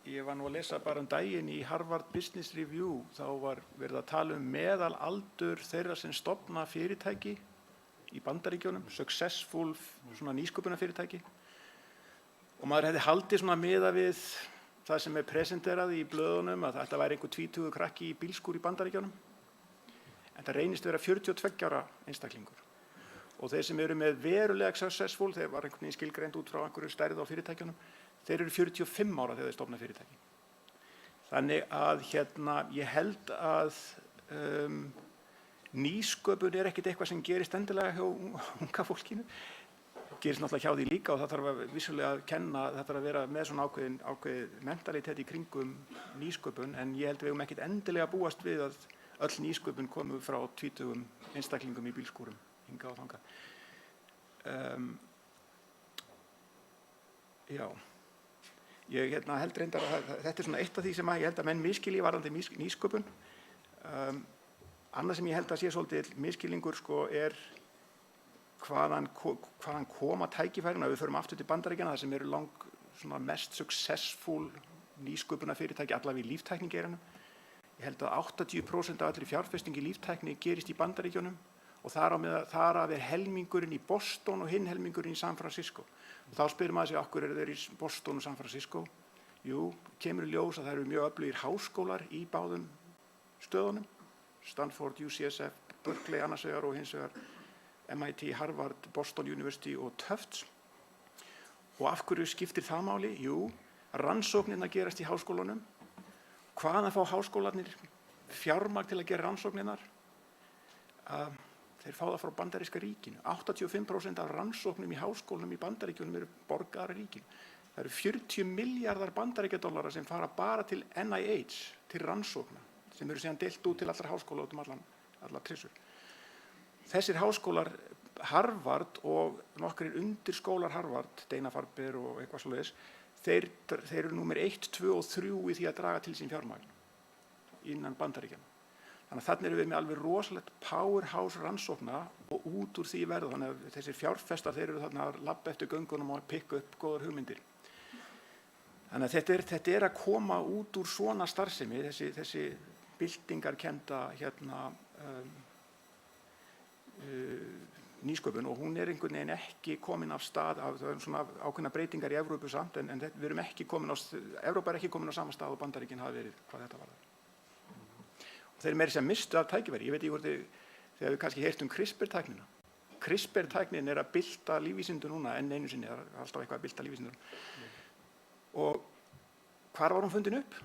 Ég var nú að lesa bara daginn í Harvard Business Review, þá var verið að tala meðalaldur þeirra sem stofna fyrirtæki í Bandaríkjunum, successful svona nýsköpunarfyrirtæki. Og maður hefði haldið svona miða við það sem presenterað í blöðunum að þetta væri einhver 20 krakki í bílskúr í Bandaríkjunum. En það reynist vera 42 ára einstaklingur. Og þeir sem eru með verulega successful, þeir var einhvern veginn skilgreind út frá einhverju stærð á fyrirtækjunum, þeir eru 45 ára þegar þeir stofna fyrirtæki. Þannig að ég held að nýsköpun er ekkert eitthvað sem gerist endilega hjá unga fólkinu. Gerist náttúrulega hjá því líka og það þarf vissulega að kenna, það þarf að vera með svona ákveðið mentalitet í kringum nýsköpun, en ég held við höfum ekkert endilega búast við að öll nýsköpun komu frá 20 einstaklingum í bílskúrum hingað og þangað. Já, ég held reyndar að þetta er svona eitt af því sem ég held að menn misskilji varðandi nýsköpun. Annað sem ég held að sé svolítið misskilningur sko er hvaðan koma tækifærin, að við förum aftur til Bandaríkjanna, það sem eru svona mest successful nýsköpunarfyrirtæki allavega í líftæknigeiranum. Ég held að 80% af allri fjárfestingu í líftækni gerist í Bandaríkjunum og þar af helmingurinn í Boston og hinn helmingurinn í San Francisco. Og þá spyrir maður sig, af hverju eru þeir í Boston og San Francisco? Jú, kemur í ljós að það eru mjög öflugir háskólar í báðum stöðunum. Stanford, UCSF, Berkeley annars vegar og hins vegar MIT, Harvard, Boston University og Tufts. Og af hverju skiptir það máli? Jú, rannsóknirnar gerast í háskólanum. Hvaðan fá háskólarnir fjármagn til að gera rannsóknirnar? Þeir fá það frá bandaríska ríkinu. 85% af rannsóknum í háskólanum í Bandaríkjunum eru borgaðar af ríkinu. Það eru 40 miljardar bandaríkjadollara sem fara bara til NIH, til rannsókna, sem eru síðan deilt út til allra háskóla út allar trissur. Þessir háskólar, Harvard og nokkrir undirskólar Harvard, Dana-Farber og eitthvað svoleiðis, þeir eru númer 1, 2 og 3 í því að draga til sín fjármagn innan Bandaríkjanna. Þannig að þarna erum við með alveg rosalegt powerhouse rannsókna og út úr því verða. Þannig að þessir fjárfestar, þeir eru þarna að labba eftir göngunum og pikka upp góðar hugmyndir. Þannig að þetta er að koma út úr svona starfsemi, þessi byltingarkennda nýsköpun, og hún er einhvern veginn ekki komin af stað, það er svona ákveðna breytingar í Evrópu samt, en við erum ekki komin Evrópa er ekki komin á sama stað og Bandaríkin hafa verið hvað þetta varðar. Þeir meira sem mistu af tækifæri. Ég veit ekki hvort þegar við kannski heyrt CRISPR-tæknina. CRISPR-tæknin er að bylta lífvísindum núna enn einu sinni, það er alltaf eitthvað að bylta lífvísindum. Og hvar var hún fundin upp?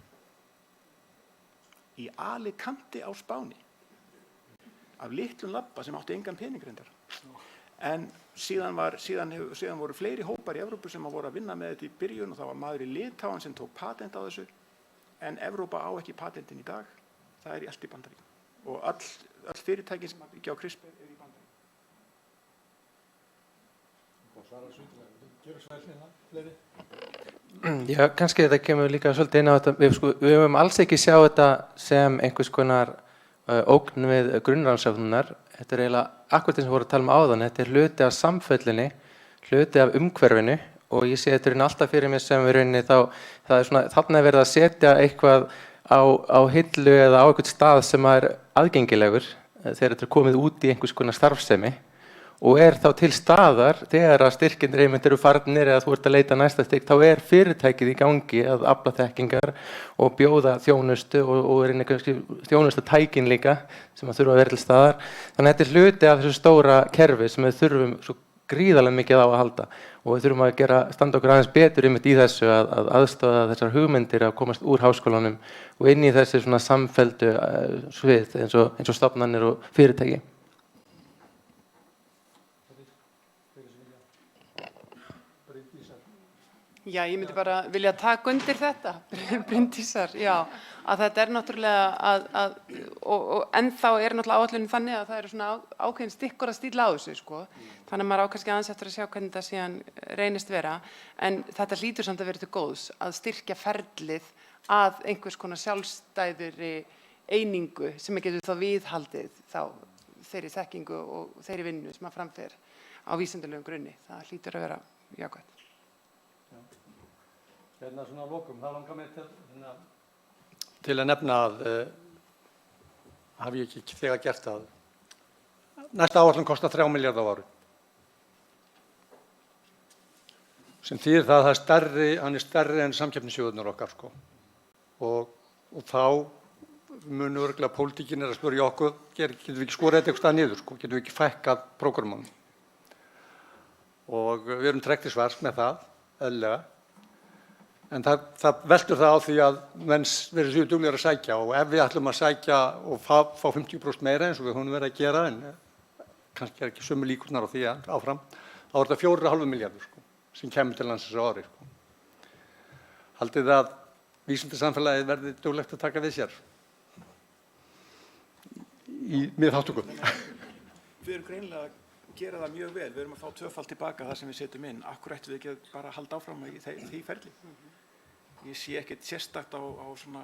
Í Alicante á Spáni. Af litlum labba sem átti engan pening reyndar. En síðan voru fleiri hópar í Evrópu sem voru að vinna með þetta í byrjun og það var maður í Litáen sem tók patent á þessu. En Evrópa á ekki patentin í dag. Það er í allt í Bandaríkjunum. Og öll fyrirtækin sem byggja á CRISPR eru í Bandaríkjunum. Já, kannski þetta kemur líka svolítið inn á þetta. Við höfum alls ekki sjá þetta sem einhvers konar ógn við grunnrannsóknirnar. Þetta er eiginlega akkurat eins og voru að tala um áðan. Þetta er hluti af samfellinni, hluti af umhverfinu og ég sé þetta alltaf fyrir mig sem við rauninni þá það er svona þarna er verið að setja eitthvað á hillu eða á einhvern stað sem er aðgengilegur þegar þetta er komið út í einhvers konar starfsemi og er þá til staðar þegar að styrkindir einmitt eru farnir eða þú ert að leita næsta styrk, þá er fyrirtækið í gangi að afla þekkingar og bjóða þjónustu og er einhvern þjónustatækin líka sem að þurfa að vera til staðar. Þannig að þetta er hluti af þessu stóra kerfi sem við þurfum svo gríðarlega mikið á að halda og við þurfum að standa okkur aðeins betur einmitt í þessu að aðstoða þessar hugmyndir að komast úr háskólanum og inn í þessi svona samfelldu svið eins og stofnanir og fyrirtæki. Já, ég myndi bara vilja taka undir þetta, Bryndísar, já, að þetta er náttúrulega og ennþá er náttúrulega áætlunin þannig að það eru svona ákveðin stikkur að stíla á þessu, sko. Þannig að maður á kannski aðeins eftir að sjá hvernig þetta síðan reynist vera, en þetta hlýtur samt að vera til góðs að styrkja ferlið að einhvers konar sjálfstæðri einingu sem getur þá viðhaldið þá þeirri þekkingu og þeirri vinnu sem að framfer. á vísindalegum grunni. Það hlýtur að vera jákvætt. Hérna svona að lokum, það langar mig til að nefna að hafi ég ekki þegar gert það. Næsta áætlun kostar 3 milljarða á ári. Sem þýðir það að hann er stærri en samkeppnissjóðirnir okkar, sko. Og þá munu örugglega pólitíkin að spyrja okkur, getum við ekki skorið þetta eitthvað stað niður, sko, getum við ekki fækkað prógramunum. Og við erum tregt til svars með það, eðlilega. En það veltur það á því að menn verður séu duglegir að sækja, og ef við ætlum að sækja og fá 50% meira eins og við höfum verið að gera, en kannski ekki sömu líkurnar á því áfram, þá er þetta 4,5 milljarður, sko, sem kemur til landsins á ári, sko. Haldið að vísindasamfélagið verði duglegt að taka við sér í miðþátttöku? Við erum greinilega að gera það mjög vel. Við erum að fá tvöfalt tilbaka það sem við setjum inn. Akkur ættum við ekki að bara halda áfram í því ferli? Ég sé ekkert sérstakt á svona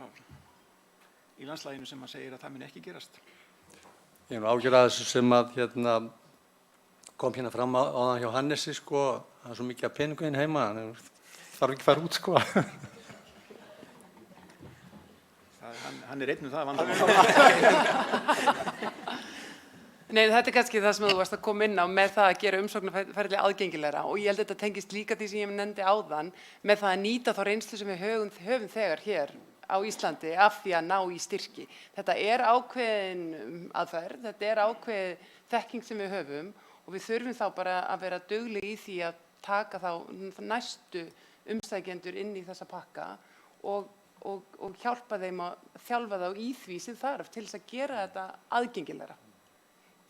í landslæginu sem að segir að það muni ekki gerast. Ég hef ágjörð að þessu sem að kom hérna fram á hjá Hannesi, sko, það er svo mikið af peningum heima, hann þarf ekki að fara út, sko. Hann er einn það vandamál. Nei, þetta er kannski það sem þú varst að koma inn á með það að gera umsóknarferli aðgengilegra, og ég held að þetta tengist líka því sem ég nefndi áðan með það að nýta þá reynslu sem við höfum þegar hér á Íslandi af því að ná í styrki. Þetta er ákveðin aðferð, þetta er ákveðin þekking sem við höfum, og við þurfum þá bara að vera dugleg í því að taka þá næstu umsækjendur inn í þessa pakka og hjálpa þeim að þjálfa þá í því sem þarf til þess að gera þetta aðgengilegra.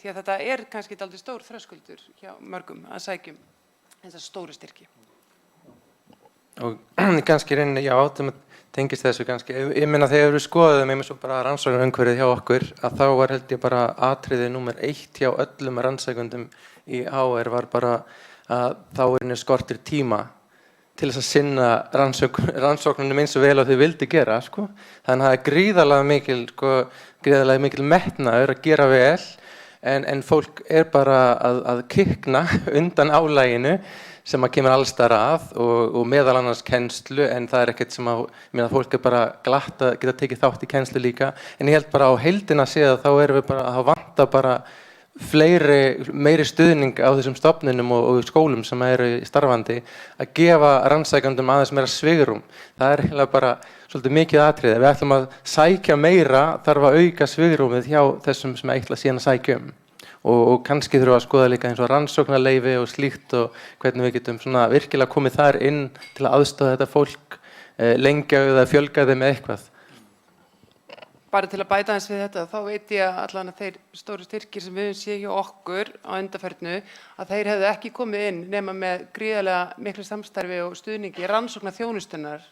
Því að þetta er kannski dálítið stór þröskuldur hjá mörgum að sækjum þessa stóru styrki. Og kannski reyni, já, tengist þessu kannski. Ég meina þegar við skoðum einmitt svo bara rannsóknarumhverfið hjá okkur, að þá var held ég bara atriði númer 1 hjá öllum rannsakendum í HR var bara að þá er skortir tíma til þess að sinna rannsóknunum eins og vel og þau vildi gera, sko. Þannig að það er gríðarlega mikil metnaður að gera vel, en fólk er bara að kikna undan álaginu sem að kemur alls staðar að og meðal annars kennslu, en það er ekkert sem fólk er bara glatt að geta tekið þátt í kennslu líka, en ég held bara á heildina séð að þá erum við bara að vanta bara meiri stuðning á þessum stofnunum og skólum sem eru starfandi að gefa rannsækjandum aðeins meira svigrúm. Það er eiginlega bara svolítið mikið atriði. Ef við ætlum að sækja meira þarf að auka svigrúmið hjá þessum sem ætla síðan að sækja og kannski þurfum við að skoða líka eins og rannsóknarleyfi og slíkt og hvernig við getum svona virkilega komið þar inn til að aðstoða þetta fólk lengja eða fjölga þeim með eitthvað. Bara til að bæta aðeins við þetta, þá veit ég allan að þeir stóru styrkir sem við höfum séð hjá okkur á undanförnu, að þeir hefðu ekki komið inn nema með gríðarlega miklu samstarfi og stuðningi rannsóknarþjónustunnar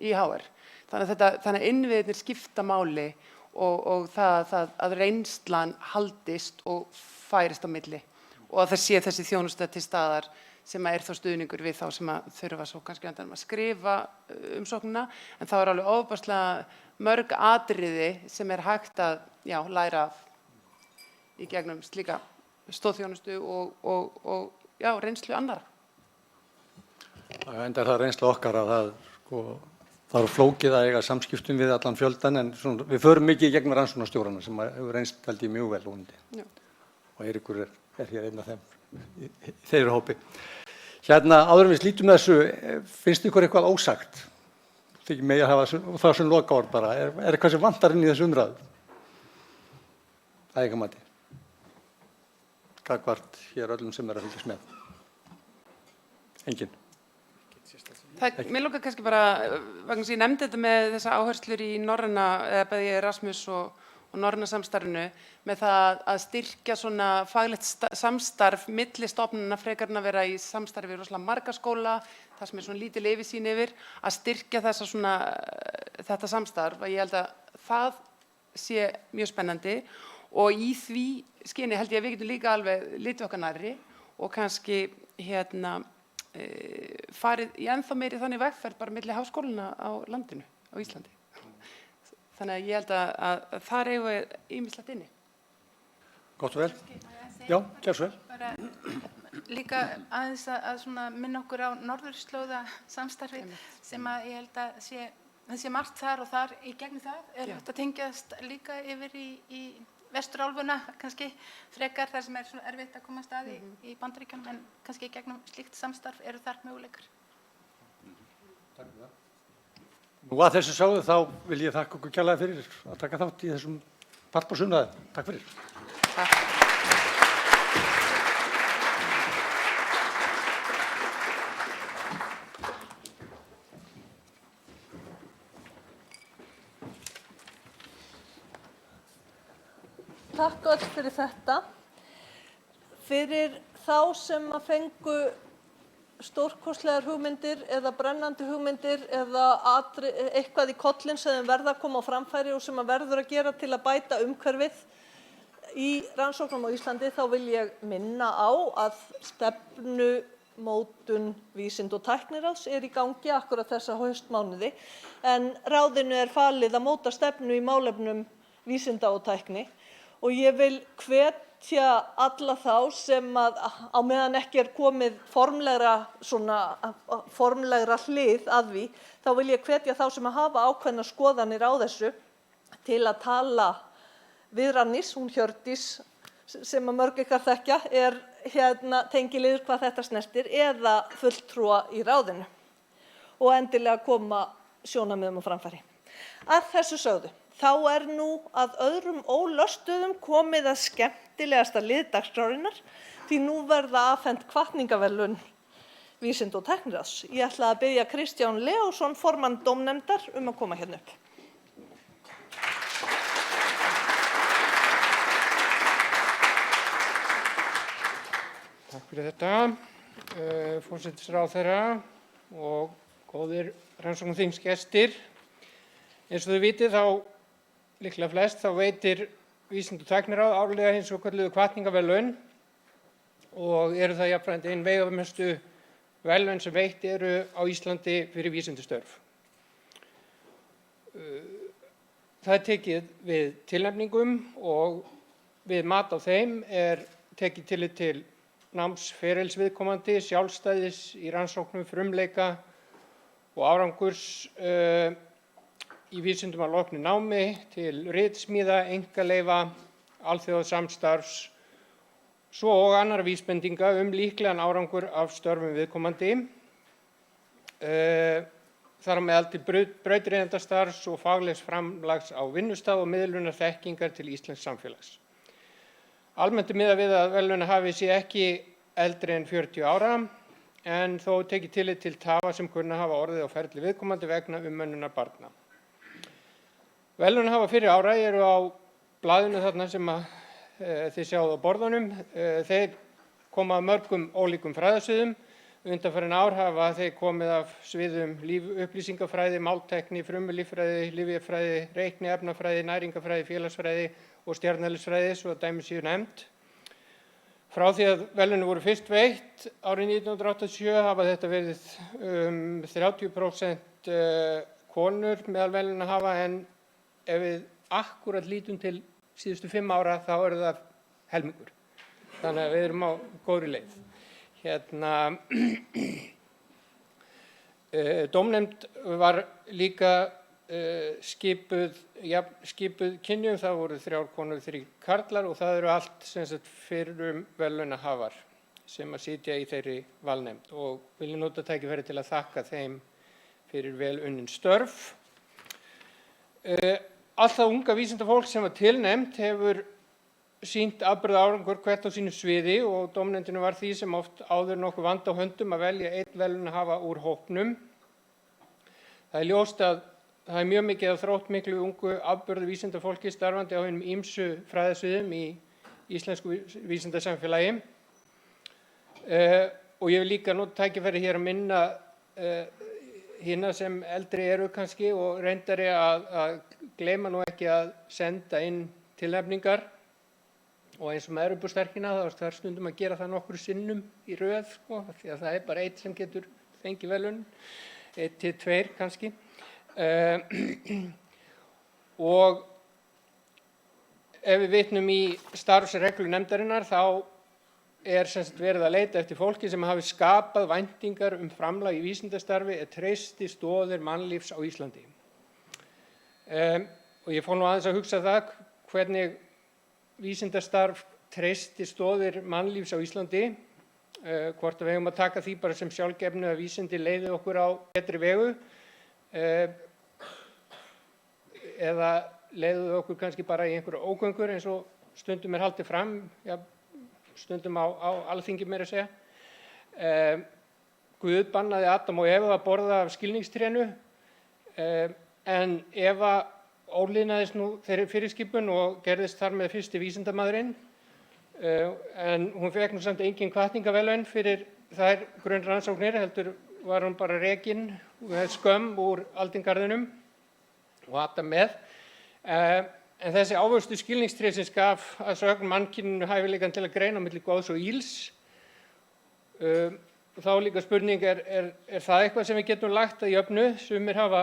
í HR. Þannig að innviðirnir skipta máli og það að reynslan haldist og færist á milli og að það sé þessi þjónusta til staðar sem er þá stuðningur við þá sem að þurfa svo kannski að skrifa umsóknina, en þá er alveg ofboðslega mörg atriði sem er hægt að læra af í gegnum slíka stoðþjónustu og reynslu annarra. Enda er það reynsla okkar að það eru flókið að eiga samskiptum við allan fjöldan, en við förum mikið í gegnum rannsóknarstjórana sem hefur reynst held ég mjög vel vonandi. Og Eiríkur er hér einn af þeim í þeirra hópi. Hérna, áður en við slítum þessu, finnst ykkur eitthvað ósagt? Þykir mig að hafa það sem lokaorð bara. Er eitthvað sem vantar inn í þessu umræðu? Það er ekki að mati. Gagnvart hér öllum sem er að fylgjast með. Enginn. Mér lókar kannski bara, vegna sem ég nefndi þetta með þessa áherslur í norræna, eða bæði Erasmus og norræna samstarfinu, með það að styrkja svona faglegt samstarf milli stofnanna frekar en að vera í samstarfi við rosalega marga skóla, það sem er svona lítil yfirsýn yfir, að styrkja þetta samstarf, og ég held að það sé mjög spennandi og í því skyni held ég að við getum líka alveg litið okkar nærri og kannski farið í ennþá meiri þannig vegferð bara milli háskólana á landinu, á Íslandi. Þannig að ég held að þar eigum við ýmislegt inni. Gott og vel. Já, gerð svo vel. líka aðeins að svona minna okkur á norðurslóða samstarfið sem að ég held að sé margt þar og þar í gegnum það hægt að tengjast líka yfir í Vesturálfuna kannski frekar þar sem svona erfitt að komast að í Bandaríkjunum en kannski gegnum slíkt samstarf eru þar möguleikar. Takk fyrir það. Nú að þessu sögðu þá vil ég þakka okkur kærlega fyrir að taka þátt í þessum partbórsumræðum. Takk fyrir. Takk öll fyrir þetta. Fyrir þá sem að fengu stórkostlegar hugmyndir eða brennandi hugmyndir eða eitthvað í kollinn sem þeim verða að koma á framfæri og sem að verður að gera til að bæta umhverfið í rannsóknum á Íslandi, þá vil ég minna á að stefnumótun Vísinda- og tækniráðs í gangi akkúrat þessa haustmánuði en ráðinu falið að móta stefnu í málefnum vísinda og tækni og ég vil hvetja alla þá sem að á meðan ekki komið formlegra hlið að því, þá vil ég hvetja þá sem að hafa ákveðnar skoðanir á þessu til að tala við Rannís, hún Hjördís sem að mörg ykkar þekkja tengiliður hvað þetta snertir eða fulltrúa í ráðinu og endilega koma sjónarmiðum á framfæri. Að þessu sögðu, þá nú að öðrum ólöstuðum komið að skemmtilegasta lið dagskrárinnar því nú verða afhent hvatningaverðlaun Vísinda- og tækniráðs. Ég ætla að biðja Kristján Leósson, formann dómnefndar, að koma hérna upp. Takk fyrir þetta, forsætisráðherra og góðir rannsóknarþingsgestir. Eins og þið vitið þá líklega flest þá veitir Vísinda- og tækniráð árlega hin svokölluðu hvatningaverðlaun og eru það jafnframt ein veigamestu verðlaun sem veitt eru á Íslandi fyrir vísindastörf. Það tekið við tilnefningum og við mat á þeim tekið tillit til námsferils viðkomandi, sjálfstæðis í rannsóknum, frumleika og árangurs í vísindum að loknu námi til ritsmíða, einkaleyfa, alþjóðasamstarfs, svo og annarra vísbendinga líklegan árangur af störfum viðkomandi. Þar á meðal til brautryðjendastarfs og faglegs framlags á vinnustað og miðlunar þekkingar til íslensks samfélags. Almennt miðað við að verðlaunahafi sé ekki eldri en 40 ára en þó tekið tillit til tafa sem kunna hafa orðið á ferli viðkomandi vegna umönnunar barna. Verðlaunahafa fyrir ára eru á blaðinu þarna sem þið sjáðu á borðunum. Þeir koma að mörgum ólíkum fræðasviðum. Undanfarin ár hafa þeir komið af sviðum upplýsingafræði, máltækni, frumulíffræði, lyfjafræði, reikniefnafræði, næringafræði, félagsfræði og stjarneðlisfræði, svo að dæmi séu nefnd. Frá því að verðlaunin voru fyrst veitt árið 1987 hafa þetta verið 30% konur meðal verðlaunahafa en ef við akkúrat lítum til síðustu 5 ára þá það helmingur. Þannig að við erum á góðri leið. Dómnefnd var líka skipuð kynjum, það voru 3 konur og 3 karlar og það eru allt fyrrum verðlaunahafar sem að sitja í þeirri valnefnd og vil nota tækifæri til að þakka þeim fyrir vel unnin störf. Allt það unga vísindafólk sem var tilnefnt hefur sýnt afburða árangur hvert á sínu sviði og dómnefndinni var því sem oft áður nokkuð vandi á höndum að velja einn verðlaunahafa úr hópnum. Það ljóst að það mjög mikið af þróttmiklu ungu afburðu vísindafólki starfandi á hinum ýmsu fræðasviðum í íslensku vísindasamfélagi. Og ég vil líka nota tækifæri hér að minna hina sem eldri eru kannski og reyndari að gleyma nú ekki að senda inn tilnefningar og eins og með Evrópusterkina þá er stundum að gera það nokkru sinnum í röð því að það bara einn sem getur fengið verðlaun, 1 til 2 kannski. Og ef við vitnum í starfsreglu nefndarinnar þá er sem sagt verið að leita eftir fólki sem hafi skapað væntingar framlag í vísindastarfi treysti stoðir mannlífs á Íslandi. Og ég fór nú aðeins að hugsa það hvernig vísindastarf treysti stoðir mannlífs á Íslandi, hvort við eigum að taka því bara sem sjálfgefnu að vísindi leiði okkur á betri vegu eða leiðu okkur kannski bara í einhverju ógöngur eins og stundum haldið fram, ja, stundum á Alþingi meira að segja. Guð bannaði Adam og Evu að borða af skilningstrénu, en Eva ólínaðist nú þeirri fyrirskipun og gerðist þar með fyrsti vísindamaðurinn, en hún fékk nú samt engin hvatningaverðlaun fyrir þær grunnrannsóknir, heldur var hún bara rekin með skömm úr aldingarðinum og Adam með. En þessi ávöxtur skilningstrésins gaf að sögn mannkyninu hæfileikann til að greina milli góðs og ills. Þá líka spurning, er það eitthvað sem við getum lagt að jöfnu? Sumir hafa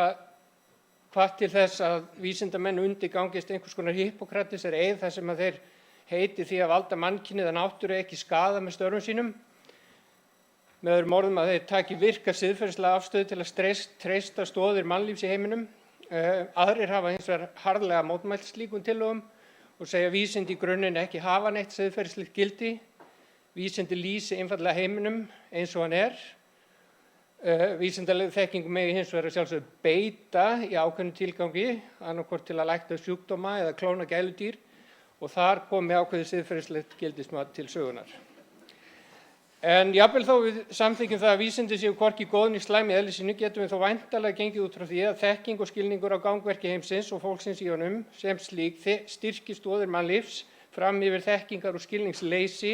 hvatt til þess að vísindamenn undirgangist einhvers konar Hippókratesar eið þar sem að þeir heiti því að valda mannkynið að náttúru ekki skaða með störfum sínum. Með öðrum orðum að þeir taki virka siðferðislega afstöðu til að treysta stoðir mannlífs í heiminum. Aðrir hafa hins vegar harðlega mótmælt slíkum tillögum og segja vísindi í grunninn ekki hafa neitt siðferðislegt gildi. Vísindi lýsi einfaldlega heiminum eins og hann er. Vísindaleg þekkingu megi hins vegar að sjálfsögðu beita í ákveðnum tilgangi, annaðhvort til að lækna sjúkdóma eða klóna gæludýr, og þar komi ákveðið siðferðislegt gildismat til sögunar. En jafnvel þó við samþykkjum það að vísindi séu hvorki góð né slæm í eðli sínu, getum við þó væntanlega gengið út frá því að þekking og skilningur á gangverki heimsins og fólksins í honum sem slík styrki stoðir mannlífs fram yfir þekkingar og skilningsleysi,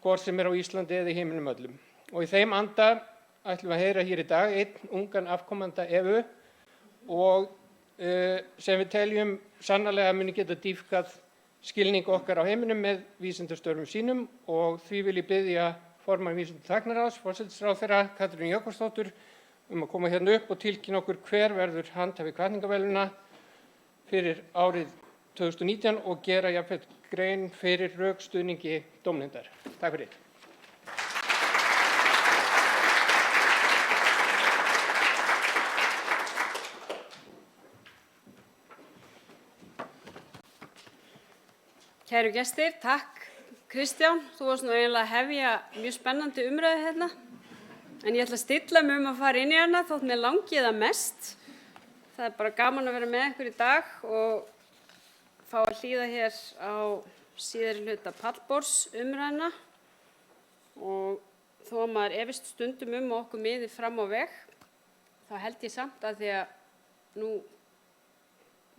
hvort sem er á Íslandi eða í heiminum öllum. Og í þeim anda ætlum við að heyra hér í dag einn ungan afkomanda Evu og sem við teljum sannarlega muni geta dýpkað skilning okkar á heiminum með vísindastörfum sínum, og því vil ég biðja formann Vísinda- og tækniráðs, forsætisráðherra Katrínu Jakobsdóttur að koma hérna upp og tilkynna okkur hver verður handhafi hvatningaverðlauna fyrir árið 2019 og gera jafnvel grein fyrir rökstuðningi dómnefndar. Takk fyrir. Kæru gestir, takk Kristján. Þú varst nú eiginlega að hefja mjög spennandi umræðu hérna, en ég ætla að stilla mig að fara inn í hana þótt mér langi það mest. Það er bara gaman að vera með ykkur í dag og fá að hlýða hér á síðari hluta pallborðsumræðuna, og þó að maður efist stundum og okkur miði fram á veg, þá held ég samt að því að nú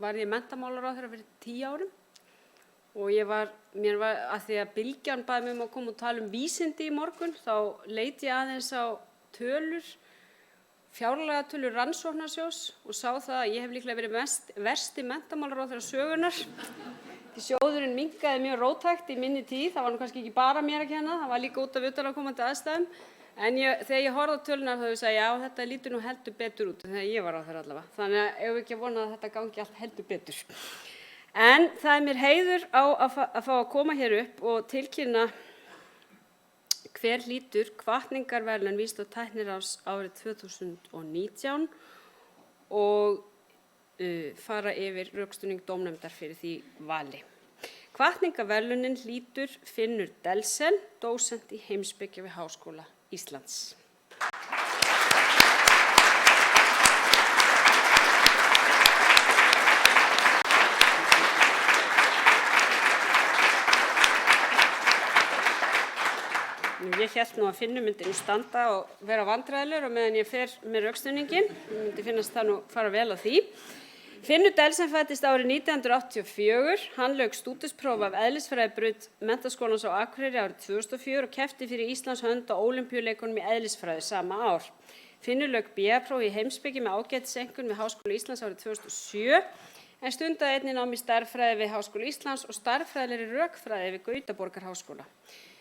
var ég menntamálaráðherra fyrir 10 árum og mér var að því að Bylgjan baði mig að koma og tala vísindi í morgun, þá leit ég aðeins á tölur, fjárlagatölur Rannsóknarsjóðs og sá það að ég hef líklega verið versti menntamálaráðherra sögunnar. Því sjóðurinn minnkaði mjög róttækt í minni tíð, það var nú kannski ekki bara mér að kenna, það var líka út af utanaðkomandi aðstæðum, en þegar ég horfði á tölunar þá ég sagði, já, þetta lítur nú heldur betur út en þegar ég var ráðherra allavega, þannig að eigum við ekki að vona að þetta gangi allt heldur betur. En það er mér heiður að fá að koma hér upp og tilkynna hver hlýtur hvatningarverðlaun Vísinda- og tækniráðs árið 2019 og fara yfir rökstuðning dómnefndar fyrir því vali. Hvatningarverðlaunin hlýtur Finnur Delsen, dósent í heimspeki við Háskóla Íslands. Ég hélt nú að Finnur myndi nú standa og vera vandræðilegur og meðan ég fer með rökstuðninginn, myndi finnast það nú fara vel á því. Finnur Delsen fæddist árið 1984, hann lauk stúdentsprófi af eðlisfræðibraut Menntaskólans á Akureyri árið 2004 og keppti fyrir Íslands hönd á Ólympíuleikunum í eðlisfræði sama ár. Finnur lauk BA-prófi í heimspeki með ágætiseinkunn við Háskóla Íslands árið 2007 en stundaði einnig nám í stærðfræði við Háskóla Íslands og stærðfræðilegri rökfræði við Gautaborgarháskóla.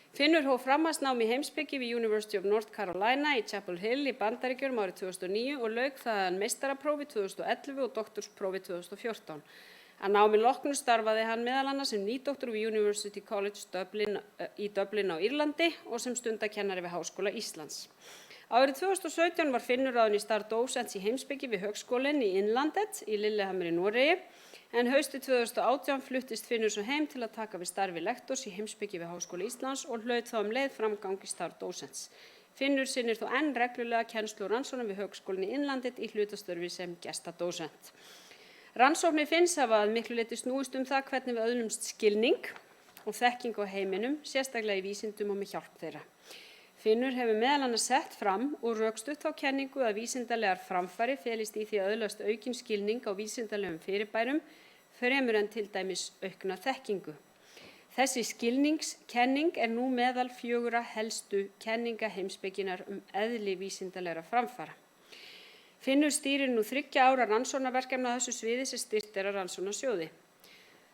Finnur hóf framhaldsnám í heimspeki við University of North Carolina í Chapel Hill í Bandaríkjunum árið 2009 og lauk þaðan meistaraprófi 2011 og doktorsprófi 2014. Að námi loknu starfaði hann meðal annars sem nýdoktor við University College í Dublin á Írlandi og sem stundakennari við Háskóla Íslands. Árið 2017 var Finnur ráðinn í starf dósents í heimspeki við Högskólann í Innlandet í Lillehammer í Noregi, en haustið 2018 fluttist Finnur svo heim til að taka við starfi lektors í heimspeki við Háskóla Íslands og hlaut þá leið framgang í starf dósents. Finnur sinnir þó enn reglulega kennslu og rannsóknum við Högskólann í Innlandet í hlutastörfi sem gestadósent. Rannsóknir Finns hafa að miklu leyti snúist það hvernig við öðlumst skilning og þekkingu á heiminum, sérstaklega í vísindum og með hjálp þeirra. Finnur hefur meðal annars sett fram og rökstutt þá kenningu að vísindalegar framfarir felist í því að öðlast aukinn skilning á vísindalegum fyrirbærum fremur en til dæmis aukna þekkingu. Þessi skilningskenning nú meðal 4 helstu kenninga heimspekinnar eðli vísindalegra framfara. Finnur stýrir nú 3 ára rannsóknarverkefna á þessu sviði sem styrkt af rannsóknarsjóði.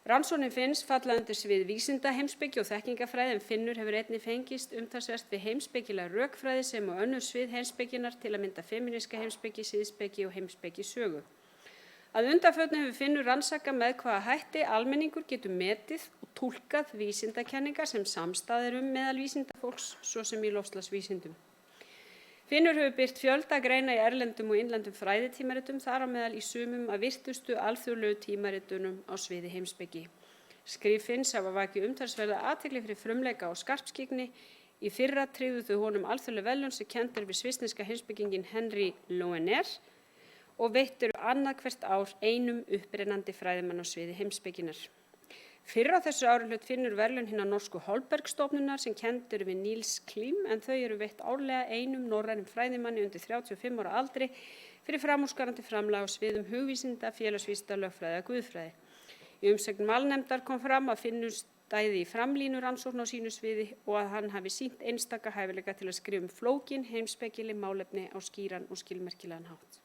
Rannsóknir Finns falla undir svið vísindaheimspeki og þekkingafræði en Finnur hefur einnig fengist umtalsvert við heimspekilega rökfræði sem og önnur svið heimspekinnar til að mynda femíníska heimspeki, siðspeki og heimspeki sögu. Að undanförnu hefur Finnur rannsakað með hvaða hætti almenningur getur metið og túlkað vísindakenningar sem samstaða meðal vísindafólks, svo sem í loftslagsvísindum. Finnur hefur birt fjölda greina í erlendum og innlendum fræðitímaritum, þar á meðal í sumum af virtustu alþjóðlegu tímaritunum á sviði heimspeki. Skrif Finns hafa vakið umtalsverða athygli fyrir frumleika og skarpskyggni. Í fyrra tryggðu þau honum alþjóðleg verðlaun sem kennd við svissneska heimspekinginn Henry Louener og veitt annað hvert ár einum upprennandi fræðimann á sviði heimspekinnar. Fyrr á þessu ári hlaut Finnur verðlaun hinnar norsku Holberg-stofnunar sem kennd við Niels Klim en þau veitt árlega einum norrænum fræðimanni undir 35 ára aldri fyrir framúrskarandi framlag á sviðum hugvísinda, félagsvísinda, lögfræði og guðfræði. Í umsögn valnefndar kom fram að Finnur stæði í framlínu rannsókn á sínu sviði og að hann hafi sýnt einstaka hæfileika til að skrifa flókin, heimspekileg málefni á skýran og skilmerkilegan hátt.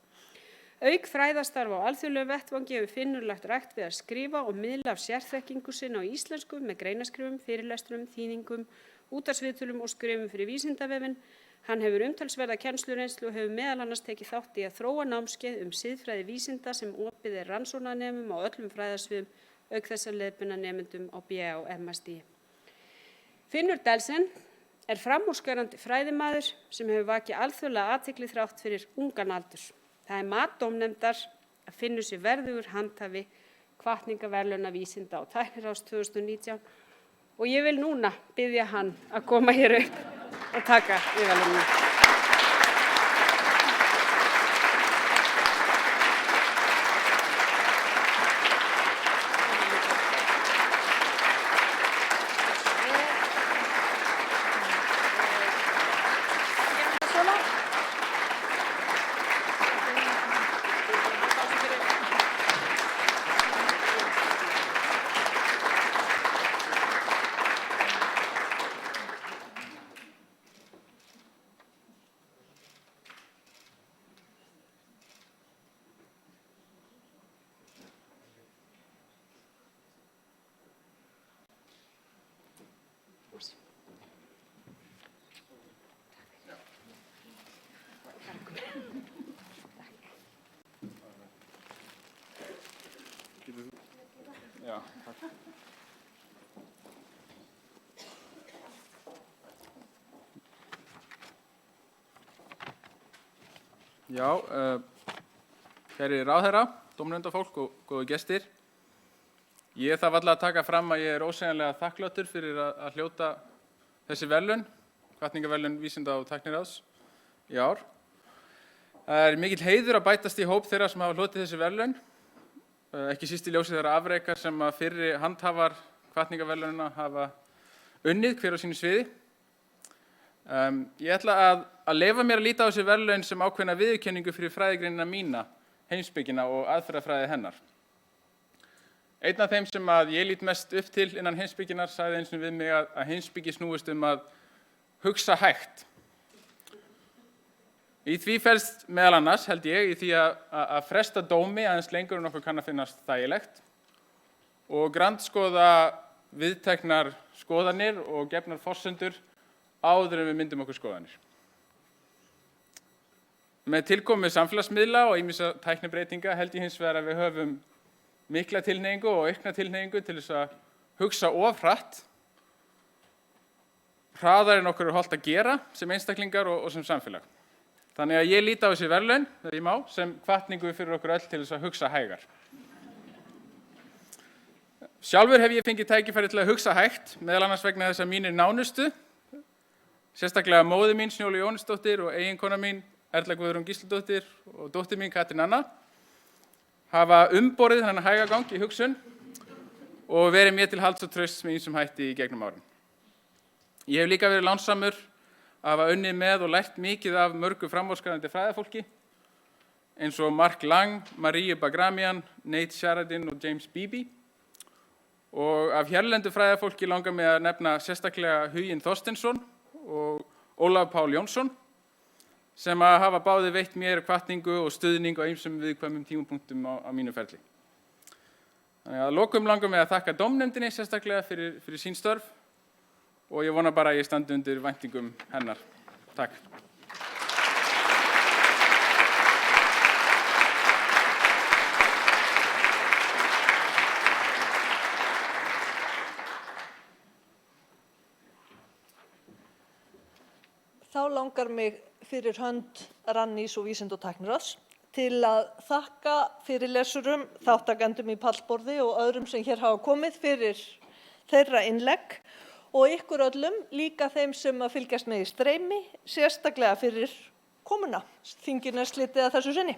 Auk fræðastarfa á alþjóðlegu vettvangi hefur Finnur lagt rækt við að skrifa og miðla af sérþekkingu sinni á íslensku með greinaskrifum, fyrirlestrum, þýðingum, útvarpsviðtölum og skrifum fyrir Vísindavefinn. Hann hefur umtalsverða kennslureynslu og hefur meðal annars tekið þátt í að þróa námskeið siðfræði vísinda sem opið rannsóknarnemum á öllum fræðasviðum, auk þess að leiðbeina nemendum á BA og MS-stigi. Finnur Dahlsen framúrskarandi fræðimaður sem hefur vakið alþjóðlega athygli þrátt fyrir ungan aldur. Það mat dómnefndar að Finnur sé verðugur handhafi hvatningarverðlauna Vísinda- og tækniráðs 2019 og ég vil núna biðja hann að koma hér upp og taka við verðlaunina. Kæri ráðherra, dómnefndarfólk og góðu gestir. Ég þarf alla að taka fram að ég ósegjanlega þakklátur fyrir að hljóta þessi verðlaun, hvatningarverðlaun Vísinda- og tækniráðs í ár. Það mikill heiður að bætast í hóp þeirra sem hafa hlotið þessi verðlaun, ekki síst í ljósi þeirra afreka sem að fyrri handhafar hvatningarverðlaunina hafa unnið hver á sínu sviði. Ég ætla að leyfa mér að líta á þessi verðlaun sem ákveðna viðurkenningu fyrir fræðigreinina mína, heimspekina og aðferðafræði hennar. Einn af þeim sem að ég lít mest upp til innan heimspekinnar sagði einu sinni við mig að heimspeki snúist að hugsa hægt. Í því felst meðal annars, held ég, í því að fresta dómi aðeins lengur en okkur kann að finnast þægilegt og grandskoða viðteknar skoðanir og gefnar forsendur áður en við myndum okkur skoðanir. Með tilkomu samfélagsmiðla og ýmissa tæknibreytinga held ég hins vegar að við höfum mikla tilhneigingu og aukna tilhneigingu til þess að hugsa of hratt, hraðar en okkur er hollt að gera sem einstaklingar og sem samfélag. Þannig að ég líti á þessi verðlaun, þegar ég má, sem hvatningu fyrir okkur öll til þess að hugsa hægar. Sjálfur hef ég fengið tækifæri til að hugsa hægt, meðal annars vegna þess að mínir nánustu, sérstaklega móðir mín Snjóla Jóhannesdóttir og eiginkona mín Erla Guðrún Gísladóttir og dóttir mín Katrín Anna, hafa umborið þennan hægagang í hugsun og verið mér til halds og trausts með ýmsum hætti í gegnum árin. Ég hef líka verið lánsamur að hafa unnið með og lært mikið af mörgu framúrskarandi fræðafólki eins og Mark Lang, Marie Bagramian, Nate Sheridan og James Beebe. Og af hérlendu fræðafólki langar mig að nefna sérstaklega Huginn Þorsteinsson og Ólaf Pál Jónsson sem að hafa báðir veitt mér hvatningu og stuðning á ýmsum viðkvæmum tímapunktum á mínu ferli. Þannig að lokum langar mig að þakka dómnefndinni sérstaklega fyrir sín störf og ég vona bara að ég standi undir væntingum hennar. Takk. Þá langar mig fyrir hönd Rannís og Vísinda- og tækniráðs til að þakka fyrirlesurum, þáttakendum í pallborði og öðrum sem hér hafa komið fyrir þeirra innlegg og ykkur öllum, líka þeim sem að fylgjast með í streymi, sérstaklega fyrir komuna. Þinginu er slitið að þessu sinni.